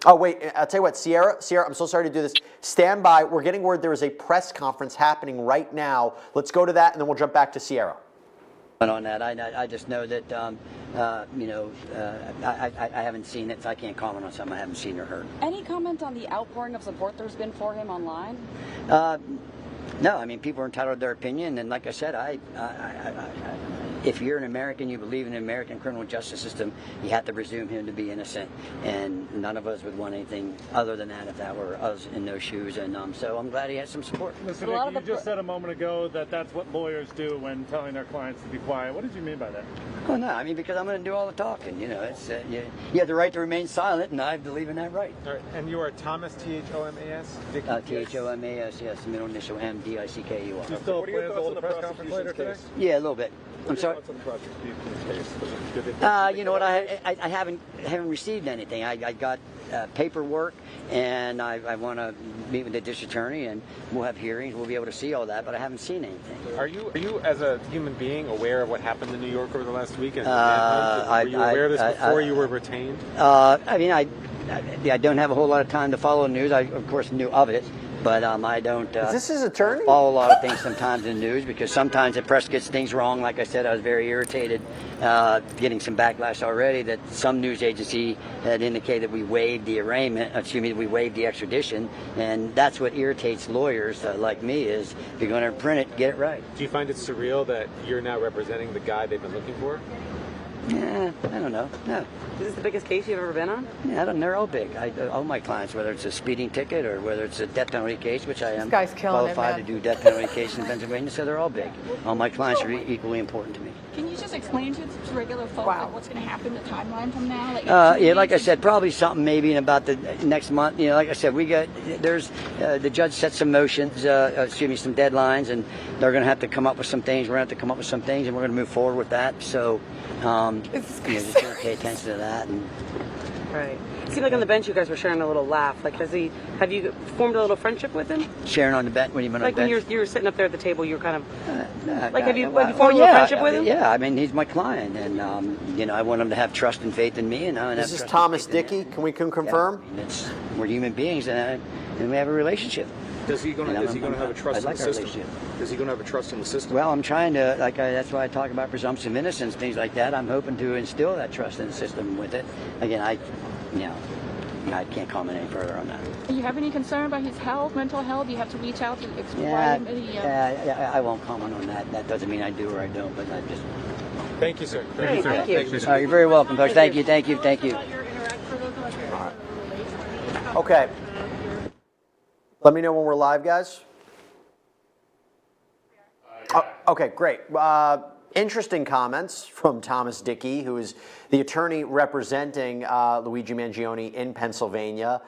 Speaker 6: Oh, wait, I'll tell you what, Sierra, I'm so sorry to do this. Stand by. We're getting word there is a press conference happening right now. Let's go to that, and then we'll jump back to Sierra.
Speaker 19: On that, I just know that, I haven't seen it, so I can't comment on something I haven't seen or heard.
Speaker 20: Any comment on the outpouring of support there's been for him online?
Speaker 19: No, I mean, people are entitled to their opinion, and like I said, if you're an American, you believe in the American criminal justice system, you have to presume him to be innocent, and none of us would want anything other than that if that were us in those shoes, and so I'm glad he has some support.
Speaker 5: Listen, Nick, you just said a moment ago that that's what lawyers do when telling their clients to be quiet. What did you mean by that?
Speaker 19: Oh, no, I mean, because I'm going to do all the talking, it's, you have the right to remain silent, and I believe in that right.
Speaker 21: All right, and you are Thomas, T-H-O-M-A-S?
Speaker 19: T-H-O-M-A-S, yes, middle initial M-D-I-C-K-U-R.
Speaker 5: Do you still have plans to hold a press conference later today?
Speaker 19: Yeah, a little bit. I'm sorry. You know what? I haven't received anything. I got paperwork, and I want to meet with the district attorney, and we'll have hearings. We'll be able to see all that, but I haven't seen anything.
Speaker 21: Are you as a human being aware of what happened in New York over the last week? And were you aware of this before you were retained? I mean, I don't have a whole lot of time to follow the news. I of course knew of it. But I don't
Speaker 6: Is this his attorney?
Speaker 19: Follow a lot of things sometimes in the news, because sometimes the press gets things wrong. Like I said, I was very irritated, getting some backlash already that some news agency had indicated we waived the arraignment, we waived the extradition, and that's what irritates lawyers like me, is if you're going to print it, get it right.
Speaker 21: Do you find it surreal that you're now representing the guy they've been looking for?
Speaker 19: Yeah, I don't know. No.
Speaker 20: Is this the biggest case you've ever been on?
Speaker 19: Yeah, they're all big. All my clients, whether it's a speeding ticket or whether it's a death penalty case, which I am qualified to do death penalty case in Pennsylvania, so they're all big. All my clients are equally important to me.
Speaker 20: Can you just explain to regular folks like, what's going to happen, the timeline from now?
Speaker 19: Yeah, like I said, probably something maybe in about the next month. Like I said, the judge set some motions, some deadlines, and they're going to have to come up with some things. We're going to have to come up with some things, and we're going to move forward with that. So, just going to pay attention to that. And
Speaker 18: Right. It seemed like on the bench you guys were sharing a little laugh. Like, have you formed a little friendship with him?
Speaker 19: Sharing on the bench? What do you mean on
Speaker 18: Like
Speaker 19: the
Speaker 18: when
Speaker 19: bench?
Speaker 18: you were sitting up there at the table, you were kind of have you
Speaker 19: Well,
Speaker 18: formed a little friendship with him?
Speaker 19: Yeah, I mean, he's my client, and I want him to have trust and faith in me, and I
Speaker 6: This is Thomas Dickey. Can we confirm?
Speaker 19: Yeah, we're human beings, and we have a relationship.
Speaker 12: Is he going to have a trust in the system?
Speaker 19: Relationship.
Speaker 12: Is he going to have a trust in the system?
Speaker 19: Well, I'm trying to, that's why I talk about presumption of innocence, things like that. I'm hoping to instill that trust in the system with it. Again, I can't comment any further on that.
Speaker 20: Do you have any concern about his health, mental health? Do you have to reach out to explain any?
Speaker 19: I won't comment on that. That doesn't mean I do or I don't, but I just.
Speaker 12: Thank you, sir.
Speaker 18: Thank you.
Speaker 19: You're very welcome, folks. Thank you.
Speaker 6: Okay. Let me know when we're live, guys. Okay, great. Interesting comments from Thomas Dickey, who is the attorney representing Luigi Mangione in Pennsylvania.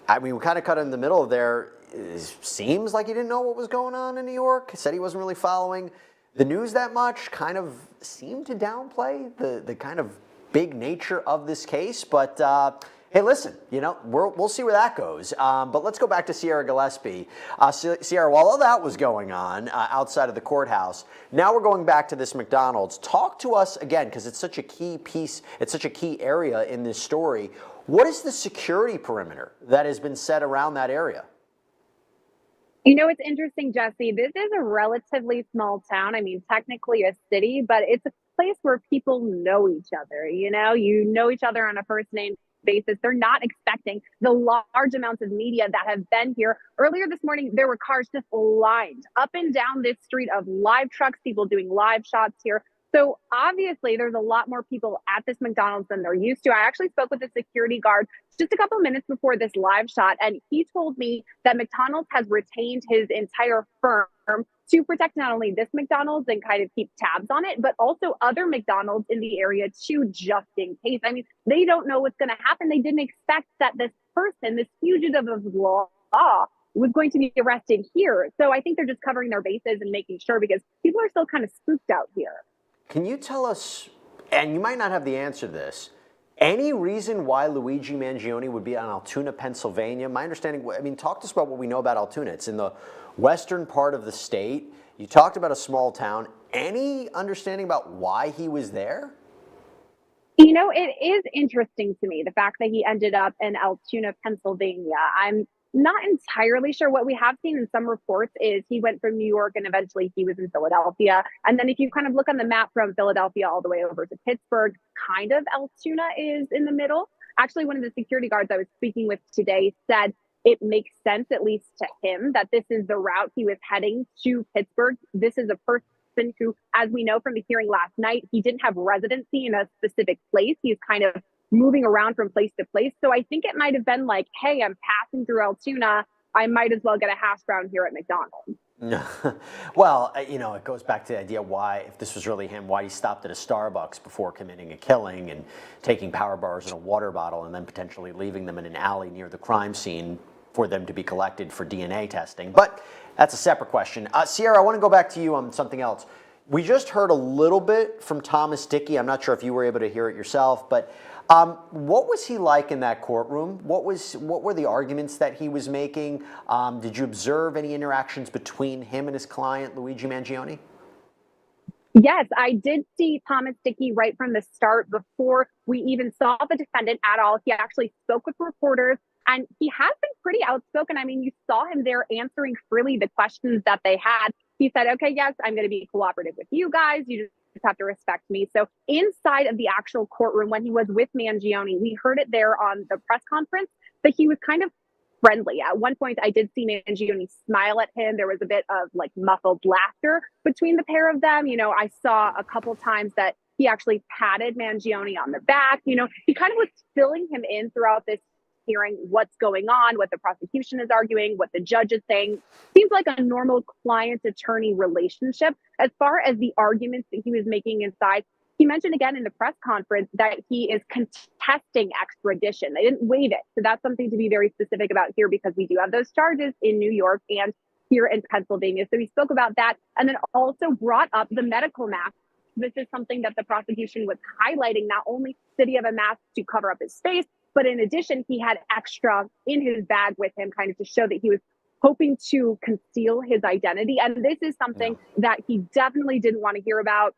Speaker 6: I mean, we kind of cut in the middle there. It seems like he didn't know what was going on in New York. Said he wasn't really following the news that much. Kind of seemed to downplay the kind of big nature of this case. But hey, listen, we'll see where that goes. But let's go back to Sierra Gillespie. Sierra, while all that was going on outside of the courthouse, now we're going back to this McDonald's. Talk to us again, because it's such a key piece, it's such a key area in this story. What is the security perimeter that has been set around that area?
Speaker 10: It's interesting, Jesse. This is a relatively small town. I mean, technically a city, but it's a place where people know each other. You know each other on a first name basis. They're not expecting the large amounts of media that have been here. Earlier this morning, there were cars just lined up and down this street of live trucks, people doing live shots here. So obviously there's a lot more people at this McDonald's than they're used to. I actually spoke with a security guard just a couple minutes before this live shot, and he told me that McDonald's has retained his entire firm to protect not only this McDonald's and kind of keep tabs on it, but also other McDonald's in the area too, just in case. I mean, they don't know what's going to happen. They didn't expect that this person, this fugitive of law, was going to be arrested here. So I think they're just covering their bases and making sure, because people are still kind of spooked out here.
Speaker 6: Can you tell us, and you might not have the answer to this, any reason why Luigi Mangione would be on Altoona, Pennsylvania? My understanding, talk to us about what we know about Altoona. It's in the western part of the state. You talked about a small town. Any understanding about why he was there?
Speaker 10: It is interesting to me, the fact that he ended up in Altoona, Pennsylvania. I'm not entirely sure. What we have seen in some reports is he went from New York and eventually he was in Philadelphia. And then if you kind of look on the map from Philadelphia all the way over to Pittsburgh, kind of Altoona is in the middle. Actually, one of the security guards I was speaking with today said it makes sense, at least to him, that this is the route he was heading to Pittsburgh. This is a person who, as we know from the hearing last night, he didn't have residency in a specific place. He's kind of moving around from place to place. So I think it might have been like, hey, I'm passing through Altoona. I might as well get a hash brown here at McDonald's.
Speaker 6: Well, it goes back to the idea why, if this was really him, why he stopped at a Starbucks before committing a killing and taking power bars and a water bottle and then potentially leaving them in an alley near the crime scene for them to be collected for DNA testing. But that's a separate question. Sierra, I want to go back to you on something else. We just heard a little bit from Thomas Dickey. I'm not sure if you were able to hear it yourself, but what was he like in that courtroom? What were the arguments that he was making? Did you observe any interactions between him and his client, Luigi Mangione?
Speaker 10: Yes, I did see Thomas Dickey right from the start. Before we even saw the defendant at all, he actually spoke with reporters, and he has been pretty outspoken. I mean, you saw him there answering freely the questions that they had. He said, okay, yes, I'm going to be cooperative with you guys. You just have to respect me. So inside of the actual courtroom, when he was with Mangione, we heard it there on the press conference that he was kind of friendly. At one point, I did see Mangione smile at him. There was a bit of like muffled laughter between the pair of them. I saw a couple times that he actually patted Mangione on the back. He kind of was filling him in throughout this hearing, what's going on, what the prosecution is arguing, what the judge is saying. Seems like a normal client-attorney relationship. As far as the arguments that he was making inside, he mentioned again in the press conference that he is contesting extradition. They didn't waive it. So that's something to be very specific about here, because we do have those charges in New York and here in Pennsylvania. So he spoke about that, and then also brought up the medical mask. This is something that the prosecution was highlighting. Not only did he have a mask to cover up his face, But in addition, he had extra in his bag with him, kind of to show that he was hoping to conceal his identity. And this is something that he definitely didn't want to hear about.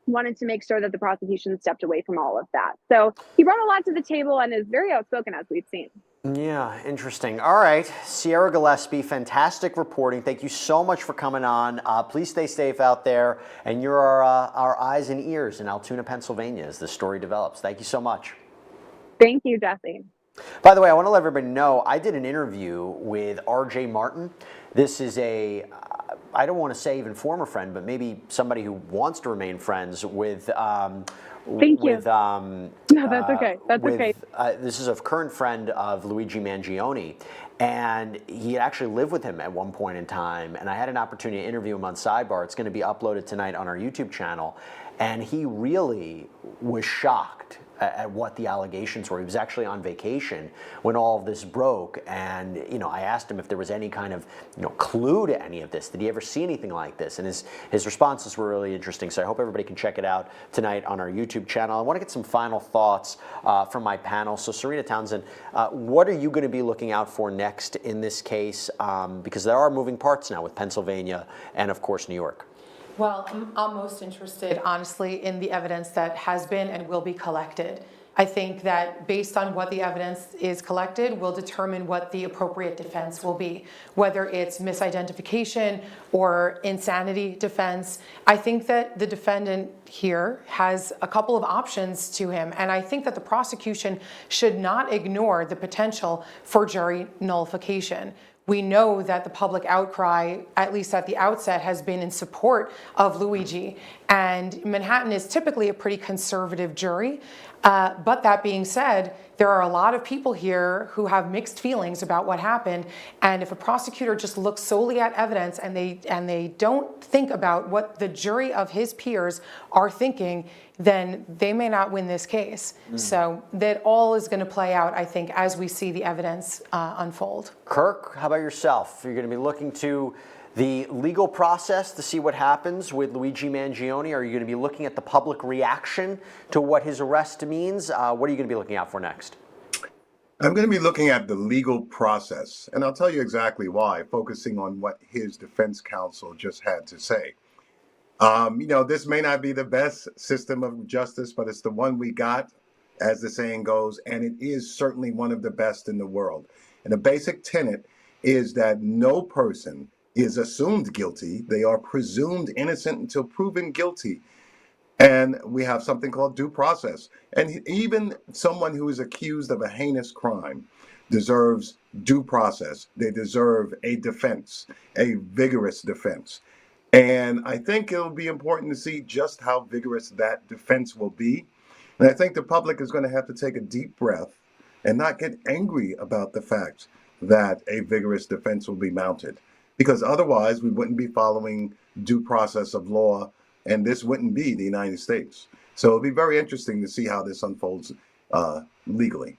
Speaker 10: Wanted to make sure that the prosecution stepped away from all of that. So he brought a lot to the table and is very outspoken, as we've seen.
Speaker 6: Yeah, interesting. All right, Sierra Gillespie, fantastic reporting. Thank you so much for coming on. Please stay safe out there, and you're our eyes and ears in Altoona, Pennsylvania, as the story develops. Thank you so much.
Speaker 10: Thank you, Jesse.
Speaker 6: By the way, I want to let everybody know, I did an interview with R.J. Martin. This is a, I don't want to say even former friend, but maybe somebody who wants to remain friends with
Speaker 10: Thank you. No, that's okay. That's okay.
Speaker 6: This is a current friend of Luigi Mangione, and he actually lived with him at one point in time, and I had an opportunity to interview him on Sidebar. It's going to be uploaded tonight on our YouTube channel, and he really was shocked at what the allegations were. He was actually on vacation when all of this broke, and I asked him if there was any kind of clue to any of this. Did he ever see anything like this? And his responses were really interesting. So I hope everybody can check it out tonight on our YouTube channel. I want to get some final thoughts from my panel. So Serena Townsend, what are you going to be looking out for next in this case? Because there are moving parts now with Pennsylvania and of course New York.
Speaker 15: Well, I'm most interested, honestly, in the evidence that has been and will be collected. I think that based on what the evidence is collected will determine what the appropriate defense will be, whether it's misidentification or insanity defense. I think that the defendant here has a couple of options to him, and I think that the prosecution should not ignore the potential for jury nullification. We know that the public outcry, at least at the outset, has been in support of Luigi. And Manhattan is typically a pretty conservative jury. But that being said, there are a lot of people here who have mixed feelings about what happened. And if a prosecutor just looks solely at evidence and they don't think about what the jury of his peers are thinking, then they may not win this case. So that all is going to play out, I think, as we see the evidence unfold.
Speaker 6: Kirk, how about yourself? You're going to be looking to the legal process to see what happens with Luigi Mangione. Are you going to be looking at the public reaction to what his arrest means? What are you going to be looking out for next?
Speaker 14: I'm going to be looking at the legal process, and I'll tell you exactly why, focusing on what his defense counsel just had to say. This may not be the best system of justice, but it's the one we got, as the saying goes, and it is certainly one of the best in the world. And the basic tenet is that no person is assumed guilty. They are presumed innocent until proven guilty. And we have something called due process. And even someone who is accused of a heinous crime deserves due process. They deserve a defense, a vigorous defense. And I think it'll be important to see just how vigorous that defense will be. And I think the public is going to have to take a deep breath and not get angry about the fact that a vigorous defense will be mounted. Because otherwise we wouldn't be following due process of law, and this wouldn't be the United States. So it'll be very interesting to see how this unfolds legally.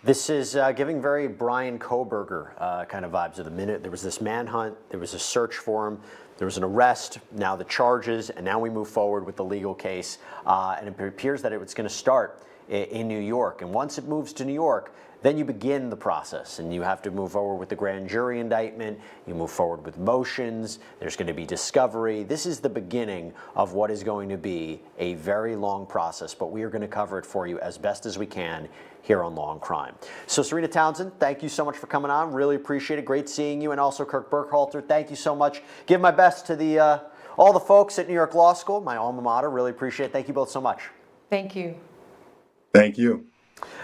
Speaker 6: This is giving very Brian Kohberger kind of vibes of the minute. There was this manhunt, there was a search for him, there was an arrest, now the charges, and now we move forward with the legal case. And it appears that it's going to start in New York. And once it moves to New York, then you begin the process, and you have to move forward with the grand jury indictment. You move forward with motions. There's going to be discovery. This is the beginning of what is going to be a very long process, but we are going to cover it for you as best as we can here on Law and Crime. So Serena Townsend, thank you so much for coming on. Really appreciate it. Great seeing you. And also Kirk Burkhalter, thank you so much. Give my best to all the folks at New York Law School, my alma mater. Really appreciate it. Thank you both so much.
Speaker 15: Thank you.
Speaker 14: Thank you.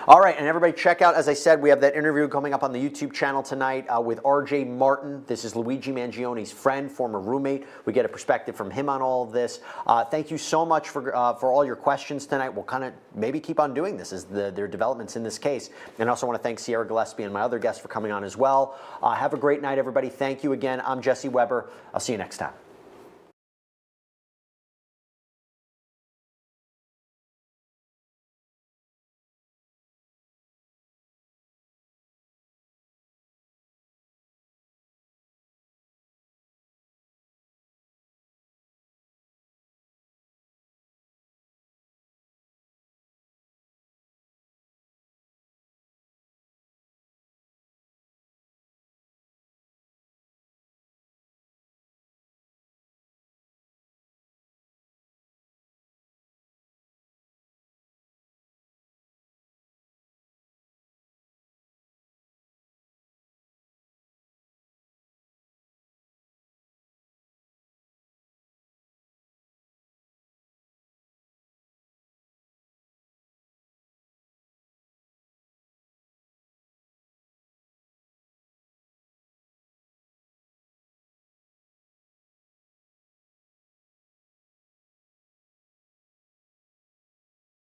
Speaker 6: All right, and everybody check out, as I said, we have that interview coming up on the YouTube channel tonight with R.J. Martin. This is Luigi Mangione's friend, former roommate. We get a perspective from him on all of this. Thank you so much for all your questions tonight. We'll kind of maybe keep on doing this as there are developments in this case. And I also want to thank Sierra Gillespie and my other guests for coming on as well. Have a great night, everybody. Thank you again. I'm Jesse Weber. I'll see you next time.